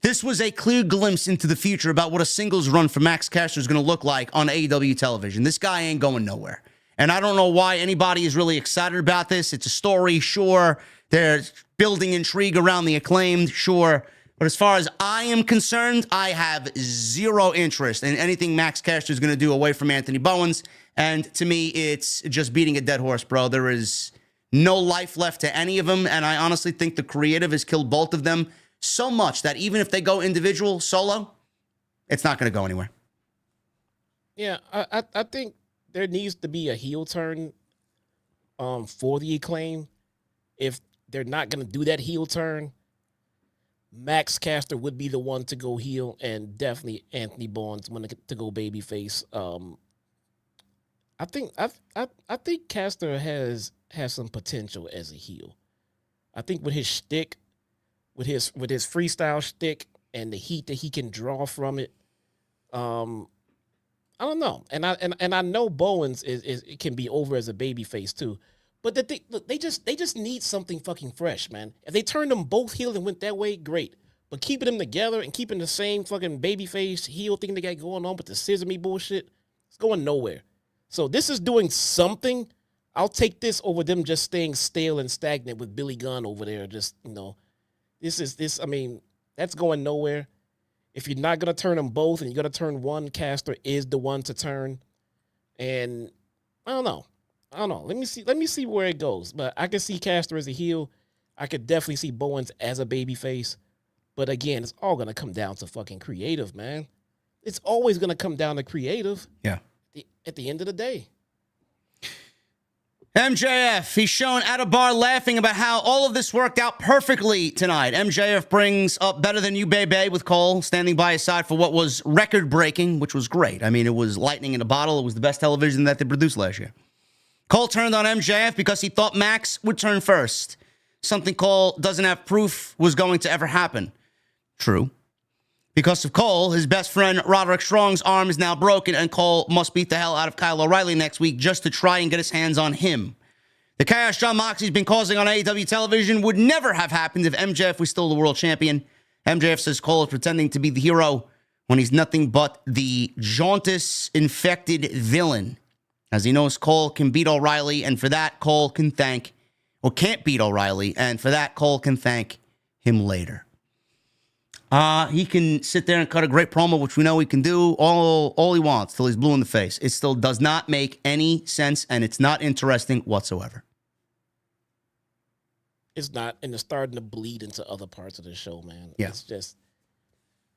this was a clear glimpse into the future about what a singles run for Max Caster is going to look like on AEW television. This guy ain't going nowhere. And I don't know why anybody is really excited about this. It's a story, sure. They're building intrigue around the Acclaimed, sure. But as far as I am concerned, I have zero interest in anything Max Caster is going to do away from Anthony Bowens. And to me, it's just beating a dead horse, bro. There is no life left to any of them. And I honestly think the creative has killed both of them so much that even if they go individual, solo, it's not going to go anywhere. Yeah, I think there needs to be a heel turn for the Acclaim. If they're not going to do that heel turn, Max Caster would be the one to go heel, and definitely Anthony Bowens when to go babyface. I think Caster has some potential as a heel. I think with his shtick, with his freestyle shtick and the heat that he can draw from it, I don't know. And I know Bowens it can be over as a babyface too. But look, they just need something fucking fresh, man. If they turned them both heel and went that way, great. But keeping them together and keeping the same fucking babyface heel thing they got going on with the scissor me bullshit, it's going nowhere. So this is doing something. I'll take this over them just staying stale and stagnant with Billy Gunn over there. Just, I mean, that's going nowhere. If you're not going to turn them both and you're going to turn one, Caster is the one to turn. And I don't know. Let me see where it goes. But I can see Caster as a heel. I could definitely see Bowens as a babyface. But again, it's all going to come down to fucking creative, man. It's always going to come down to creative. Yeah. At the end of the day. MJF, he's shown at a bar laughing about how all of this worked out perfectly tonight. MJF brings up Better Than You, Baby, with Cole standing by his side for what was record-breaking, which was great. I mean, it was lightning in a bottle. It was the best television that they produced last year. Cole turned on MJF because he thought Max would turn first. Something Cole doesn't have proof was going to ever happen. True. Because of Cole, his best friend Roderick Strong's arm is now broken, and Cole must beat the hell out of Kyle O'Reilly next week just to try and get his hands on him. The chaos Jon Moxley's been causing on AEW television would never have happened if MJF was still the world champion. MJF says Cole is pretending to be the hero when he's nothing but the jaundice-infected villain. As he knows, Cole can beat O'Reilly, and for that, Cole can thank, or can't beat O'Reilly, and for that, Cole can thank him later. He can sit there and cut a great promo, which we know he can do all he wants till he's blue in the face. It still does not make any sense, and it's not interesting whatsoever. It's not, and it's starting to bleed into other parts of the show, man. Yeah. It's just,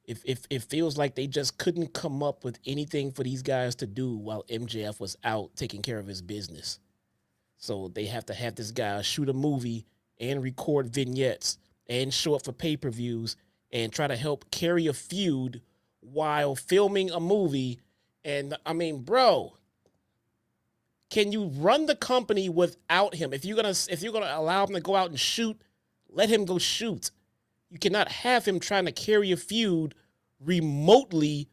if it feels like they just couldn't come up with anything for these guys to do while MJF was out taking care of his business. So they have to have this guy shoot a movie and record vignettes and show up for pay-per-views and try to help carry a feud while filming a movie. And I mean, bro, can you run the company without him? If you're gonna allow him to go out and shoot, let him go shoot. You cannot have him trying to carry a feud remotely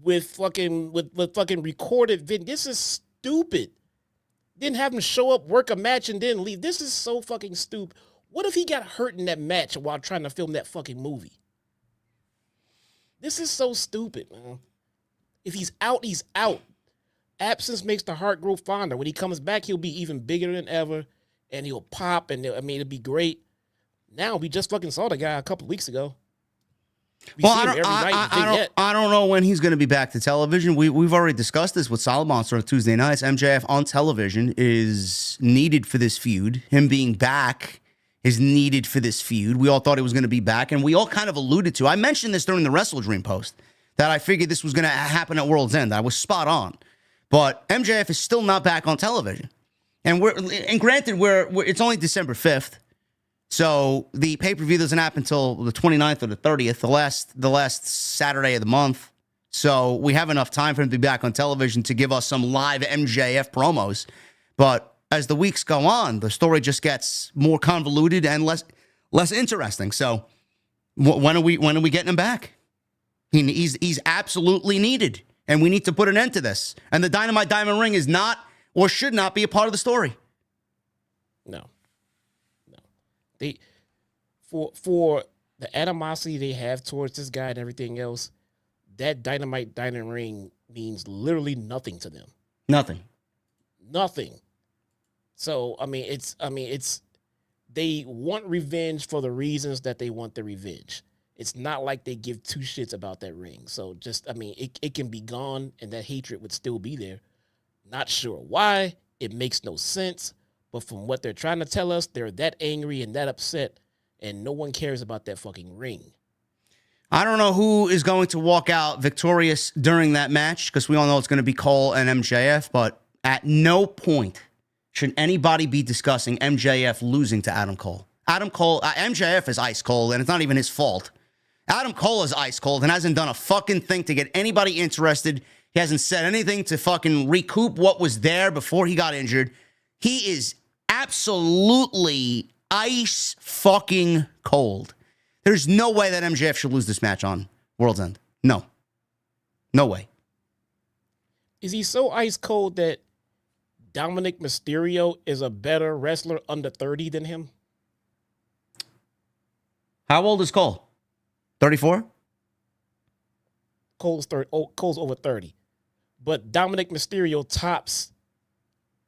with fucking recorded vid. This is stupid. Didn't have him show up, work a match, and then leave. This is so fucking stupid. What if he got hurt in that match while trying to film that fucking movie? This is so stupid, man. If he's out, he's out. Absence makes the heart grow fonder. When he comes back, he'll be even bigger than ever, and he'll pop, and it'll be great. Now, we just fucking saw the guy a couple weeks ago. I don't know when he's going to be back to television. We've already discussed this with Solid Monster on Tuesday nights. MJF on television is needed for this feud. Him being back is needed for this feud. We all thought he was going to be back, and we all kind of alluded to. I mentioned this during the Wrestle Dream post, that I figured this was going to happen at World's End. I was spot on. But MJF is still not back on television. And granted, it's only December 5th. So the pay-per-view doesn't happen until the 29th or the 30th, the last Saturday of the month. So we have enough time for him to be back on television to give us some live MJF promos. But as the weeks go on, the story just gets more convoluted and less interesting. So when are we getting him back? He's absolutely needed, and we need to put an end to this. And the Dynamite Diamond Ring is not or should not be a part of the story. No. They for the animosity they have towards this guy and everything else, that Dynamite Diamond Ring means literally nothing to them. Nothing. So it's they want revenge for the reasons that they want the revenge. It's not like they give two shits about that ring. So it can be gone and that hatred would still be there. Not sure why. It makes no sense. But from what they're trying to tell us, they're that angry and that upset, and no one cares about that fucking ring. I don't know who is going to walk out victorious during that match, because we all know it's going to be Cole and MJF, but at no point should anybody be discussing MJF losing to Adam Cole. MJF is ice cold, and it's not even his fault. Adam Cole is ice cold and hasn't done a fucking thing to get anybody interested. He hasn't said anything to fucking recoup what was there before he got injured. He is absolutely ice fucking cold. There's no way that MJF should lose this match on World's End. No. No way. Is he so ice cold that Dominic Mysterio is a better wrestler under 30 than him? How old is Cole? 34? Cole's over 30. But Dominic Mysterio tops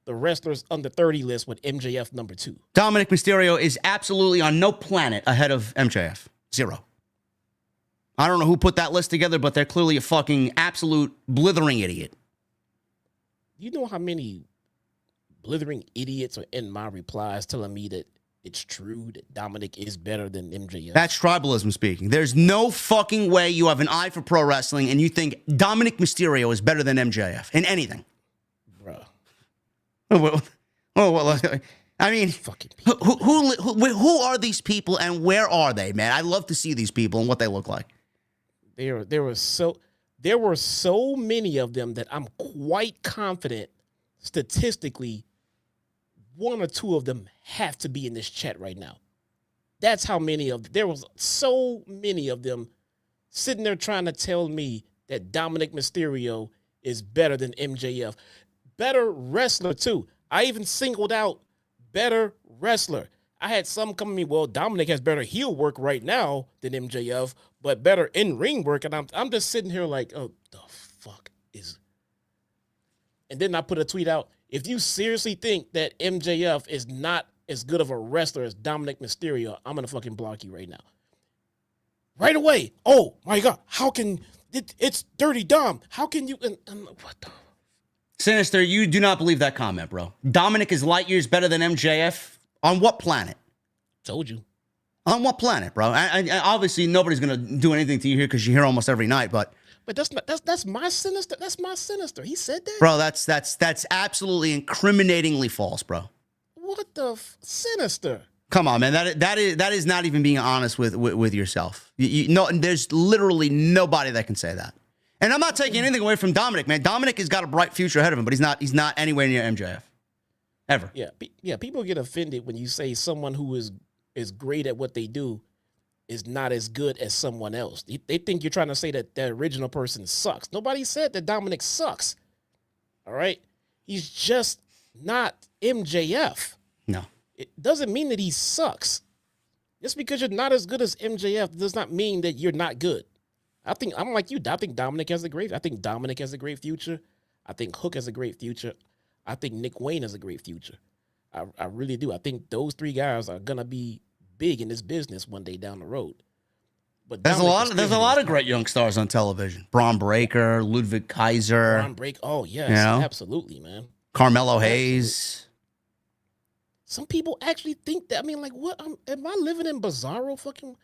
the wrestlers under 30 list with MJF number 2. Dominic Mysterio is absolutely on no planet ahead of MJF. Zero. I don't know who put that list together, but they're clearly a fucking absolute blithering idiot. You know how many blithering idiots are in my replies telling me that it's true that Dominic is better than MJF? That's tribalism speaking. There's no fucking way you have an eye for pro wrestling and you think Dominic Mysterio is better than MJF in anything. Bruh. I mean, Fucking who are these people and where are they, man? I love to see these people and what they look like. There were so many of them that I'm quite confident statistically one or two of them have to be in this chat right now. That's how many of there was so many of them sitting there trying to tell me that Dominic Mysterio is better than MJF. Better wrestler too. I even singled out better wrestler. I had some come to me, well, Dominic has better heel work right now than MJF, but better in-ring work. And I'm just sitting here like, oh, the fuck is... And then I put a tweet out, if you seriously think that MJF is not as good of a wrestler as Dominic Mysterio, I'm going to fucking block you right now. Right away. Oh, my God. How can... It's Dirty Dom. How can you... what the... Sinister, you do not believe that comment, bro. Dominic is light years better than MJF. On what planet? Told you. On what planet, bro? I obviously, nobody's going to do anything to you here because you're here almost every night, but that's my Sinister. That's my Sinister. He said that? Bro, that's absolutely incriminatingly false, bro. What the Sinister? Come on, man. That is not even being honest with yourself. No, there's literally nobody that can say that. And I'm not taking anything away from Dominic, man. Dominic has got a bright future ahead of him, but he's not anywhere near MJF. Ever. Yeah. People get offended when you say someone who is great at what they do is not as good as someone else. They think you're trying to say that the original person sucks. Nobody said that Dominic sucks. All right? He's just not MJF. No. It doesn't mean that he sucks. Just because you're not as good as MJF does not mean that you're not good. I'm like you. I think Dominic has a great future. I think Hook has a great future. I think Nick Wayne has a great future. I really do. I think those three guys are gonna be big in this business one day down the road. But there's a lot of great young stars on television. Braun Breaker, Ludwig Kaiser. Braun Breaker. Oh yes, absolutely, man. Carmelo Hayes. Some people actually think that. I mean, like, what? Am I living in bizarro fucking?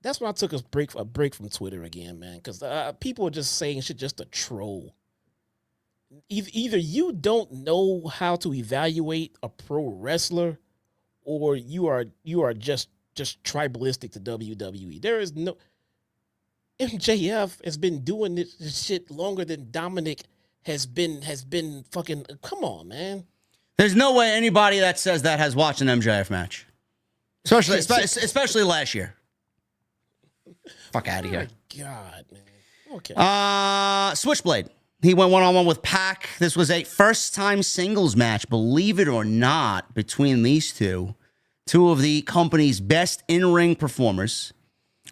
That's when I took a break from Twitter again, man, because people are just saying shit just to troll. Either you don't know how to evaluate a pro wrestler, or you are just just tribalistic to WWE. There is no MJF has been doing this shit longer than Dominic has been fucking. Come on, man. There's no way anybody that says that has watched an MJF match, especially last year. Fuck out of here. Oh my God, man. Okay. Switchblade. He went one-on-one with Pac. This was a first-time singles match, believe it or not, between these two of the company's best in-ring performers.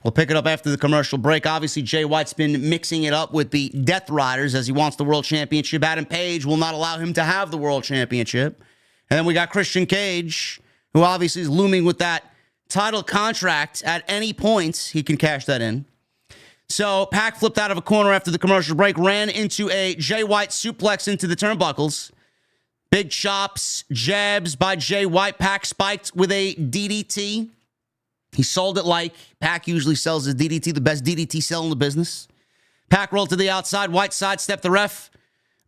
We'll pick it up after the commercial break. Obviously, Jay White's been mixing it up with the Death Riders as he wants the World Championship. Adam Page will not allow him to have the World Championship. And then we got Christian Cage, who obviously is looming with that title contract. At any point, he can cash that in. So Pac flipped out of a corner after the commercial break, ran into a Jay White suplex into the turnbuckles. Big chops, jabs by Jay White. Pac spiked with a DDT. He sold it like Pac usually sells his DDT, the best DDT sell in the business. Pac rolled to the outside. White sidestepped the ref.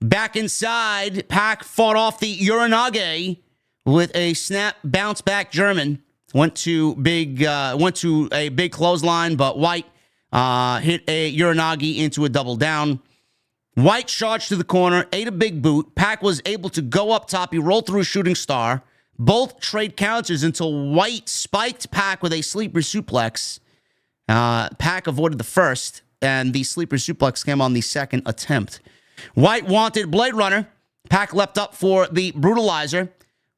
Back inside, Pac fought off the Uranage with a snap bounce back German. Went to a big clothesline, but White hit a Uranage into a double down. White charged to the corner, ate a big boot. Pac was able to go up top. He rolled through a shooting star. Both trade counters until White spiked Pac with a sleeper suplex. Pac avoided the first, and the sleeper suplex came on the second attempt. White wanted Blade Runner. Pac leapt up for the Brutalizer.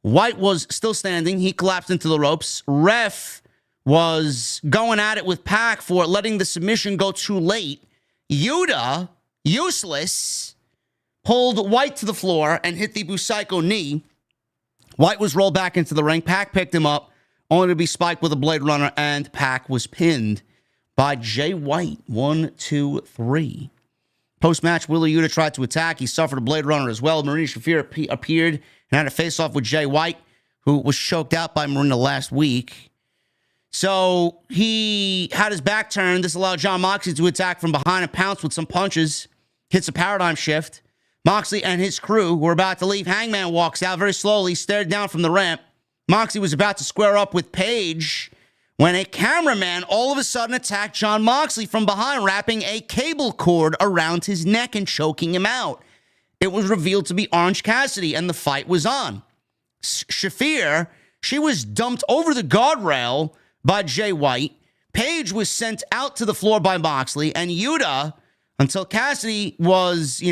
White was still standing. He collapsed into the ropes. Ref was going at it with Pac for letting the submission go too late. Yuta, useless, pulled White to the floor and hit the Busaiku knee. White was rolled back into the ring. Pac picked him up, only to be spiked with a Blade Runner, and Pac was pinned by Jay White. 1, 2, 3. Post-match, Wheeler Yuta tried to attack. He suffered a Blade Runner as well. Marina Shafir appeared and had a face-off with Jay White, who was choked out by Marina last week. So he had his back turned. This allowed Jon Moxley to attack from behind and pounce with some punches. Hits a paradigm shift. Moxley and his crew were about to leave. Hangman walks out very slowly, stared down from the ramp. Moxley was about to square up with Page when a cameraman all of a sudden attacked Jon Moxley from behind, wrapping a cable cord around his neck and choking him out. It was revealed to be Orange Cassidy, and the fight was on. Shafir, she was dumped over the guardrail by Jay White. Page was sent out to the floor by Moxley, and Yuta, until Cassidy was,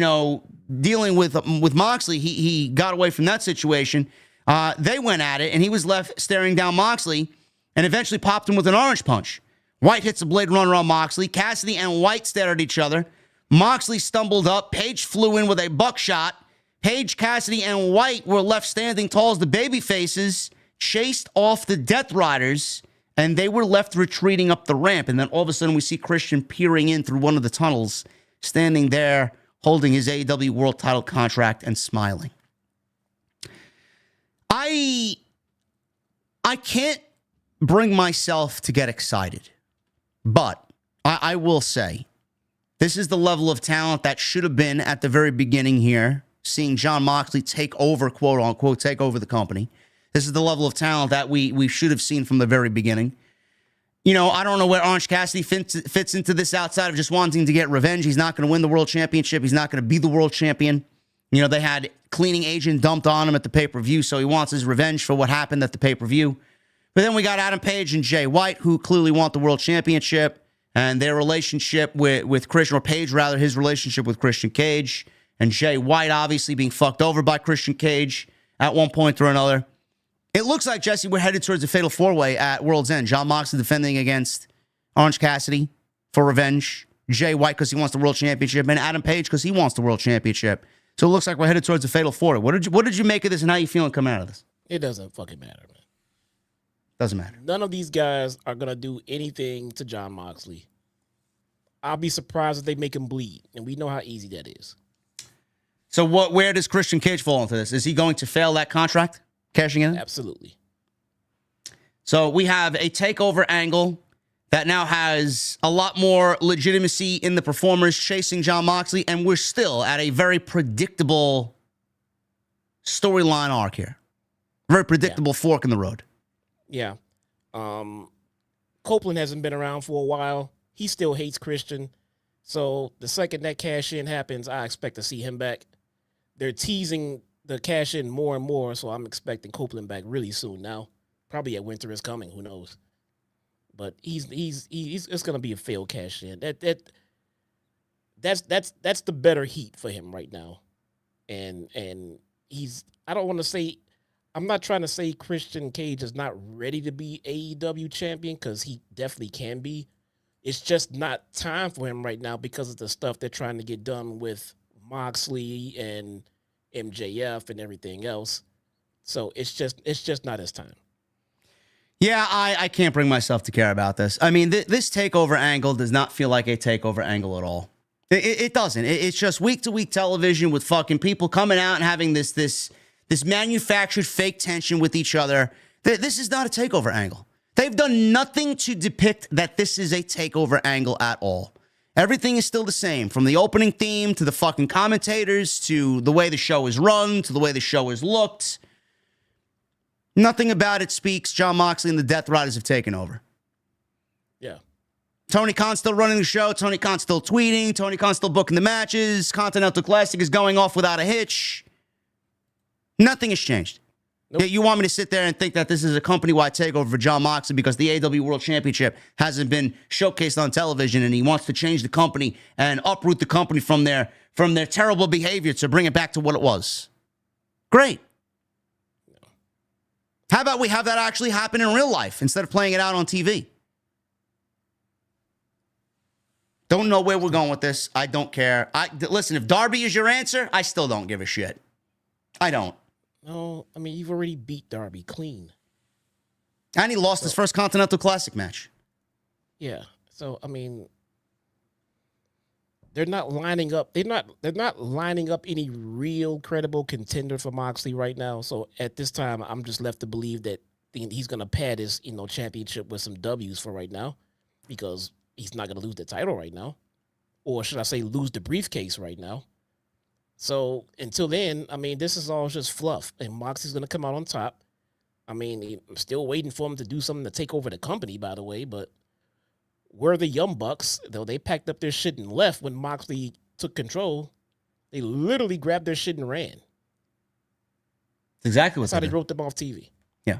dealing with Moxley, he got away from that situation. They went at it, and he was left staring down Moxley and eventually popped him with an orange punch. White hits a Blade Runner on Moxley. Cassidy and White stared at each other. Moxley stumbled up. Page flew in with a buckshot. Page, Cassidy, and White were left standing tall as the babyfaces chased off the Death Riders, and they were left retreating up the ramp. And then all of a sudden, we see Christian peering in through one of the tunnels, standing there, holding his AEW World title contract and smiling. I can't bring myself to get excited, but I will say this is the level of talent that should have been at the very beginning here, seeing Jon Moxley take over, quote unquote, take over the company. This is the level of talent that we should have seen from the very beginning. I don't know where Orange Cassidy fits into this outside of just wanting to get revenge. He's not going to win the world championship. He's not going to be the world champion. They had cleaning agent dumped on him at the pay-per-view, so he wants his revenge for what happened at the pay-per-view. But then we got Adam Page and Jay White, who clearly want the world championship, and their relationship with Christian, or Page rather, his relationship with Christian Cage, and Jay White obviously being fucked over by Christian Cage at one point or another. It looks like, Jesse, we're headed towards a fatal four-way at World's End. Jon Moxley defending against Orange Cassidy for revenge. Jay White because he wants the world championship. And Adam Page because he wants the world championship. So it looks like we're headed towards a fatal four-way. What did you make of this, and how you feeling coming out of this? It doesn't fucking matter, man. Doesn't matter. None of these guys are going to do anything to Jon Moxley. I'll be surprised if they make him bleed. And we know how easy that is. So where does Christian Cage fall into this? Is he going to fail that contract? Cashing in? Absolutely. So we have a takeover angle that now has a lot more legitimacy in the performers chasing Jon Moxley, and we're still at a very predictable storyline arc here. Very predictable fork in the road. Yeah. Copeland hasn't been around for a while. He still hates Christian. So the second that cash-in happens, I expect to see him back. They're teasing the cash-in more and more, so I'm expecting Copeland back really soon now. Probably at Winter is Coming, who knows? But he's it's gonna be a failed cash-in. That's the better heat for him right now. And I don't want to say, I'm not trying to say Christian Cage is not ready to be AEW champion, because he definitely can be. It's just not time for him right now because of the stuff they're trying to get done with Moxley and MJF and everything else. So it's just not his time. Yeah, I can't bring myself to care about this. I mean, this takeover angle does not feel like a takeover angle at all. It doesn't. It's just week-to-week television with fucking people coming out and having this manufactured fake tension with each other. This is not a takeover angle. They've done nothing to depict that this is a takeover angle at all. Everything is still the same, from the opening theme to the fucking commentators to the way the show is run to the way the show is looked. Nothing about it speaks Jon Moxley and the Death Riders have taken over. Yeah. Tony Khan's still running the show. Tony Khan's still tweeting. Tony Khan's still booking the matches. Continental Classic is going off without a hitch. Nothing has changed. Nope. You want me to sit there and think that this is a company-wide takeover for Jon Moxley because the AEW World Championship hasn't been showcased on television and he wants to change the company and uproot the company from their terrible behavior to bring it back to what it was? Great. How about we have that actually happen in real life instead of playing it out on TV? Don't know where we're going with this. I don't care. Listen, if Darby is your answer, I still don't give a shit. I don't. No, I mean, you've already beat Darby clean. And he lost his first Continental Classic match. Yeah. So, I mean, they're not lining up. They're not lining up any real credible contender for Moxley right now. So at this time, I'm just left to believe that he's going to pad his, championship with some W's for right now, because he's not going to lose the title right now. Or should I say lose the briefcase right now? So until then, I mean, this is all just fluff, and Moxley's going to come out on top. I mean, I'm still waiting for him to do something to take over the company, by the way, but we're the Young Bucks, though they packed up their shit and left when Moxley took control. They literally grabbed their shit and ran. That's exactly what's how they wrote them off TV. Yeah.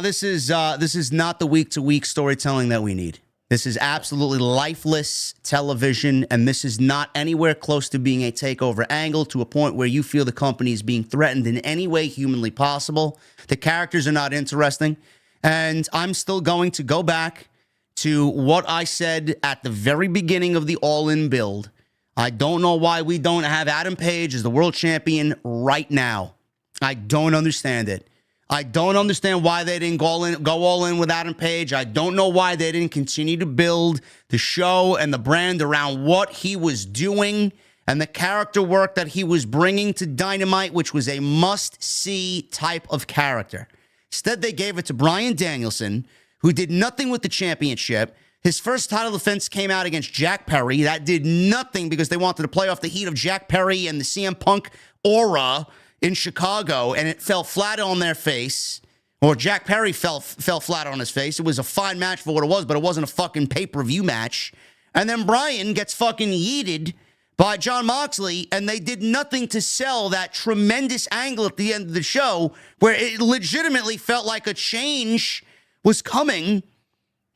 This is not the week-to-week storytelling that we need. This is absolutely lifeless television, and this is not anywhere close to being a takeover angle to a point where you feel the company is being threatened in any way humanly possible. The characters are not interesting, and I'm still going to go back to what I said at the very beginning of the All-In build. I don't know why we don't have Adam Page as the world champion right now. I don't understand it. I don't understand why they didn't go all in with Adam Page. I don't know why they didn't continue to build the show and the brand around what he was doing and the character work that he was bringing to Dynamite, which was a must-see type of character. Instead, they gave it to Bryan Danielson, who did nothing with the championship. His first title defense came out against Jack Perry. That did nothing because they wanted to play off the heat of Jack Perry and the CM Punk aura in Chicago, and it fell flat on their face. Or Jack Perry fell flat on his face. It was a fine match for what it was, but it wasn't a fucking pay-per-view match. And then Bryan gets fucking yeeted by Jon Moxley, and they did nothing to sell that tremendous angle at the end of the show where it legitimately felt like a change was coming.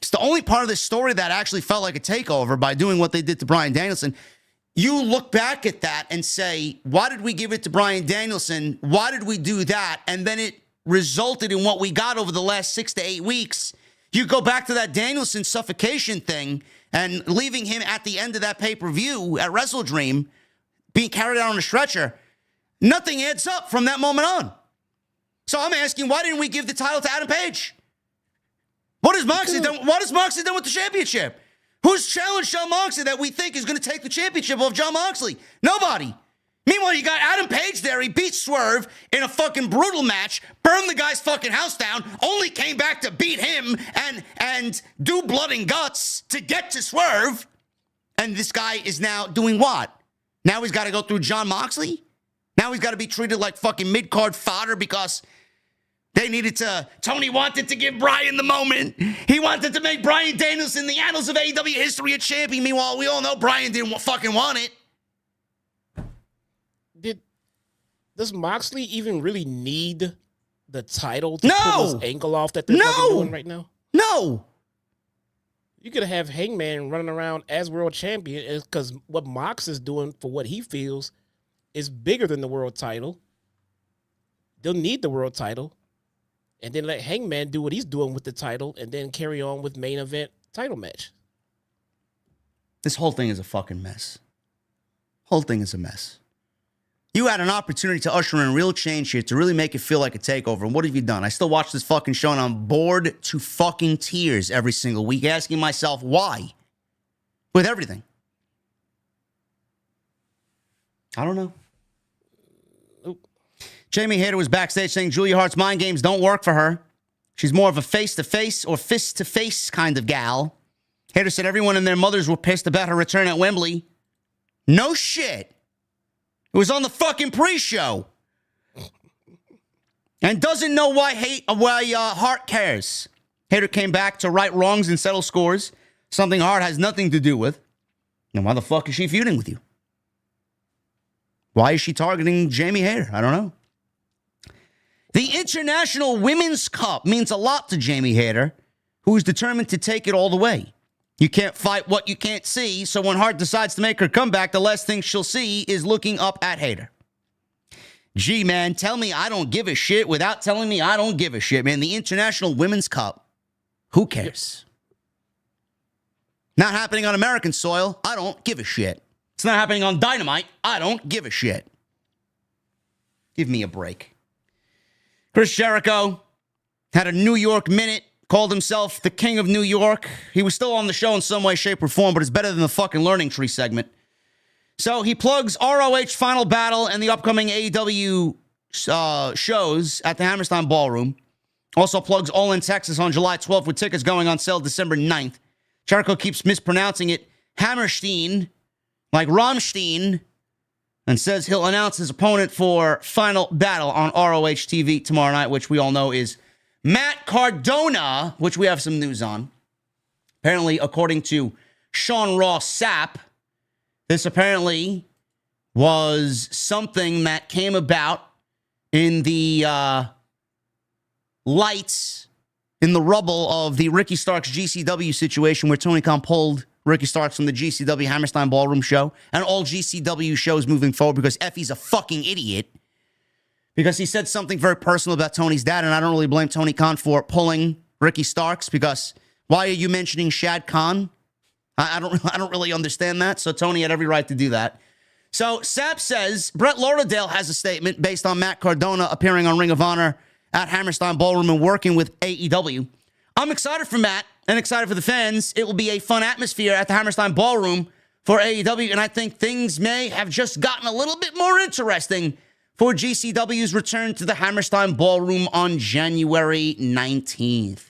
It's the only part of this story that actually felt like a takeover by doing what they did to Bryan Danielson. You look back at that and say, why did we give it to Bryan Danielson? Why did we do that? And then it resulted in what we got over the last 6 to 8 weeks. You go back to that Danielson suffocation thing and leaving him at the end of that pay-per-view at Wrestle Dream, being carried out on a stretcher. Nothing adds up from that moment on. So I'm asking, why didn't we give the title to Adam Page? What has Moxley done? What has Moxley done with the championship? Who's challenged Jon Moxley that we think is going to take the championship off Jon Moxley? Nobody. Meanwhile, you got Adam Page there. He beat Swerve in a fucking brutal match, burned the guy's fucking house down, only came back to beat him and do blood and guts to get to Swerve. And this guy is now doing what? Now he's got to go through Jon Moxley? Now he's got to be treated like fucking mid-card fodder because Tony wanted to give Bryan the moment. He wanted to make Bryan Danielson the annals of AEW history a champion. Meanwhile, we all know Bryan didn't fucking want it. Does Moxley even really need the title to pull this angle off that they're doing right now? No. You could have Hangman running around as world champion because what Mox is doing for what he feels is bigger than the world title. They'll need the world title. And then let Hangman do what he's doing with the title and then carry on with main event title match. This whole thing is a fucking mess. Whole thing is a mess. You had an opportunity to usher in real change here to really make it feel like a takeover. And what have you done? I still watch this fucking show and I'm bored to fucking tears every single week asking myself why. With everything. I don't know. Jamie Hayter was backstage saying Julia Hart's mind games don't work for her. She's more of a face-to-face or fist-to-face kind of gal. Hayter said everyone and their mothers were pissed about her return at Wembley. No shit. It was on the fucking pre-show. And doesn't know why Hart cares. Hayter came back to right wrongs and settle scores. Something Hart has nothing to do with. And why the fuck is she feuding with you? Why is she targeting Jamie Hayter? I don't know. The International Women's Cup means a lot to Jamie Hayter, who is determined to take it all the way. You can't fight what you can't see, so when Hart decides to make her comeback, the last thing she'll see is looking up at Hayter. Gee, man, tell me I don't give a shit without telling me I don't give a shit, man. The International Women's Cup, who cares? Not happening on American soil, I don't give a shit. It's not happening on Dynamite, I don't give a shit. Give me a break. Chris Jericho had a New York minute, called himself the King of New York. He was still on the show in some way, shape, or form, but it's better than the fucking Learning Tree segment. So he plugs ROH Final Battle and the upcoming AEW shows at the Hammerstein Ballroom. Also plugs All in Texas on July 12th with tickets going on sale December 9th. Jericho keeps mispronouncing it Hammerstein, like Rammstein, and says he'll announce his opponent for Final Battle on ROH TV tomorrow night, which we all know is Matt Cardona, which we have some news on. Apparently, according to Sean Ross Sapp, this apparently was something that came about in the lights, in the rubble of the Ricky Starks GCW situation where Tony Khan pulled Ricky Starks from the GCW Hammerstein Ballroom show and all GCW shows moving forward because Effie's a fucking idiot. Because he said something very personal about Tony's dad, and I don't really blame Tony Khan for pulling Ricky Starks because why are you mentioning Shad Khan? I don't really understand that. So Tony had every right to do that. So Sapp says Brett Lauderdale has a statement based on Matt Cardona appearing on Ring of Honor at Hammerstein Ballroom and working with AEW. I'm excited for Matt and excited for the fans. It will be a fun atmosphere at the Hammerstein Ballroom for AEW, and I think things may have just gotten a little bit more interesting for GCW's return to the Hammerstein Ballroom on January 19th.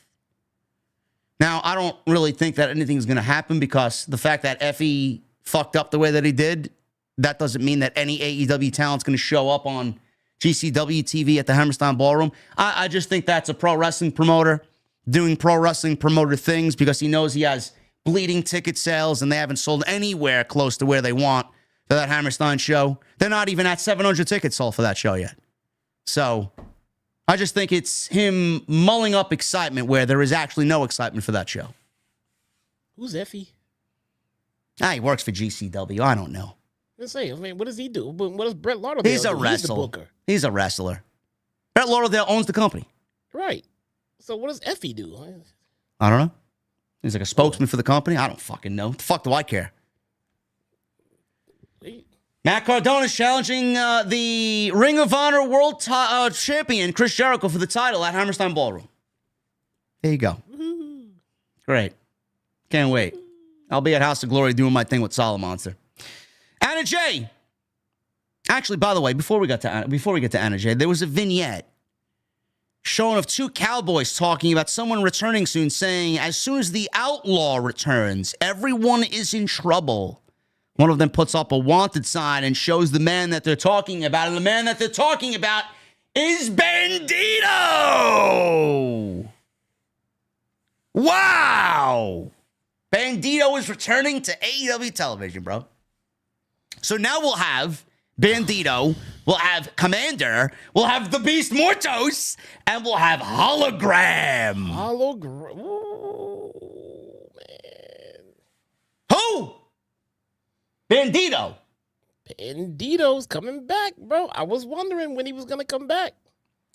Now, I don't really think that anything's going to happen because the fact that Effie fucked up the way that he did, that doesn't mean that any AEW talent's going to show up on GCW TV at the Hammerstein Ballroom. I just think that's a pro wrestling promoter doing pro wrestling promoter things because he knows he has bleeding ticket sales and they haven't sold anywhere close to where they want for that Hammerstein show. They're not even at 700 tickets sold for that show yet. So I just think it's him mulling up excitement where there is actually no excitement for that show. Who's Effie? He works for GCW. I don't know. Let's say, I mean, what does he do? What does Brett Lauderdale do? He's a wrestler. He's a wrestler. Brett Lauderdale owns the company. Right. So what does Effie do? I don't know. He's like a spokesman for the company. I don't fucking know. What the fuck do I care? Matt Cardona is challenging the Ring of Honor World Champion, Chris Jericho, for the title at Hammerstein Ballroom. There you go. Woo-hoo. Great. Can't wait. I'll be at House of Glory doing my thing with Solid Monster. Anna Jay. Actually, by the way, before we get to Anna Jay, there was a vignette showing of two cowboys talking about someone returning soon, saying, as soon as the outlaw returns, everyone is in trouble. One of them puts up a wanted sign and shows the man that they're talking about, and the man that they're talking about is Bandido. Wow. Bandido is returning to AEW television, bro. So now we'll have Bandido, we'll have Commander, we'll have the Beast Mortos, and we'll have Hologram. Hologram. Ooh, man. Who? Bandido. Bandido's coming back, bro. I was wondering when he was going to come back.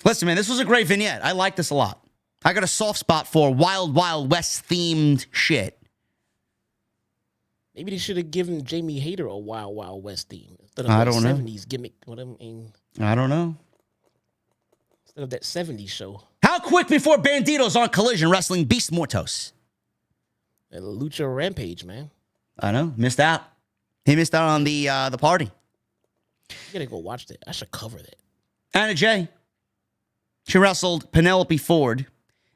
Listen, man, this was a great vignette. I like this a lot. I got a soft spot for Wild Wild West themed shit. Maybe they should have given Jamie Hayter a Wild Wild West theme instead of I that don't know. 70s gimmick. What I mean, I don't know. instead of that 70s show. How quick before Bandido's on Collision wrestling Beast Mortos? And Lucha Rampage, man. I know. Missed out. He missed out on the party. You gotta go watch that. I should cover that. Anna Jay. She wrestled Penelope Ford.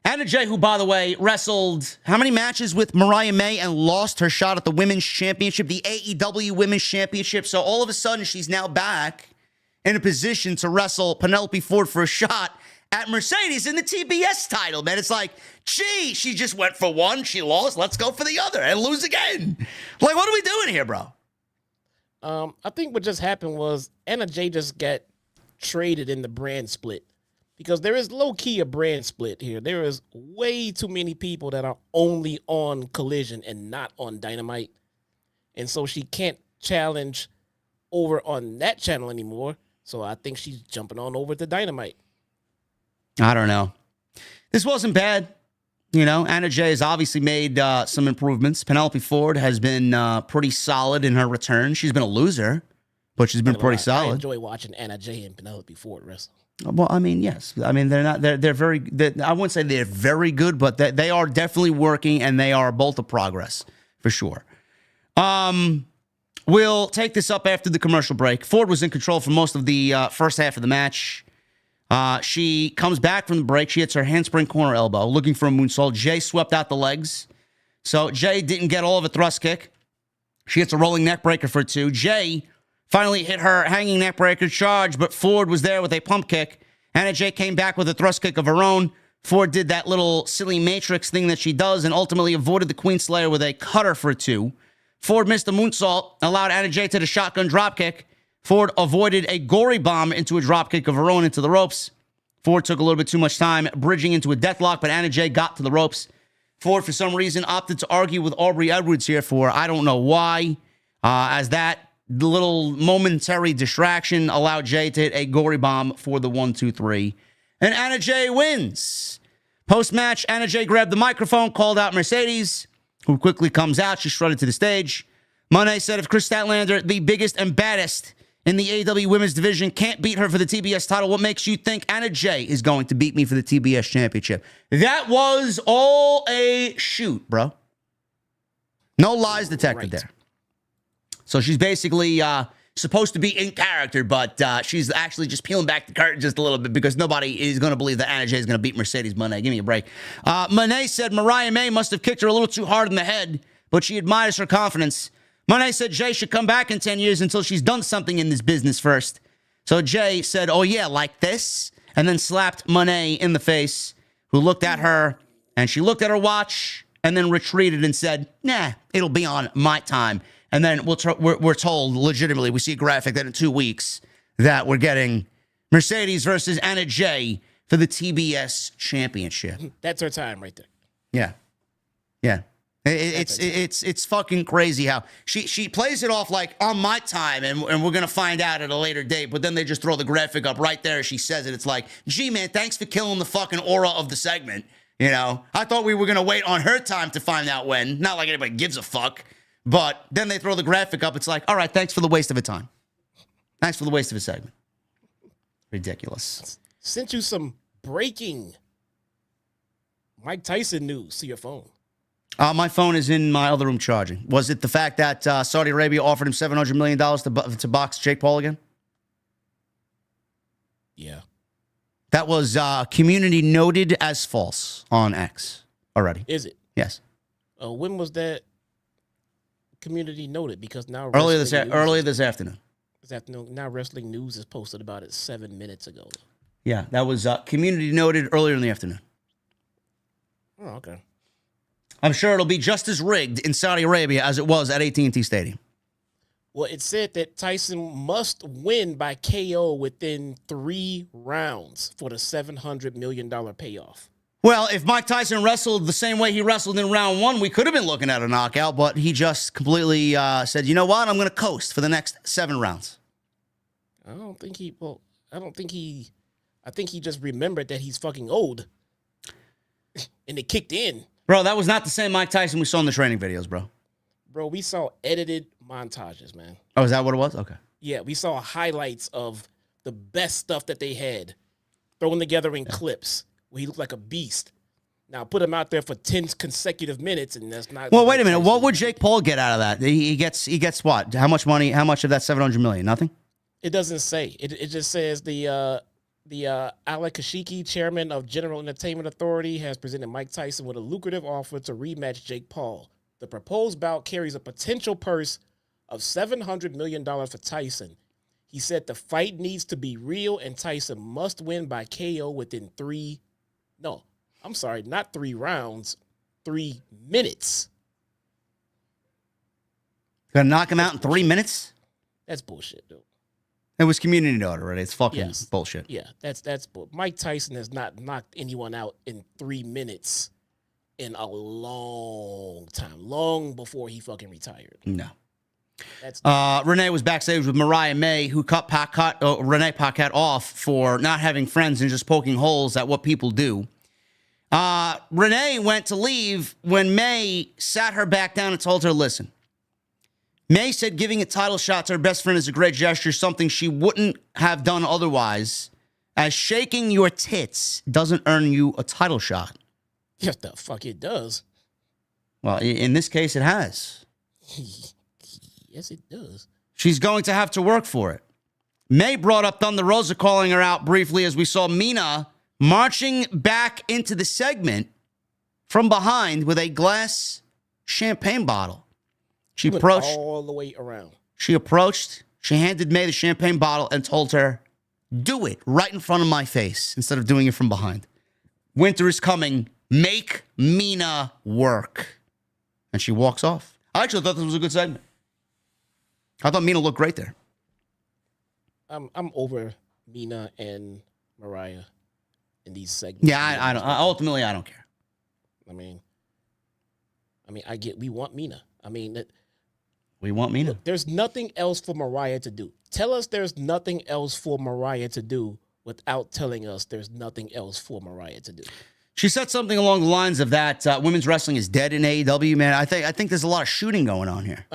Anna Jay, who, by the way, wrestled how many matches with Mariah May and lost her shot at the Women's Championship, the AEW Women's Championship. So all of a sudden, she's now back in a position to wrestle Penelope Ford for a shot at Mercedes in the TBS title, man. It's like, gee, she just went for one, she lost, let's go for the other and lose again. Like, what are we doing here, bro? I think what just happened was Anna Jay just got traded in the brand split. Because there is low-key a brand split here. There is way too many people that are only on Collision and not on Dynamite. And so she can't challenge over on that channel anymore. So I think she's jumping on over to Dynamite. I don't know. This wasn't bad. You know, Anna Jay has obviously made some improvements. Penelope Ford has been pretty solid in her return. She's been a loser, but she's been pretty I solid. enjoy watching Anna Jay and Penelope Ford wrestle. Well, I mean, yes. I mean, they're very, I wouldn't say they're very good, but they are definitely working, and they are both a progress, for sure. We'll take this up after the commercial break. Ford was in control for most of the first half of the match. She comes back from the break. She hits her handspring corner elbow, looking for a moonsault. Jay swept out the legs. So Jay didn't get all of a thrust kick. She hits a rolling neck breaker for two. Jay finally hit her hanging neck breaker charge, but Ford was there with a pump kick. Anna Jay came back with a thrust kick of her own. Ford did that little silly matrix thing that she does and ultimately avoided the Queen Slayer with a cutter for two. Ford missed a moonsault, allowed Anna Jay to the shotgun dropkick. Ford avoided a gory bomb into a dropkick of her own into the ropes. Ford took a little bit too much time bridging into a deathlock, but Anna Jay got to the ropes. Ford, for some reason, opted to argue with Aubrey Edwards here for I don't know why, as that the little momentary distraction allowed Jay to hit a gory bomb for the 1-2-3. And Anna Jay wins. Post-match, Anna Jay grabbed the microphone, called out Mercedes, who quickly comes out. She strutted to the stage. Monet said if Chris Statlander, the biggest and baddest in the AEW Women's Division, can't beat her for the TBS title, what makes you think Anna Jay is going to beat me for the TBS Championship? That was all a shoot, bro. No lies detected there. So she's basically supposed to be in character, but she's actually just peeling back the curtain just a little bit because nobody is going to believe that Anna Jay is going to beat Mercedes Moné. Give me a break. Moné said Mariah May must have kicked her a little too hard in the head, but she admires her confidence. Moné said Jay should come back in 10 years until she's done something in this business first. So Jay said, oh yeah, like this, and then slapped Moné in the face, who looked at her, and she looked at her watch, and then retreated and said, nah, it'll be on my time. And then we're told legitimately, we see a graphic that in 2 weeks that we're getting Mercedes versus Anna Jay for the TBS Championship. That's her time right there. Yeah. Yeah. It's fucking crazy how she plays it off like on my time and we're going to find out at a later date. But then they just throw the graphic up right there as she says it. It's like, gee, man, thanks for killing the fucking aura of the segment. You know, I thought we were going to wait on her time to find out when. Not like anybody gives a fuck. But then they throw the graphic up. It's like, all right, thanks for the waste of a time. Thanks for the waste of a segment. Ridiculous. Sent you some breaking Mike Tyson news to your phone. My phone is in my other room charging. Was it the fact that Saudi Arabia offered him $700 million to box Jake Paul again? Yeah. That was community noted as false on X already. Is it? Yes. When was that community noted? Because now earlier this afternoon. This afternoon. Now wrestling news is posted about it 7 minutes ago. Yeah, that was community noted earlier in the afternoon. Oh, okay. I'm sure it'll be just as rigged in Saudi Arabia as it was at AT&T Stadium. Well, it said that Tyson must win by KO within 3 rounds for the $700 million payoff. Well, if Mike Tyson wrestled the same way he wrestled in round 1, we could have been looking at a knockout, but he just completely said, you know what, I'm going to coast for the next 7 rounds. I think he just remembered that he's fucking old. And it kicked in. Bro, that was not the same Mike Tyson we saw in the training videos, bro. Bro, we saw edited montages, man. Oh, is that what it was? Okay. Yeah, we saw highlights of the best stuff that they had thrown together in clips where he looked like a beast. Now, put him out there for 10 consecutive minutes, and that's not... Well, wait a minute. What would Jake Paul get out of that? He gets what? How much money? How much of that $700 million? Nothing? It doesn't say. It just says the Alec Kashiki, chairman of General Entertainment Authority, has presented Mike Tyson with a lucrative offer to rematch Jake Paul. The proposed bout carries a potential purse of $700 million for Tyson. He said the fight needs to be real and Tyson must win by KO within not 3 rounds, 3 minutes. Gonna knock him out in 3 minutes? That's bullshit, dude. It was community note already. It's fucking Yes. bullshit. Yeah, that's Mike Tyson has not knocked anyone out in 3 minutes in a long time, long before he fucking retired. No. That's Renee was backstage with Mariah May, who cut Renee Paquette off for not having friends and just poking holes at what people do. Renee went to leave when May sat her back down and told her, listen, May said giving a title shot to her best friend is a great gesture, something she wouldn't have done otherwise, as shaking your tits doesn't earn you a title shot. yes, the fuck it does. Well, in this case, it has. Yes, it does. She's going to have to work for it. May brought up Thunder Rosa calling her out briefly as we saw Mina marching back into the segment from behind with a glass champagne bottle. She approached all the way around. She handed May the champagne bottle and told her, do it right in front of my face instead of doing it from behind. Winter is coming. Make Mina work. And she walks off. I actually thought this was a good segment. I thought Mina looked great there. I'm over Mina and Mariah in these segments. Yeah, I don't. Ultimately, I don't care. I mean, we want Mina. We want Mina. Look, there's nothing else for Mariah to do. Tell us there's nothing else for Mariah to do without telling us there's nothing else for Mariah to do. She said something along the lines of that women's wrestling is dead in AEW, man. I think there's a lot of shooting going on here.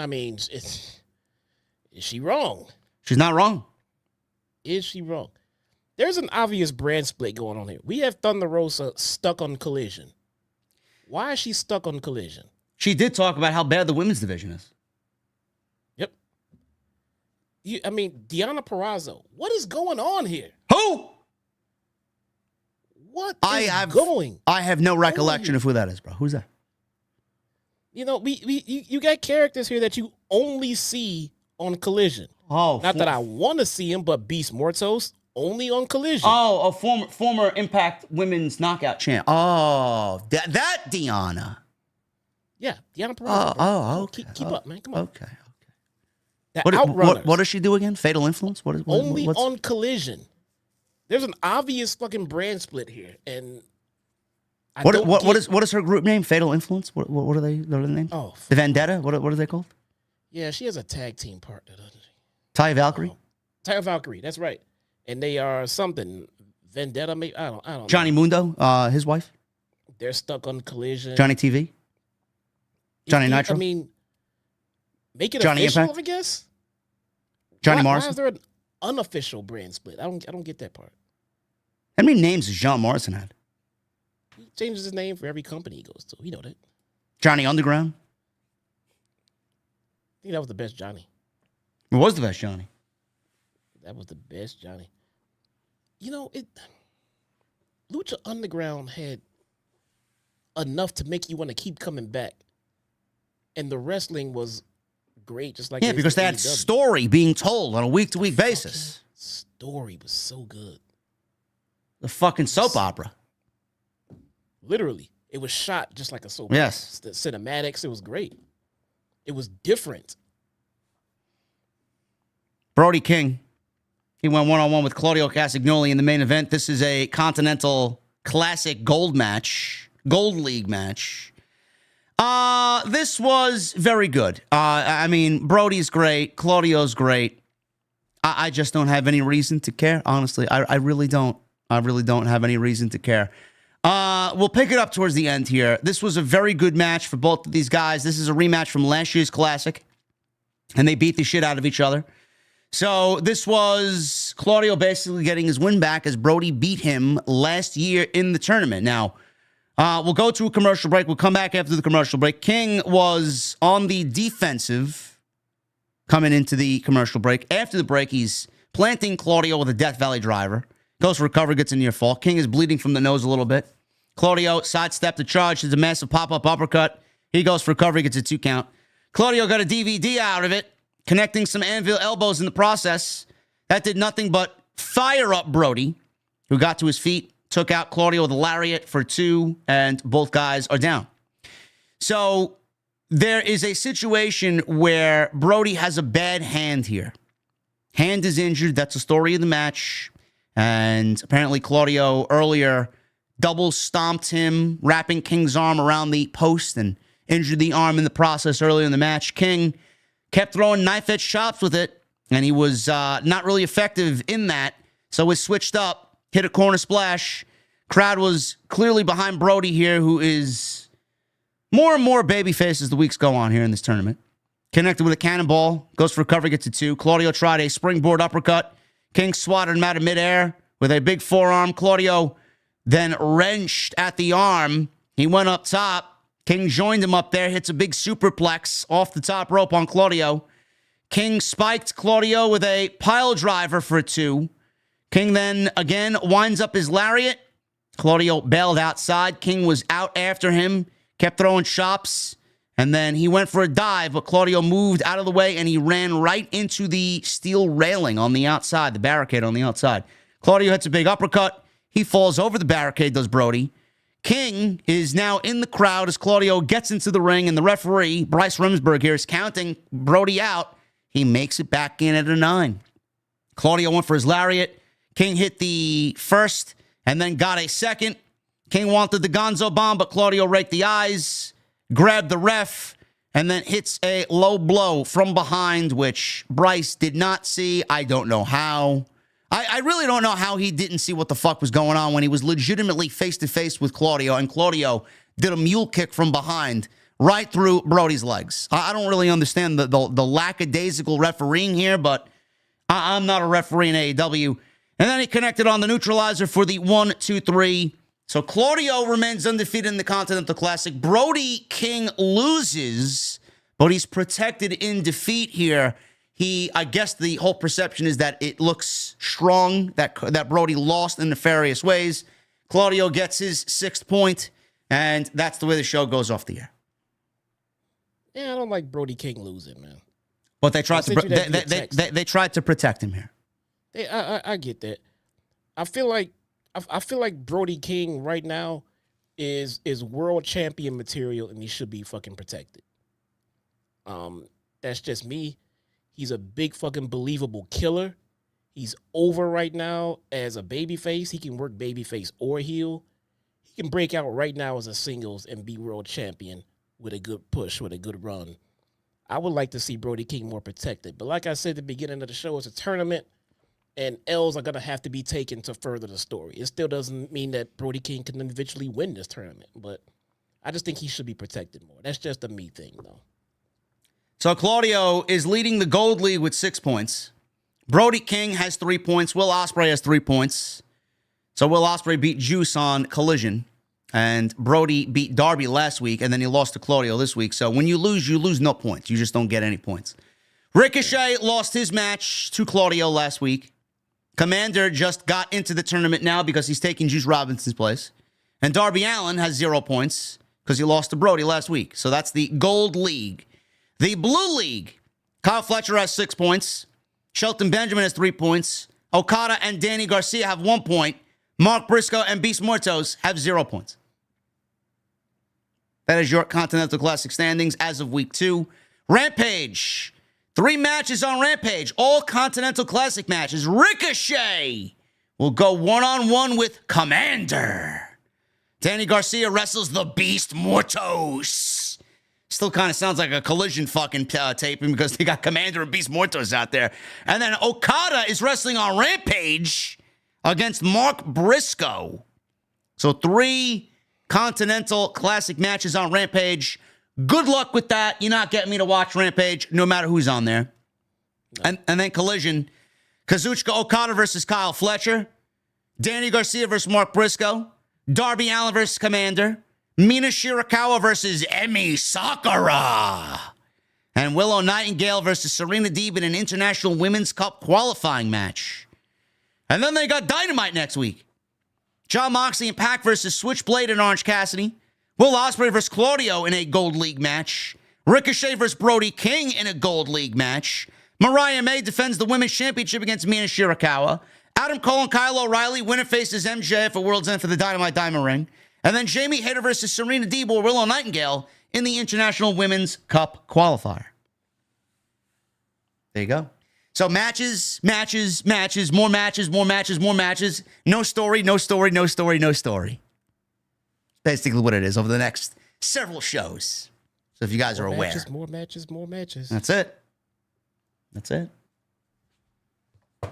Is she wrong? She's not wrong. Is she wrong? There's an obvious brand split going on here. We have Thunder Rosa stuck on Collision. Why is she stuck on Collision? She did talk about how bad the women's division is. Yep. Deonna Purrazzo. What is going on here? Who? What is I have no recollection of who that is, bro. Who's that? You got characters here that you only see on Collision. Oh, not that I want to see him, but Beast Mortos only on Collision. Oh, a former Impact Women's Knockout champ. Oh, that Deanna. Yeah, Deonna Purrazzo. Okay. Keep up, man. Come on. Okay. What does she do again? Fatal Influence? Only on Collision. There's an obvious fucking brand split here, and what is her group name? Fatal Influence? What are they? Their name? Oh, the Vendetta. What are they called? Yeah, she has a tag team partner, doesn't she? Taya Valkyrie. Taya Valkyrie. That's right. And they are something Vendetta. Maybe I don't. Johnny know. Mundo, his wife. They're stuck on Collision. Johnny TV. Johnny Nitro. Make it Johnny official, Impact? I guess. Johnny Why Morrison. is there an unofficial brand split? I don't get that part. How many names has John Morrison had? He changes his name for every company he goes to. You know that. Johnny Underground. I think that was the best Johnny. It was the best Johnny. That was the best Johnny. Lucha Underground had enough to make you want to keep coming back. And the wrestling was great, just like because they had AEW. story being told on a week-to-week basis. Story was so good. The fucking soap opera. Literally. It was shot just like a soap Yes. opera. The cinematics, it was great. It was different. Brody King. He went one-on-one with Claudio Castagnoli in the main event. This is a Continental Classic Gold League match. This was very good. I mean, Brody's great. Claudio's great. I just don't have any reason to care, honestly. I really don't. I really don't have any reason to care. We'll pick it up towards the end here. This was a very good match for both of these guys. This is a rematch from last year's Classic, and they beat the shit out of each other. So this was Claudio basically getting his win back as Brody beat him last year in the tournament. Now, we'll go to a commercial break. We'll come back after the commercial break. King was on the defensive coming into the commercial break. After the break, he's planting Claudio with a Death Valley driver. Goes for recovery, gets a near fall. King is bleeding from the nose a little bit. Claudio sidestepped the charge, does a massive pop-up uppercut. He goes for recovery, gets a 2 count. Claudio got a DVD out of it, connecting some anvil elbows in the process. That did nothing but fire up Brody, who got to his feet, took out Claudio with a lariat for 2, and both guys are down. So there is a situation where Brody has a bad hand here. Hand is injured. That's the story of the match. And apparently Claudio earlier double stomped him, wrapping King's arm around the post and injured the arm in the process earlier in the match. King kept throwing knife-edge chops with it, and he was not really effective in that. So it switched up, hit a corner splash. Crowd was clearly behind Brody here, who is more and more babyface as the weeks go on here in this tournament. Connected with a cannonball, goes for recovery, gets a 2. Claudio tried a springboard uppercut. King swatted him out of midair with a big forearm. Claudio then wrenched at the arm. He went up top. King joined him up there, hits a big superplex off the top rope on Claudio. King spiked Claudio with a pile driver for a 2. King then again winds up his lariat. Claudio bailed outside. King was out after him, kept throwing chops. And then he went for a dive, but Claudio moved out of the way, and he ran right into the steel railing on the outside, the barricade on the outside. Claudio hits a big uppercut. He falls over the barricade, does Brody. King is now in the crowd as Claudio gets into the ring, and the referee, Bryce Remsburg here, is counting Brody out. He makes it back in at a 9. Claudio went for his lariat. King hit the first and then got a second. King wanted the Gonzo bomb, but Claudio raked the eyes, grabbed the ref, and then hits a low blow from behind, which Bryce did not see. I don't know how. I really don't know how he didn't see what the fuck was going on when he was legitimately face-to-face with Claudio, and Claudio did a mule kick from behind right through Brody's legs. I don't really understand the lackadaisical refereeing here, but I'm not a referee in AEW. And then he connected on the neutralizer for the 1, 2, 3. So Claudio remains undefeated in the Continental Classic. Brody King loses, but he's protected in defeat here. I guess the whole perception is that it looks strong, that Brody lost in nefarious ways. Claudio gets his 6th point, and that's the way the show goes off the air. Yeah, I don't like Brody King losing, man. But they tried they tried to protect him here. I get that. I feel like Brody King right now is world champion material, and he should be fucking protected. That's just me. He's a big fucking believable killer. He's over right now as a babyface. He can work babyface or heel. He can break out right now as a singles and be world champion with a good push, with a good run. I would like to see Brody King more protected. But like I said at the beginning of the show, it's a tournament, and L's are going to have to be taken to further the story. It still doesn't mean that Brody King can eventually win this tournament, but I just think he should be protected more. That's just a me thing, though. So Claudio is leading the Gold League with 6 points. Brody King has 3 points. Will Ospreay has 3 points. So Will Ospreay beat Juice on Collision, and Brody beat Darby last week, and then he lost to Claudio this week. So when you lose no points. You just don't get any points. Ricochet lost his match to Claudio last week. Commander just got into the tournament now because he's taking Juice Robinson's place. And Darby Allin has 0 points because he lost to Brody last week. So that's the Gold League. The Blue League, Kyle Fletcher has 6 points. Shelton Benjamin has 3 points. Okada and Danny Garcia have 1 point. Mark Briscoe and Beast Muertos have 0 points. That is your Continental Classic standings as of week 2. Rampage. 3 matches on Rampage. All Continental Classic matches. Ricochet will go one-on-one with Commander. Danny Garcia wrestles the Beast Muertos. Still kind of sounds like a Collision fucking taping because they got Commander and Beast Muertos out there. And then Okada is wrestling on Rampage against Mark Briscoe. So 3 Continental Classic matches on Rampage. Good luck with that. You're not getting me to watch Rampage no matter who's on there. No. And then Collision. Kazuchika Okada versus Kyle Fletcher. Danny Garcia versus Mark Briscoe. Darby Allin versus Commander. Mina Shirakawa versus Emi Sakura. And Willow Nightingale versus Serena Deeb in an International Women's Cup qualifying match. And then they got Dynamite next week. Jon Moxley and Pac versus Switchblade and Orange Cassidy. Will Ospreay versus Claudio in a Gold League match. Ricochet versus Brody King in a Gold League match. Mariah May defends the Women's Championship against Mina Shirakawa. Adam Cole and Kyle O'Reilly winner faces MJF at World's End for the Dynamite Diamond Ring. And then Jamie Hayter versus Serena Deeb or Willow Nightingale in the International Women's Cup qualifier. There you go. So matches, more matches. No story. Basically what it is over the next several shows. So if you guys are aware. More matches. That's it.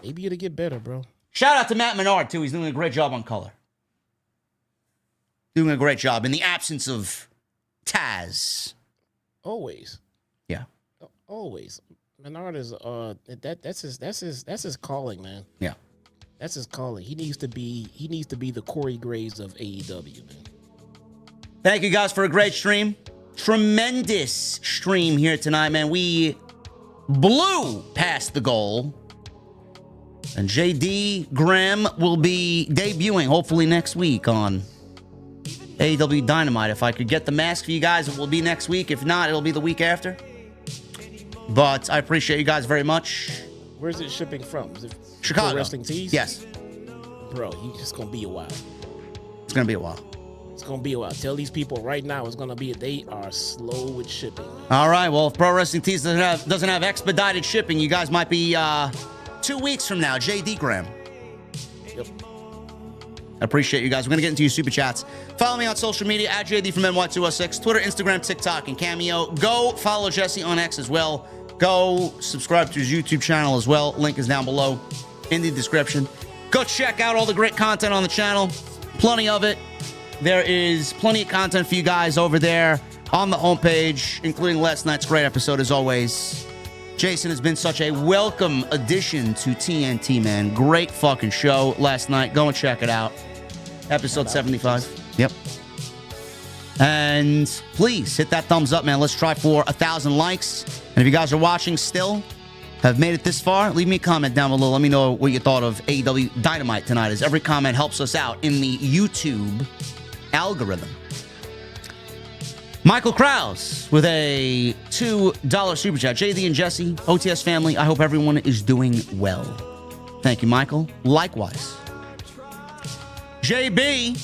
Maybe it'll get better, bro. Shout out to Matt Menard, too. He's doing a great job on color. Doing a great job in the absence of Taz. Always. Yeah. Always. Menard is that's his calling, man. Yeah. That's his calling. He needs to be the Corey Graves of AEW, man. Thank you guys for a great stream. Tremendous stream here tonight, man. We blew past the goal. And JD Graham will be debuting hopefully next week on AEW Dynamite. If I could get the mask for you guys, it will be next week. If not, it'll be the week after. But I appreciate you guys very much. Where's it shipping from? Is it Chicago. Pro Wrestling Tees? Yes. Bro, it's going to be a while. It's going to be a while. It's going to be a while. Tell these people right now they are slow with shipping. All right. Well, if Pro Wrestling Tees doesn't have expedited shipping, you guys might be 2 weeks from now. JD Graham. Yep. I appreciate you guys. We're going to get into your super chats. Follow me on social media at JD from NY206, Twitter, Instagram, TikTok, and Cameo. Go follow Jesse on X as well. Go subscribe to his YouTube channel as well. Link is down below in the description. Go check out all the great content on the channel. Plenty of it. There is plenty of content for you guys over there on the homepage, including last night's great episode as always. Jason has been such a welcome addition to TNT, man. Great fucking show last night. Go and check it out. Episode 75. Yep. And please hit that thumbs up, man. Let's try for 1,000 likes. And if you guys are watching still, have made it this far, leave me a comment down below. Let me know what you thought of AEW Dynamite tonight, as every comment helps us out in the YouTube algorithm. Michael Krause with a $2 super chat. JD and Jesse, OTS family, I hope everyone is doing well. Thank you, Michael. Likewise. JB,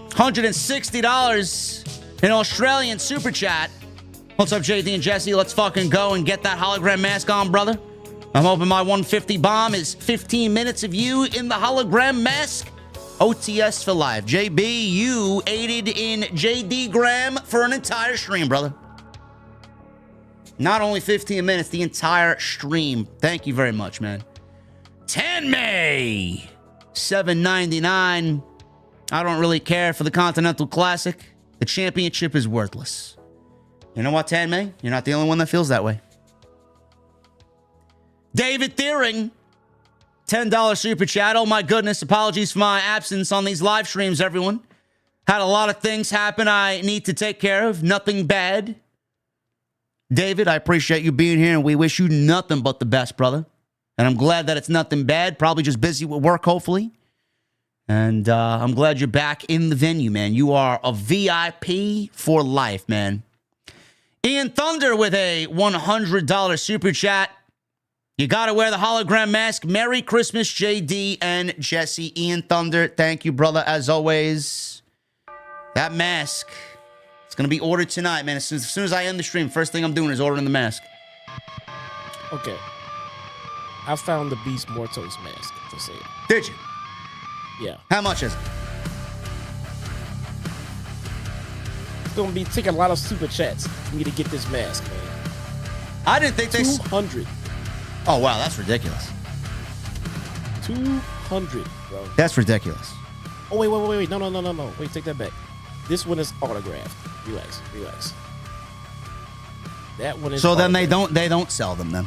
$160 in Australian super chat. What's up, JD and Jesse? Let's fucking go and get that hologram mask on, brother. I'm hoping my 150 bomb is 15 minutes of you in the hologram mask. OTS for life. JB, you aided in JD Graham for an entire stream, brother. Not only 15 minutes, the entire stream. Thank you very much, man. 10 May, $7.99. I don't really care for the Continental Classic. The championship is worthless. You know what, 10 May? You're not the only one that feels that way. David Thiering, $10 super chat. Oh my goodness, apologies for my absence on these live streams, everyone. Had a lot of things happen I need to take care of. Nothing bad. David, I appreciate you being here, and we wish you nothing but the best, brother. And I'm glad that it's nothing bad. Probably just busy with work, hopefully. And I'm glad you're back in the venue, man. You are a VIP for life, man. Ian Thunder with a $100 super chat. You got to wear the hologram mask. Merry Christmas, JD and Jesse. Ian Thunder, thank you, brother, as always. That mask, it's going to be ordered tonight, man. As soon as I end the stream, first thing I'm doing is ordering the mask. Okay. I found the Beast Mortos mask for sale. Did you? Yeah. How much is it? It's going to be taking a lot of super chats for me to get this mask, man. I didn't think they... 200. Oh, wow, that's ridiculous. 200, bro. That's ridiculous. Oh, wait. No. Wait, take that back. This one is autographed. Relax. That one is So then autographed. they don't sell them then.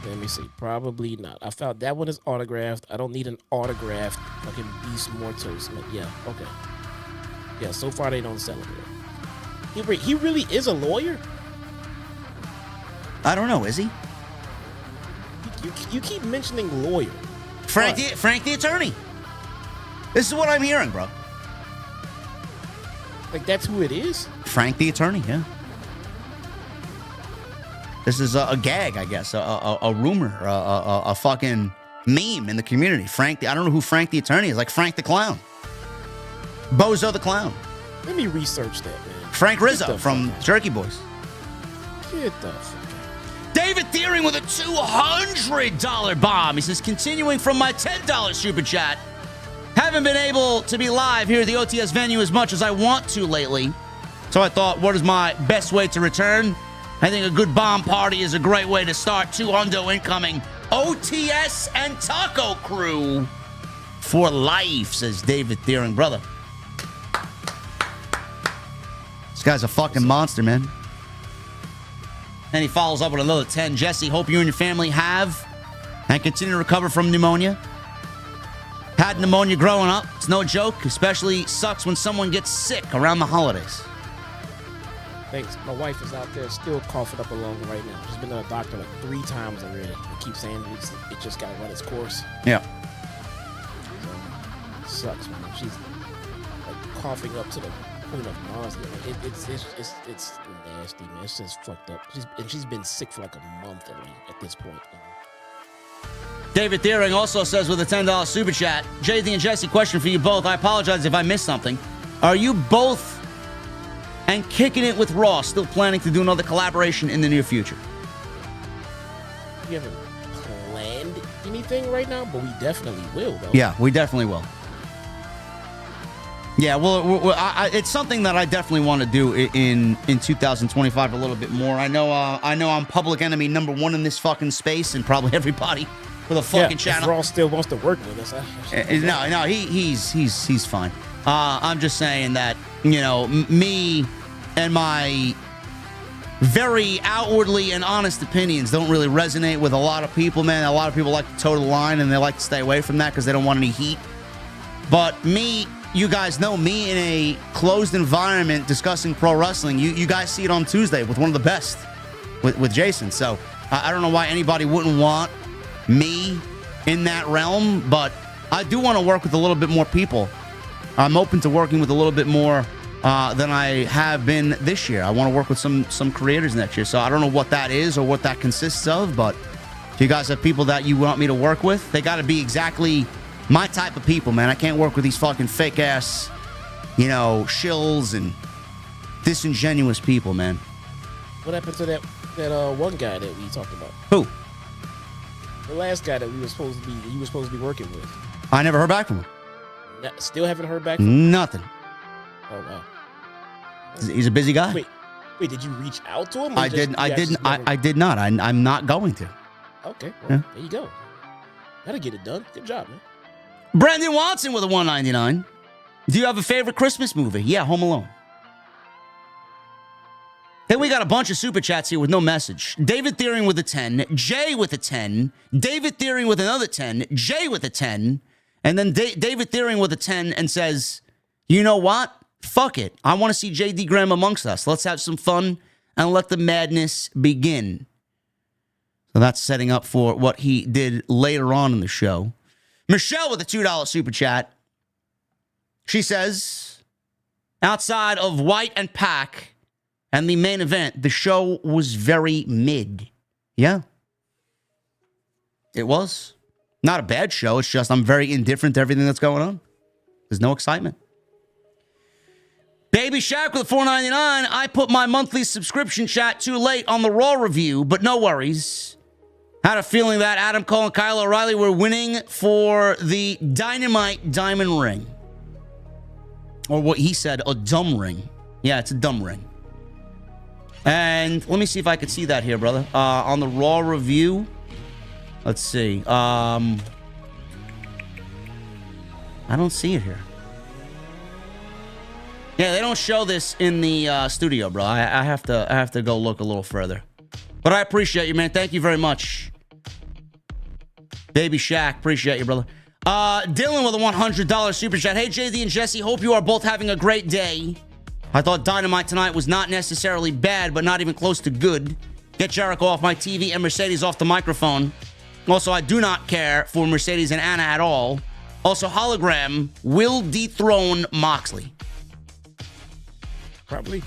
Let me see. Probably not. I found that one is autographed. I don't need an autographed fucking Beast Mortos. Yeah, okay. Yeah, so far they don't sell it. He really is a lawyer? I don't know, is he? You keep mentioning lawyer. Frank the attorney. This is what I'm hearing, bro. Like, that's who it is? Frank the attorney, yeah. This is a gag, I guess, a rumor, a fucking meme in the community. I don't know who Frank the attorney is, like Frank the clown. Bozo the clown. Let me research that, man. Frank Rizzo from Jerky Boys. Get the fuck out. David Thiering with a $200 bomb. He says, continuing from my $10 super chat, haven't been able to be live here at the OTS venue as much as I want to lately. So I thought, what is my best way to return? I think a good bomb party is a great way to start. 200 incoming. OTS and Taco Crew for life, says David Thiering. Brother, this guy's a fucking monster, man. And he follows up with another 10. Jesse, hope you and your family have and continue to recover from pneumonia. Had pneumonia growing up. It's no joke. Especially sucks when someone gets sick around the holidays. Thanks. My wife is out there still coughing up a lung right now. She's been to the doctor like 3 times already. They keep saying it just got to run its course. Yeah. So, it sucks, man. She's like coughing up to the point of nausea. Like, it's nasty, man. It's just fucked up. She's been sick for like a month at this point. David Thiering also says with a $10 super chat, JD and Jesse, question for you both. I apologize if I missed something. Are you both and kicking it with Raw still planning to do another collaboration in the near future? We haven't planned anything right now, but we definitely will, though. Yeah, we definitely will. Yeah, well, it's something that I definitely want to do in 2025 a little bit more. I know I'm public enemy number 1 in this fucking space, and probably everybody for the fucking channel. If Raw still wants to work with us. No, he's fine. I'm just saying that, you know, me and my very outwardly and honest opinions don't really resonate with a lot of people, man. A lot of people like to toe the line, and they like to stay away from that because they don't want any heat. But me, you guys know me in a closed environment discussing pro wrestling. You guys see it on Tuesday with one of the best, with Jason. So I don't know why anybody wouldn't want me in that realm, but I do want to work with a little bit more people. I'm open to working with a little bit more than I have been this year. I want to work with some creators next year. So I don't know what that is or what that consists of, but if you guys have people that you want me to work with, they got to be exactly my type of people, man. I can't work with these fucking fake ass, you know, shills and disingenuous people, man. What happened to that one guy that we talked about? Who? The last guy that you were supposed to be working with. I never heard back from him. Still haven't heard back from him? Nothing. Oh, wow. He's a busy guy. Wait, did you reach out to him? I did not. I'm not going to. Okay, well, There you go. That'll get it done. Good job, man. Brandon Watson with a $1.99. Do you have a favorite Christmas movie? Yeah, Home Alone. Then we got a bunch of super chats here with no message. David Thiering with a 10. Jay with a 10. David Thiering with another 10. Jay with a 10. And then David Thiering with a 10 and says, you know what? Fuck it. I want to see JD Graham amongst us. Let's have some fun and let the madness begin. So that's setting up for what he did later on in the show. Michelle with a $2 super chat. She says, outside of White and Pac and the main event, the show was very mid. Yeah. It was. Not a bad show. It's just I'm very indifferent to everything that's going on. There's no excitement. Baby Shaq with a $4.99. I put my monthly subscription chat too late on the Raw review, but no worries. Had a feeling that Adam Cole and Kyle O'Reilly were winning for the Dynamite Diamond Ring. Or what he said, a dumb ring. Yeah, it's a dumb ring. And let me see if I could see that here, brother. On the Raw review, let's see. I don't see it here. Yeah, they don't show this in the studio, bro. I have to go look a little further. But I appreciate you, man. Thank you very much. Baby Shaq, appreciate you, brother. Dylan with a $100 super chat. Hey, JD and Jesse, hope you are both having a great day. I thought Dynamite tonight was not necessarily bad, but not even close to good. Get Jericho off my TV and Mercedes off the microphone. Also, I do not care for Mercedes and Anna at all. Also, Hologram will dethrone Moxley. Probably.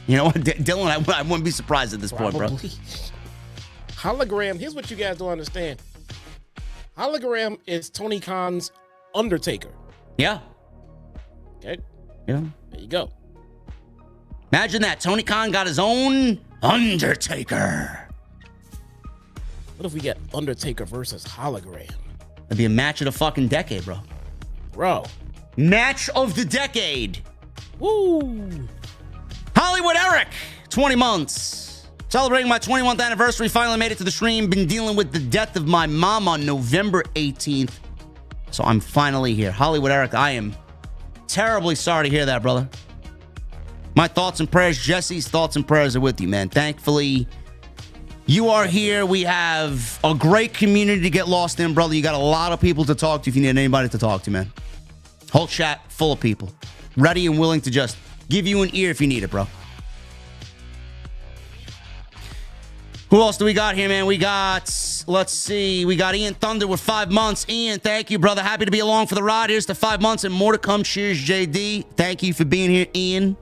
You know what, Dylan, I wouldn't be surprised at this point, bro. Hologram, here's what you guys don't understand. Hologram is Tony Khan's Undertaker. Yeah. Okay? Yeah. There you go. Imagine that. Tony Khan got his own Undertaker. What if we get Undertaker versus Hologram? That'd be a match of the fucking decade, bro. Bro. Match of the decade. Woo! Hollywood Eric, 20 months. Celebrating my 21st anniversary. Finally made it to the stream. Been dealing with the death of my mom on November 18th. So I'm finally here. Hollywood Eric, I am terribly sorry to hear that, brother. My thoughts and prayers, Jesse's thoughts and prayers are with you, man. Thankfully, you are here. We have a great community to get lost in, brother. You got a lot of people to talk to if you need anybody to talk to, man. Whole chat full of people. Ready and willing to just give you an ear if you need it, bro. Who else do we got here, man? We got, let's see, we got Ian Thunder with 5 months. Ian, thank you, brother. Happy to be along for the ride. Here's to 5 months and more to come. Cheers, JD. Thank you for being here, Ian.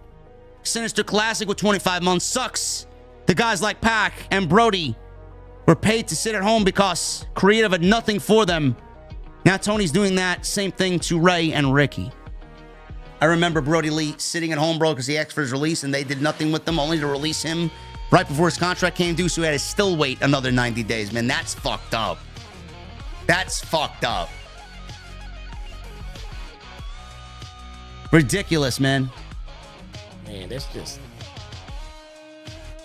Sinister Classic with 25 months. Sucks. The guys like Pac and Brody were paid to sit at home because creative had nothing for them. Now Tony's doing that same thing to Ray and Ricky. I remember Brody Lee sitting at home, bro, because he asked for his release, and they did nothing with him, only to release him right before his contract came due, so he had to still wait another 90 days, man. That's fucked up. That's fucked up. Ridiculous, man. Man, that's just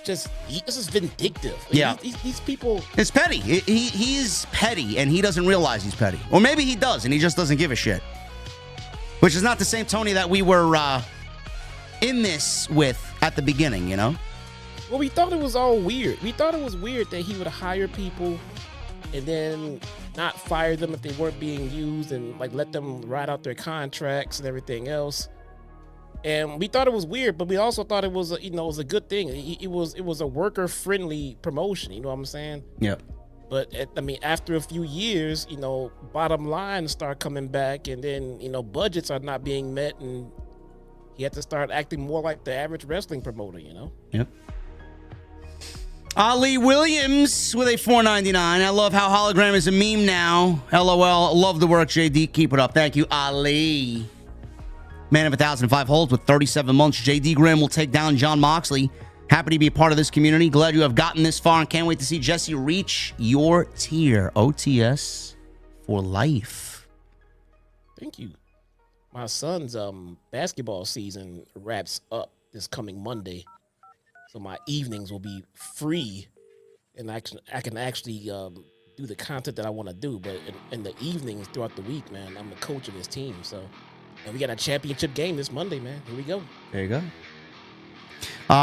this is vindictive. Like, yeah. These people... It's petty. He's petty, and he doesn't realize he's petty. Or maybe he does, and he just doesn't give a shit. Which is not the same Tony that we were in this with at the beginning, you know? Well, we thought it was all weird. We thought it was weird that he would hire people and then not fire them if they weren't being used and like let them ride out their contracts and everything else. And we thought it was weird, but we also thought it was it was a good thing. It was a worker friendly promotion. You know what I'm saying? Yeah. But after a few years, bottom line start coming back, and then budgets are not being met, and he had to start acting more like the average wrestling promoter. Yep. Ali Williams with a $4.99. I love how Hologram is a meme now. LOL. Love the work, JD. Keep it up. Thank you, Ali. Man of 1,005 holds with 37 months. JD Graham will take down John Moxley. Happy to be a part of this community. Glad you have gotten this far and can't wait to see Jesse reach your tier. OTS for life. Thank you. My son's basketball season wraps up this coming Monday. So my evenings will be free, and I can actually do the content that I want to do. But in the evenings throughout the week, man, I'm the coach of this team. So, and we got a championship game this Monday, man. Here we go. There you go.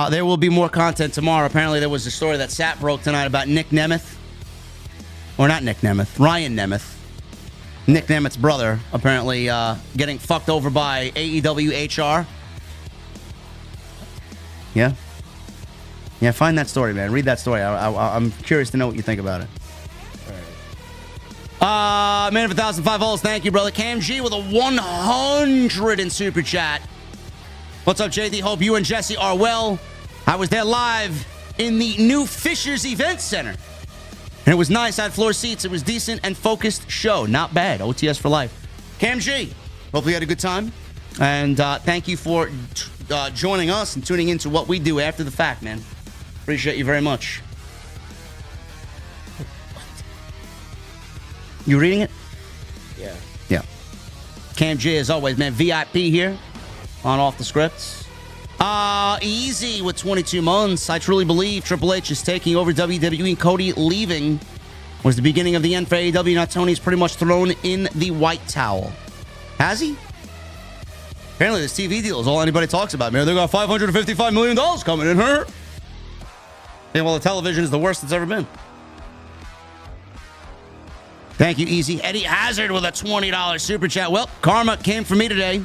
There will be more content tomorrow. Apparently, there was a story that Sat broke tonight about Nick Nemeth. Or not Nick Nemeth, Ryan Nemeth. Nick Nemeth's brother, apparently getting fucked over by AEW HR. Yeah. Yeah, find that story, man. Read that story. I'm curious to know what you think about it. All right. Man of 1,005 volts. Thank you, brother. Cam G with a 100 in super chat. What's up, JD? Hope you and Jesse are well. I was there live in the new Fishers Event Center. And it was nice. I had floor seats. It was decent and focused show. Not bad. OTS for life. Cam G, hopefully you had a good time. And thank you for joining us and tuning into what we do after the fact, man. Appreciate you very much. You reading it? Yeah. Yeah. Cam J, as always, man. VIP here on Off the Scripts. Easy with 22 months. I truly believe Triple H is taking over WWE, and Cody leaving was the beginning of the end for AEW. Now Tony's pretty much thrown in the white towel. Has he? Apparently this TV deal is all anybody talks about, man. They got $555 million coming in her. And well, the television is the worst it's ever been. Thank you, Easy. Eddie Hazard with a $20 super chat. Well, karma came for me today.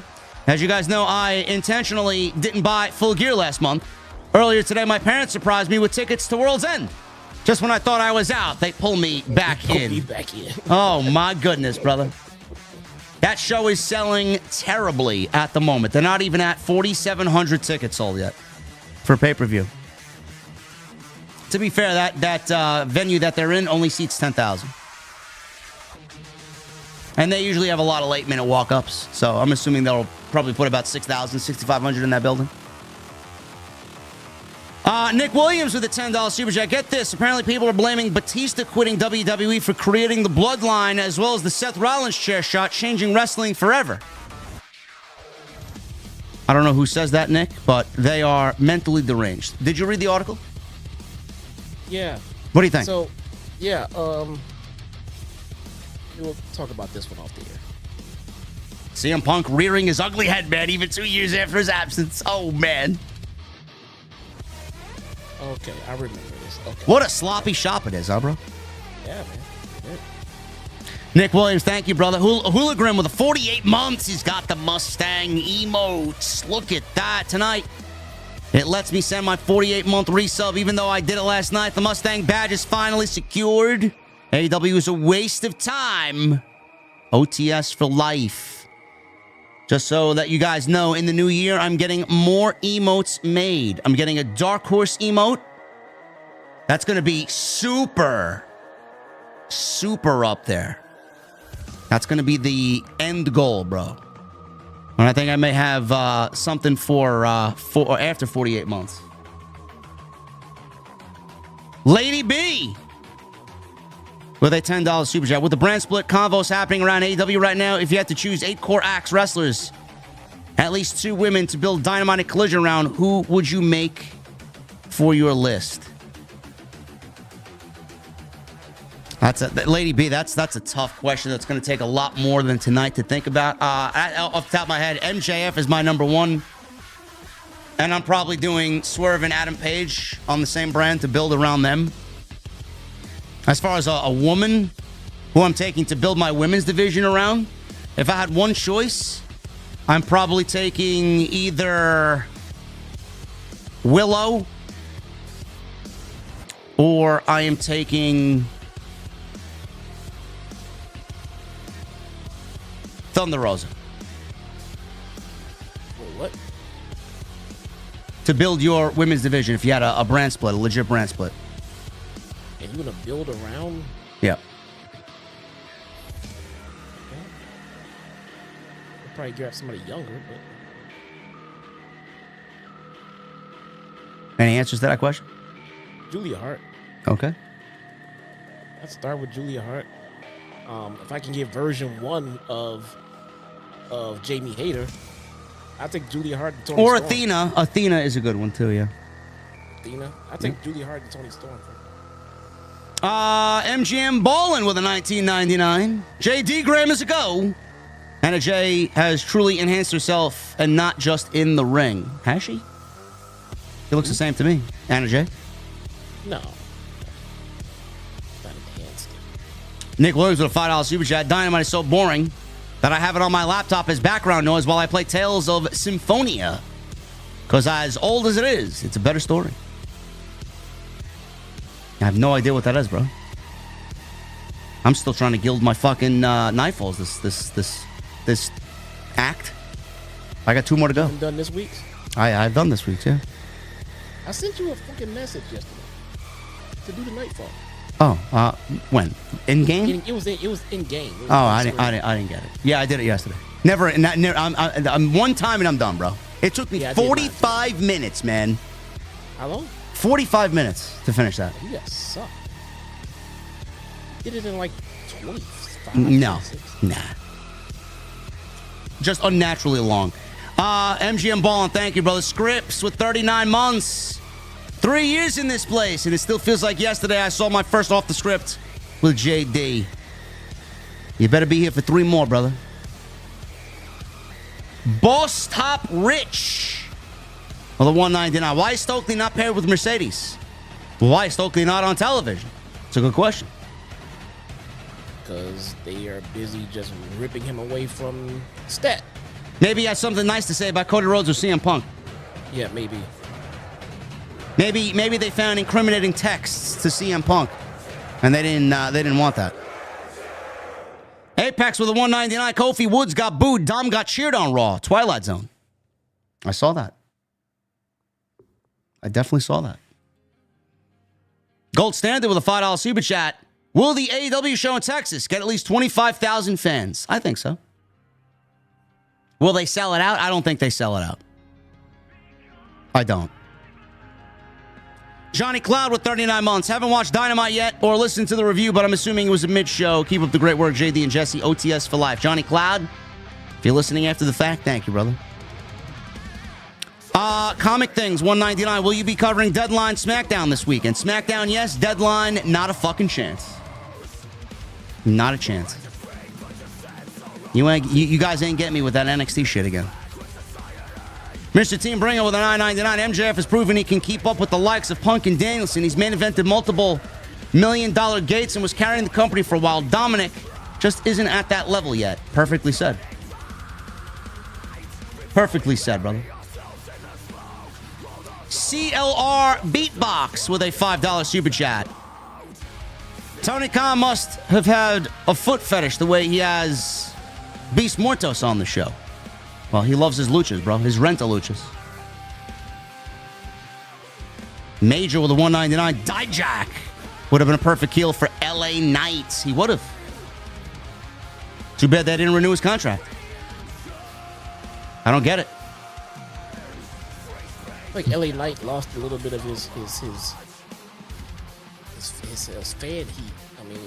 As you guys know, I intentionally didn't buy full gear last month. Earlier today, my parents surprised me with tickets to World's End. Just when I thought I was out, they pull me back in. Oh, my goodness, brother. That show is selling terribly at the moment. They're not even at 4,700 tickets sold yet for pay-per-view. To be fair, that venue that they're in only seats 10,000. And they usually have a lot of late-minute walk-ups. So I'm assuming they'll probably put about 6,000, 6,500 in that building. Nick Williams with a $10 super chat. Get this. Apparently people are blaming Batista quitting WWE for creating the bloodline, as well as the Seth Rollins chair shot, changing wrestling forever. I don't know who says that, Nick, but they are mentally deranged. Did you read the article? Yeah. What do you think? So, yeah, we'll talk about this one off the air. CM Punk rearing his ugly head, man, even 2 years after his absence. Oh, man. Okay, I remember this. Okay. What a sloppy shop it is, huh, bro? Yeah, man. Yeah. Nick Williams, thank you, brother. Hooligan with a 48 months. He's got the Mustang emotes. Look at that tonight. It lets me send my 48-month resub, even though I did it last night. The Mustang badge is finally secured. AEW is a waste of time. OTS for life. Just so that you guys know, in the new year, I'm getting more emotes made. I'm getting a Dark Horse emote. That's going to be super, super up there. That's going to be the end goal, bro. And I think I may have something for after 48 months. Lady B with a $10 super chat. With the brand split convos happening around AEW right now, if you had to choose 8 core axe wrestlers, at least 2 women to build Dynamite and Collision around, who would you make for your list? Lady B, that's a tough question. That's going to take a lot more than tonight to think about. Off the top of my head, MJF is my number 1. And I'm probably doing Swerve and Adam Page on the same brand to build around them. As far as a woman who I'm taking to build my women's division around, if I had one choice, I'm probably taking either Willow or I am taking Thunder Rosa. What? To build your women's division if you had a brand split, a legit brand split. And you gonna build around? Yeah. Okay. We'll probably grab somebody younger, but Any answers to that question? Julia Hart. Okay. I'd start with Julia Hart. If I can get version 1 of Jamie Hayter, I'll take Julia Hart and Tony Or Storm. Athena. Athena is a good one too, yeah. Athena? I'll take Julia Hart and Tony Storm. MGM Ballin with a 1999. JD Graham is a go. Anna Jay has truly enhanced herself and not just in the ring. Has she? She looks the same to me. Anna Jay. No. Not enhanced. Nick Williams with a $5 super chat. Dynamite is so boring that I have it on my laptop as background noise while I play Tales of Symphonia. Because as old as it is, it's a better story. I have no idea what that is, bro. I'm still trying to gild my fucking Nightfalls, this act. I got 2 more to go. I'm done this week. I've done this week, yeah. I sent you a fucking message yesterday to do the Nightfall. When? In game? It was in game. Oh, I didn't get it. Yeah, I did it yesterday. Never. I'm one time and I'm done, bro. It took me 45 minutes, man. How long? 45 minutes to finish that. You guys suck. Did it in like 25. No, 26. nah. Just unnaturally long. MGM Ballin, thank you, brother. Scripps with 39 months. 3 years in this place, and it still feels like yesterday I saw my first off the script with JD. You better be here for 3 more, brother. Boss Top Rich. Well, the 199. Why is Stokely not paired with Mercedes? Why is Stokely not on television? It's a good question. Because they are busy just ripping him away from Stat. Maybe he has something nice to say about Cody Rhodes or CM Punk. Yeah, maybe. Maybe they found incriminating texts to CM Punk, and they didn't want that. Apex with a 199. Kofi Woods got booed. Dom got cheered on Raw. Twilight Zone. I saw that. I definitely saw that. Gold Standard with a $5 super chat. Will the AEW show in Texas get at least 25,000 fans? I think so. Will they sell it out? I don't think they sell it out. I don't. Johnny Cloud with 39 months. Haven't watched Dynamite yet or listened to the review, but I'm assuming it was a mid-show. Keep up the great work, JD and Jesse. OTS for life. Johnny Cloud, if you're listening after the fact, thank you, brother. Comic Things, 199. Will you be covering Deadline SmackDown this weekend? SmackDown, yes. Deadline, not a fucking chance. Not a chance. You guys ain't getting me with that NXT shit again. Mr. Team Bringer with a 999. MJF has proven he can keep up with the likes of Punk and Danielson. He's main evented multiple million-dollar gates and was carrying the company for a while. Dominic just isn't at that level yet. Perfectly said. Perfectly said, brother. CLR Beatbox with a $5 super chat. Tony Khan must have had a foot fetish the way he has Beast Mortos on the show. Well, he loves his luchas, bro. His rental luchas. Major with a 199. Dijak would have been a perfect heel for LA Knights. He would have. Too bad they didn't renew his contract. I don't get it. Like LA Knight lost a little bit of his fan heat. I mean,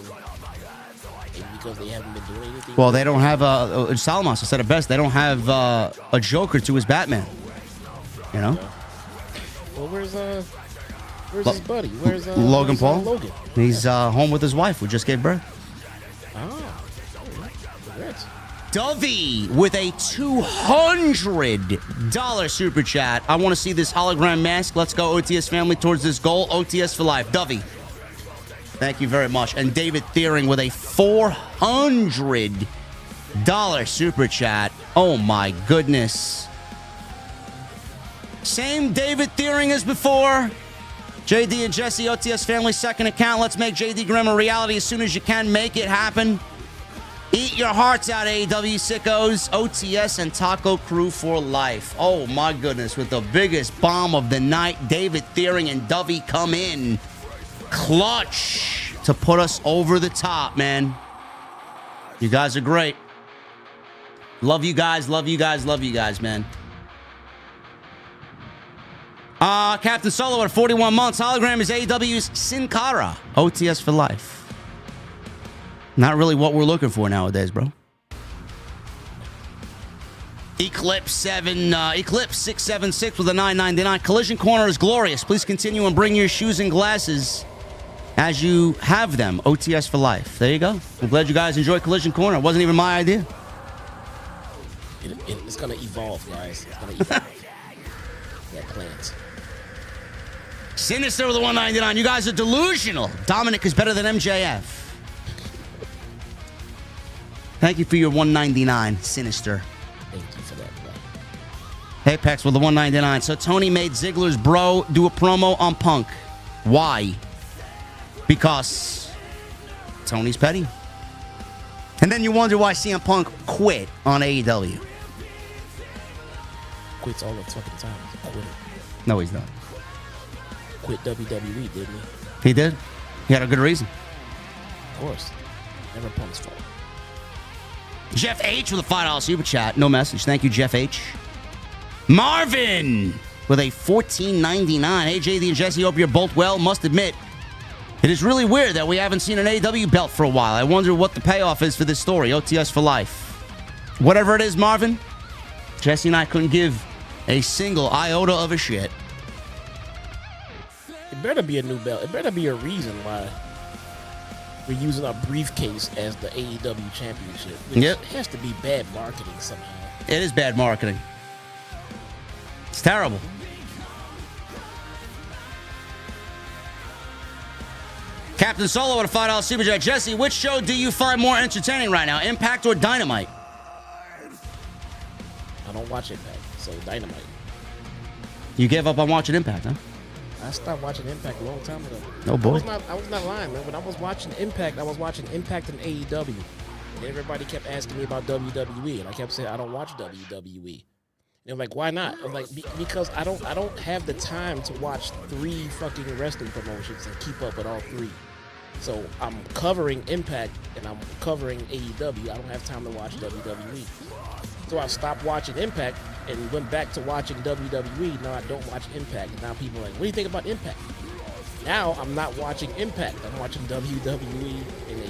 maybe because they haven't been doing anything. Well, they don't have Salamas said it best. They don't have a Joker to his Batman. You know. Well, where's his buddy? Where's Logan Paul? Logan. He's home with his wife, who just gave birth. Oh, congrats. Dovey with a $200 super chat. I want to see this hologram mask. Let's go, OTS family, towards this goal. OTS for life. Dovey, thank you very much. And David Thiering with a $400 super chat. Oh, my goodness. Same David Thiering as before. JD and Jesse, OTS family, second account. Let's make JD Grimm a reality as soon as you can. Make it happen. Eat your hearts out, AEW sickos. OTS and Taco Crew for life. Oh, my goodness. With the biggest bomb of the night, David Thiering and Dovey come in clutch to put us over the top, man. You guys are great. Love you guys, love you guys, love you guys, man. Captain Solo at 41 months. Hologram is AEW's Sin Cara. OTS for life. Not really what we're looking for nowadays, bro. Eclipse 676 with a 999. Collision Corner is glorious. Please continue and bring your shoes and glasses as you have them. OTS for life. There you go. I'm glad you guys enjoy Collision Corner. It wasn't even my idea. It's gonna evolve, guys. It's gonna evolve. We have plans. Sinister with a 199. You guys are delusional. Dominic is better than MJF. Thank you for your 199, Sinister. Thank you for that, bro. Apex with the 199. So Tony made Ziggler's bro do a promo on Punk. Why? Because Tony's petty. And then you wonder why CM Punk quit on AEW. Quits all the fucking time. Quit. No, he's not. Quit WWE, didn't he? He did. He had a good reason. course. Never Punk's fault. Jeff H with a $5 super chat. No message. Thank you, Jeff H. Marvin with a $14.99. Hey, JD and Jesse, hope you're both well. Must admit, it is really weird that we haven't seen an AEW belt for a while. I wonder what the payoff is for this story. OTS for life. Whatever it is, Marvin, Jesse and I couldn't give a single iota of a shit. It better be a new belt. It better be a reason why we're using our briefcase as the AEW championship. Which has to be bad marketing somehow. It is bad marketing. It's terrible. Captain Solo with a $5 super chat. Jesse, which show do you find more entertaining right now, Impact or Dynamite? I don't watch Impact, so Dynamite. You gave up on watching Impact, huh? I stopped watching Impact a long time ago. Oh boy. I was not lying, man. When I was watching Impact, I was watching Impact and AEW. And everybody kept asking me about WWE, and I kept saying I don't watch WWE. And they're like, why not? I'm like, because I don't have the time to watch 3 fucking wrestling promotions and keep up with all 3. So I'm covering Impact and I'm covering AEW. I don't have time to watch WWE. So I stopped watching Impact and went back to watching WWE. Now I don't watch Impact. And now people are like, what do you think about Impact? Now I'm not watching Impact. I'm watching WWE and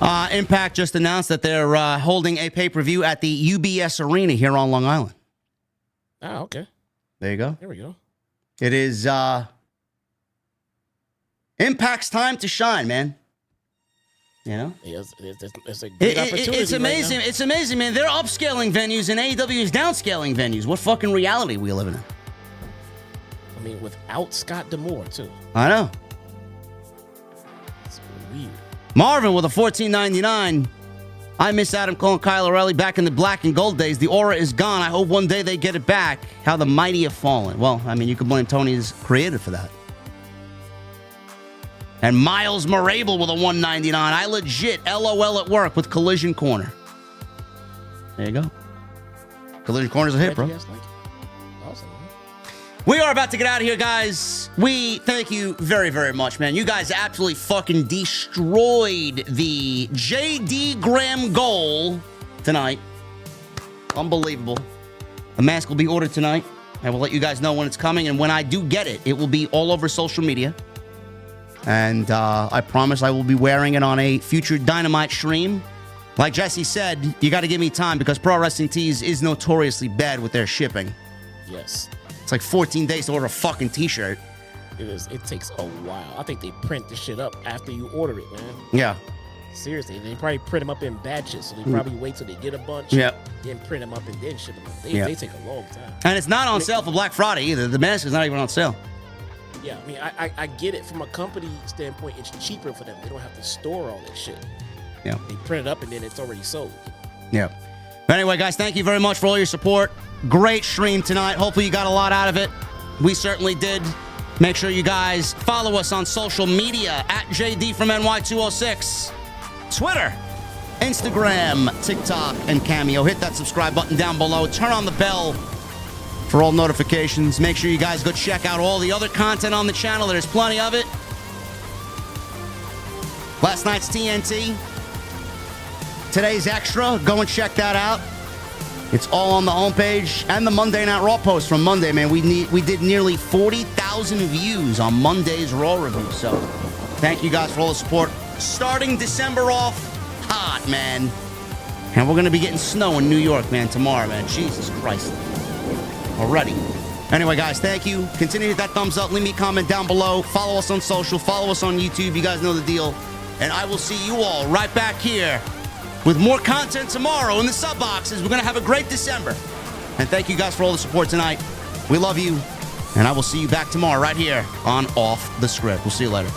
AEW. Impact just announced that they're holding a pay-per-view at the UBS Arena here on Long Island. Oh, okay. There you go. There we go. It is Impact's time to shine, man. You know? Yeah, it's a great opportunity. It's amazing. Right now. It's amazing, man. They're upscaling venues and AEW is downscaling venues. What fucking reality are we living in? I mean, without Scott D'Amore, too. I know. It's weird. Marvin with a $14.99. I miss Adam Cole and Kyle O'Reilly back in the black and gold days. The aura is gone. I hope one day they get it back. How the mighty have fallen. Well, I mean, you could blame Tony's creator for that. And Miles Morable with a $1.99. I legit LOL at work with Collision Corner. There you go. Collision Corner's a hit, bro. Awesome, man. We are about to get out of here, guys. We thank you very, very much, man. You guys absolutely fucking destroyed the JD Graham goal tonight. Unbelievable. The mask will be ordered tonight. I will let you guys know when it's coming. And when I do get it, it will be all over social media. And I promise I will be wearing it on a future Dynamite stream. Like Jesse said, you got to give me time because Pro Wrestling Tees is notoriously bad with their shipping. Yes. It's like 14 days to order a fucking t-shirt. It is. It takes a while. I think they print the shit up after you order it, man. Yeah. Seriously, they probably print them up in batches. So they probably wait till they get a bunch. Yeah. Then print them up and then ship them up. They take a long time. And it's not on sale for Black Friday either. The mask is not even on sale. Yeah, I mean, I get it from a company standpoint. It's cheaper for them. They don't have to store all that shit. Yeah. They print it up and then it's already sold. Yeah. But anyway, guys, thank you very much for all your support. Great stream tonight. Hopefully you got a lot out of it. We certainly did. Make sure you guys follow us on social media at JD from NY206. Twitter, Instagram, TikTok, and Cameo. Hit that subscribe button down below. Turn on the bell for all notifications. Make sure you guys go check out all the other content on the channel. There's plenty of it. Last night's TNT. Today's extra. Go and check that out. It's all on the homepage and the Monday Night Raw post from Monday, man. We did nearly 40,000 views on Monday's Raw review. So thank you guys for all the support. Starting December off hot, man. And we're going to be getting snow in New York, man, tomorrow, man. Jesus Christ. Already. Anyway, guys, thank you. Continue to hit that thumbs up. Leave me a comment down below. Follow us on social. Follow us on YouTube. You guys know the deal. And I will see you all right back here with more content tomorrow in the sub boxes. We're going to have a great December. And thank you guys for all the support tonight. We love you. And I will see you back tomorrow right here on Off the Script. We'll see you later.